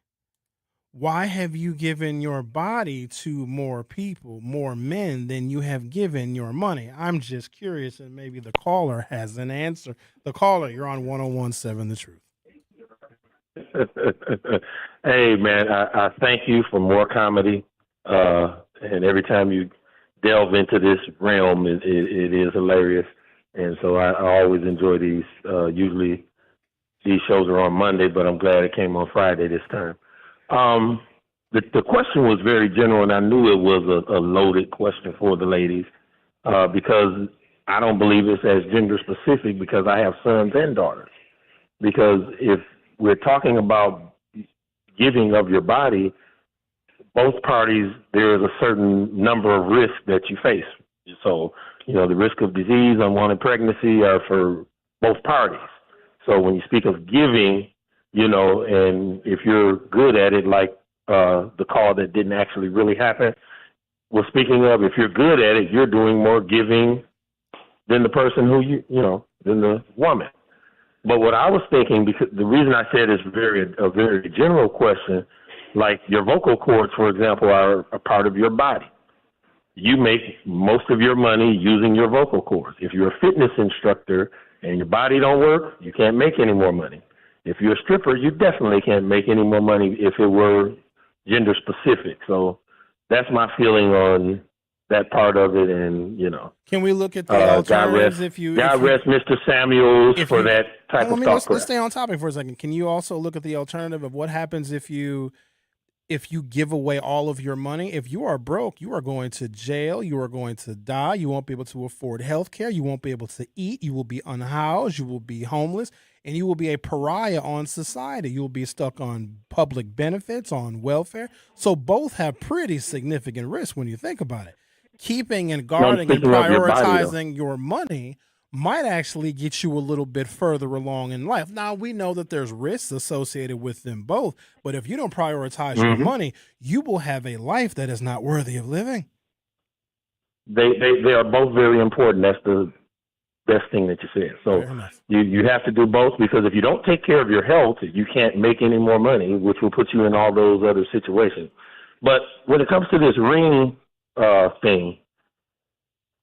why have you given your body to more people, more men, than you have given your money? I'm just curious, and maybe the caller has an answer. The caller, you're on 101.7 The Truth. Hey, man, I thank you for more comedy. And every time you delve into this realm, it is hilarious. And so I always enjoy these. Usually these shows are on Monday, but I'm glad it came on Friday this time. The question was very general, and I knew it was a loaded question for the ladies because I don't believe it's as gender specific because I have sons and daughters. Because if we're talking about giving of your body, both parties, there is a certain number of risks that you face. So, the risk of disease, unwanted pregnancy are for both parties. So when you speak of giving, and if you're good at it, like the call that didn't actually really happen, well, speaking of, if you're good at it, you're doing more giving than the person who than the woman. But what I was thinking, because the reason I said it's a very general question, like your vocal cords, for example, are a part of your body. You make most of your money using your vocal cords. If you're a fitness instructor and your body don't work, you can't make any more money. If you're a stripper, you definitely can't make any more money if it were gender specific. So that's my feeling on that part of it. And, can we look at the alternatives? God rest Mr. Samuels for that type of thought. Let's stay on topic for a second. Can you also look at the alternative of what happens if you give away all of your money? If you are broke, you are going to jail, you are going to die, you won't be able to afford health care, you won't be able to eat, you will be unhoused, you will be homeless, and you will be a pariah on society. You will be stuck on public benefits, on welfare. So both have pretty significant risks when you think about it. Keeping and guarding and prioritizing your money might actually get you a little bit further along in life. Now, we know that there's risks associated with them both, but if you don't prioritize your money, you will have a life that is not worthy of living. They are both very important. That's the best thing that you said. So you have to do both, because if you don't take care of your health, you can't make any more money, which will put you in all those other situations. But when it comes to this ring thing,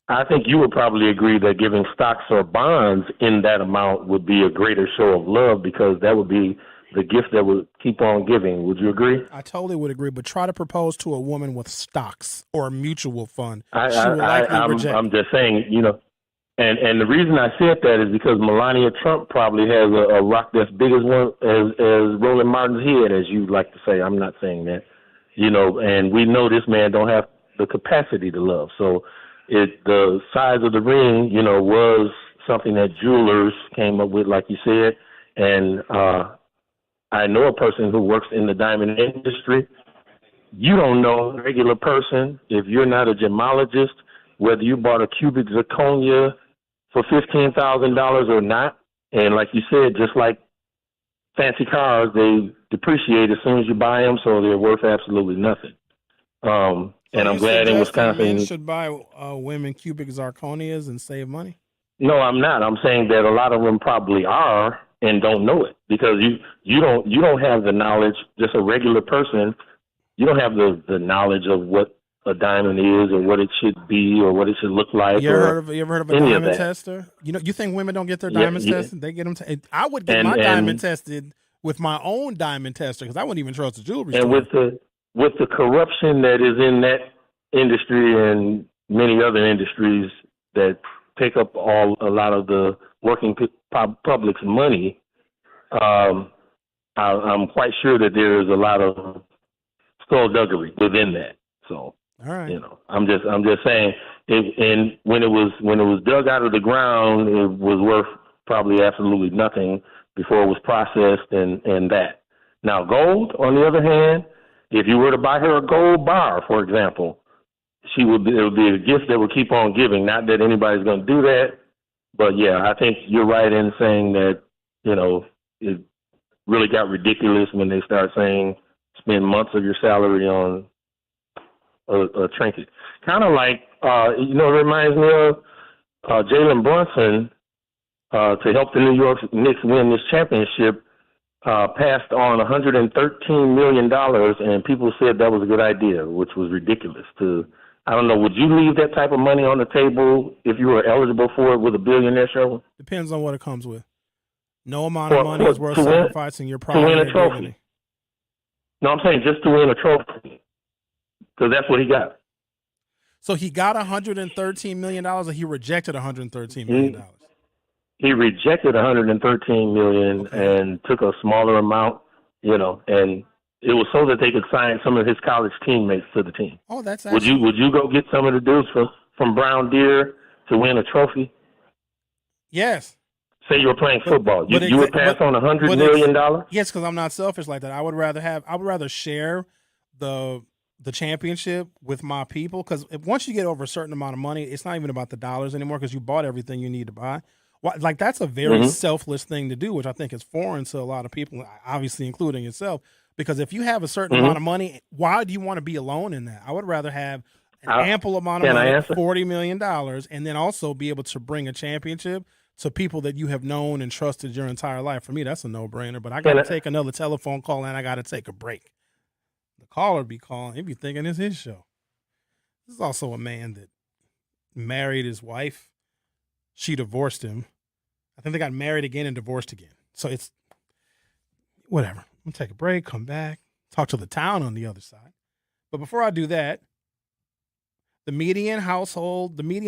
I think you would probably agree that giving stocks or bonds in that amount would be a greater show of love, because that would be the gift that would keep on giving. Would you agree? I totally would agree, but try to propose to a woman with stocks or a mutual fund. I'm just saying, and the reason I said that is because Melania Trump probably has a rock that's big as Roland Martin's head, as you like to say. I'm not saying that, and we know this man don't have the capacity to love. So the size of the ring, was something that jewelers came up with, like you said. And I know a person who works in the diamond industry. You don't know a regular person, if you're not a gemologist, whether you bought a cubic zirconia for $15,000 or not. And like you said, just like fancy cars, they depreciate as soon as you buy them, so they're worth absolutely nothing. And I'm glad in Wisconsin. Men should buy women cubic zirconias and save money? No, I'm not. I'm saying that a lot of them probably are and don't know it, because you don't have the knowledge. Just a regular person, you don't have the knowledge of what a diamond is, or what it should be, or what it should look like. You ever heard of a diamond tester? You think women don't get their diamonds tested? They get them. I would get my diamond tested with my own diamond tester, because I wouldn't even trust the jewelry store. And with the corruption that is in that industry and many other industries that take up a lot of the working public's money, I'm quite sure that there is a lot of skullduggery within that. So, all right. I'm just saying, and when it was dug out of the ground, it was worth probably absolutely nothing before it was processed and that. Now, gold, on the other hand, if you were to buy her a gold bar, for example, it would be a gift that would keep on giving. Not that anybody's going to do that, but yeah, I think you're right in saying that, really got ridiculous when they start saying spend months of your salary on a trinket. Kind of like, it reminds me of Jalen Brunson, to help the New York Knicks win this championship, passed on $113 million, and people said that was a good idea, which was ridiculous. I don't know, would you leave that type of money on the table if you were eligible for it with a billionaire, Sherwin? Depends on what it comes with. No amount of money is worth sacrificing your pride. To win a trophy. No, I'm saying just to win a trophy, because that's what he got. So he got $113 million, or he rejected $113 million? He rejected $113 million and took a smaller amount, and it was so that they could sign some of his college teammates to the team. Oh, that's Would you go get some of the dudes from Brown Deer to win a trophy? Yes. Say you were playing football. You would pass on $100 million? Yes, because I'm not selfish like that. I would rather share the championship with my people, because once you get over a certain amount of money, it's not even about the dollars anymore, because you bought everything you need to buy. Like, that's a very selfless thing to do, which I think is foreign to a lot of people, obviously including yourself. Because if you have a certain amount of money, why do you want to be alone in that? I would rather have an ample amount of money, $40 million, and then also be able to bring a championship to people that you have known and trusted your entire life. For me, that's a no-brainer. But I got to take another telephone call, and I got to take a break. The caller be calling. He'd be thinking it's his show. This is also a man that married his wife. She divorced him. I think they got married again and divorced again. So it's whatever. I'm going to take a break, come back, talk to the town on the other side. But before I do that, the median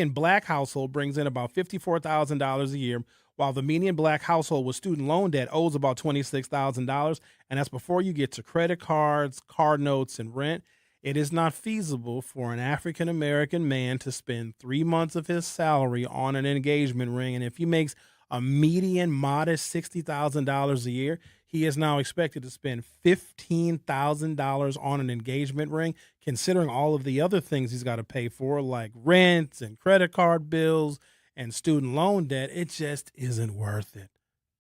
black household brings in about $54,000 a year, while the median black household with student loan debt owes about $26,000. And that's before you get to credit cards, car notes, and rent. It is not feasible for an African-American man to spend 3 months of his salary on an engagement ring. And if he makes a median modest $60,000 a year, he is now expected to spend $15,000 on an engagement ring, considering all of the other things he's got to pay for, like rent and credit card bills and student loan debt. It just isn't worth it.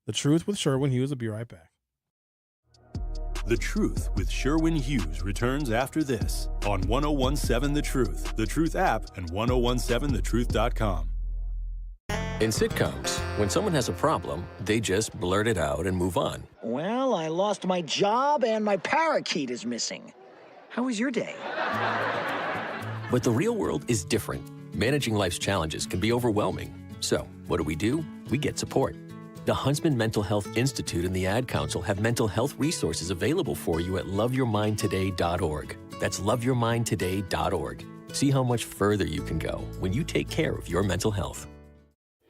The Truth with Sherwin Hughes will be right back. The Truth with Sherwin Hughes returns after this on 1017 The Truth app, and 1017thetruth.com. In sitcoms, when someone has a problem, they just blurt it out and move on. Well, I lost my job and my parakeet is missing. How was your day? But the real world is different. Managing life's challenges can be overwhelming. So, what do? We get support. The Huntsman Mental Health Institute and the Ad Council have mental health resources available for you at loveyourmindtoday.org. That's loveyourmindtoday.org. See how much further you can go when you take care of your mental health.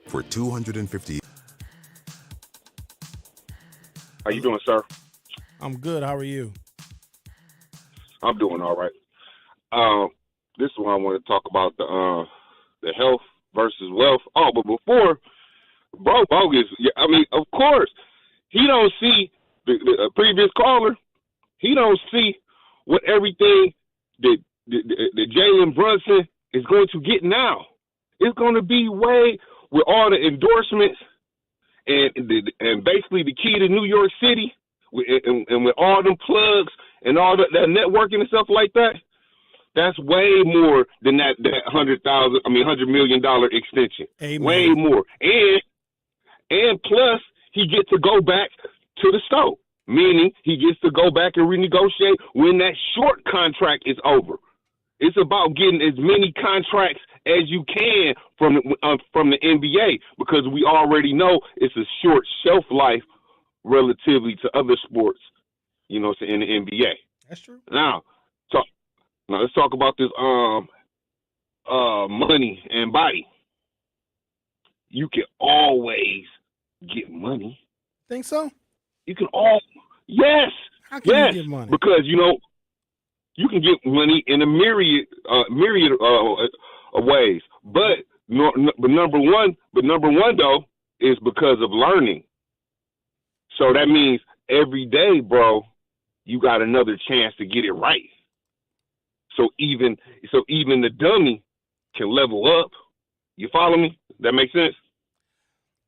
For 250. How you doing, sir? I'm good. How are you? I'm doing all right. This is one I want to talk about, the health versus wealth. Oh, but before, bro, bogus. I mean, of course, he don't see the previous caller. He don't see what everything that Jalen Brunson is going to get now. It's going to be way with all the endorsements and basically the key to New York City and with all them plugs and all that networking and stuff like that. That's way more than that $100 million extension. Amen. Way more. And plus he gets to go back to the stove, meaning he gets to go back and renegotiate when that short contract is over. It's about getting as many contracts as you can from the NBA, because we already know it's a short shelf life relatively to other sports, in the NBA. That's true. Now let's talk about this money and body. You can always get money. Think so? You can yes. How can you get money? Because you can get money in a myriad of ways. But number one though is because of learning. So that means every day, bro, you got another chance to get it right. So even the dummy can level up. You follow me? That makes sense?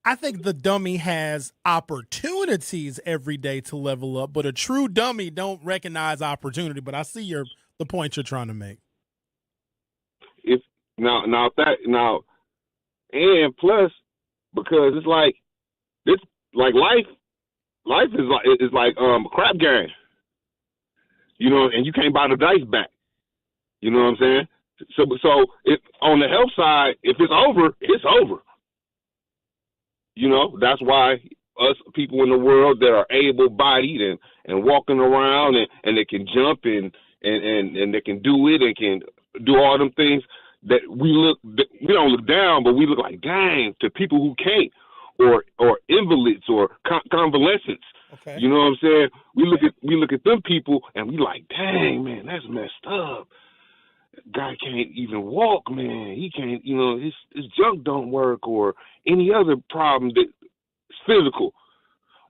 I think the dummy has opportunities every day to level up, but a true dummy don't recognize opportunity. But I see the point you're trying to make. If now and plus because it's like this, like life is like a crap game, you know, and you can't buy the dice back. You know what I'm saying? So if on the health side, if it's over, it's over. You know, that's why us people in the world that are able-bodied and walking around and they can jump and they can do it and can do all them things that we don't look down, but we look like dang to people who can't, or invalids or convalescents. Okay. You know what I'm saying? We look at them people and we like, dang man, that's messed up. Guy can't even walk, man. He can't, you know, his junk don't work or any other problem that's physical.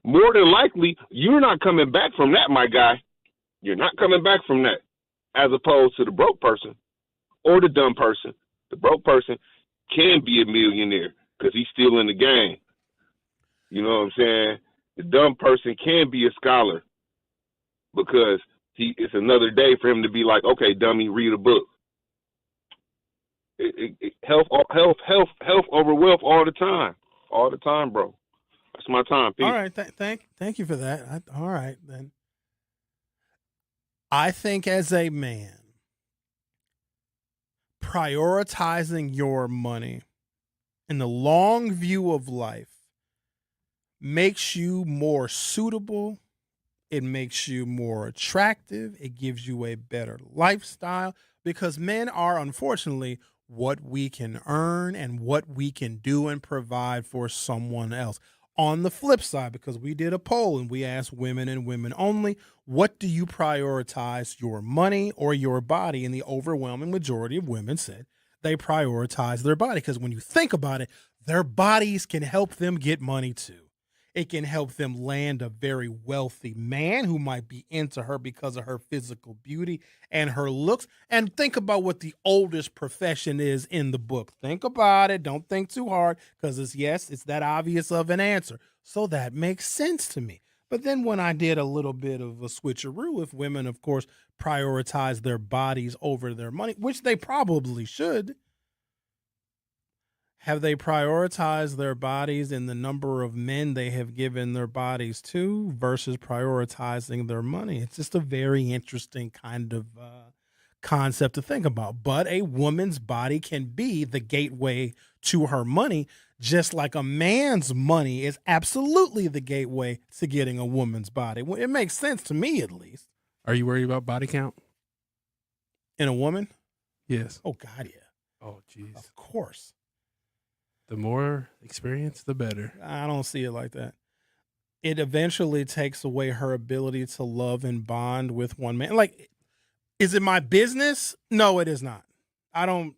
More than likely, you're not coming back from that, my guy. You're not coming back from that, as opposed to the broke person or the dumb person. The broke person can be a millionaire because he's still in the game. You know what I'm saying? The dumb person can be a scholar because it's another day for him to be like, okay, dummy, read a book. Health over wealth all the time, bro. That's my time. Peace. All right, thank you for that. All right, then. I think as a man, prioritizing your money in the long view of life makes you more suitable. It makes you more attractive. It gives you a better lifestyle because men are, unfortunately, what we can earn and what we can do and provide for someone else. On the flip side, because we did a poll and we asked women and women only, what do you prioritize, your money or your body? And the overwhelming majority of women said they prioritize their body because when you think about it, their bodies can help them get money too. It can help them land a very wealthy man who might be into her because of her physical beauty and her looks. And think about what the oldest profession is in the book. Think about it. Don't think too hard because it's that obvious of an answer. So that makes sense to me. But then when I did a little bit of a switcheroo, if women, of course, prioritize their bodies over their money, which they probably should, have they prioritized their bodies in the number of men they have given their bodies to versus prioritizing their money? It's just a very interesting kind of concept to think about. But a woman's body can be the gateway to her money, just like a man's money is absolutely the gateway to getting a woman's body. It makes sense to me, at least. Are you worried about body count? In a woman? Yes. Oh, God, yeah. Oh, jeez. Of course. The more experience, the better. I don't see it like that. It eventually takes away her ability to love and bond with one man. Like, is it my business? No, it is not. I don't.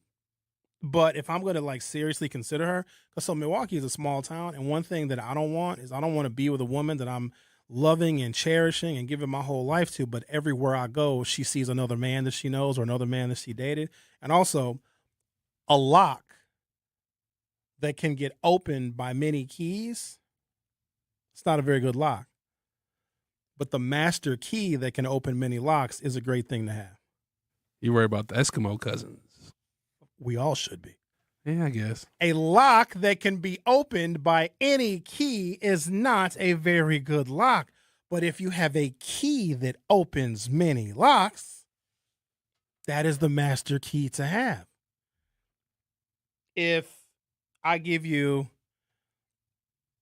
But if I'm going to like seriously consider her, because so Milwaukee is a small town. And one thing that I don't want to be with a woman that I'm loving and cherishing and giving my whole life to. But everywhere I go, she sees another man that she knows or another man that she dated. And also a lock that can get opened by many keys, it's not a very good lock. But the master key that can open many locks is a great thing to have. You worry about the Eskimo cousins. We all should be. Yeah, I guess. A lock that can be opened by any key is not a very good lock. But if you have a key that opens many locks, that is the master key to have. If I give you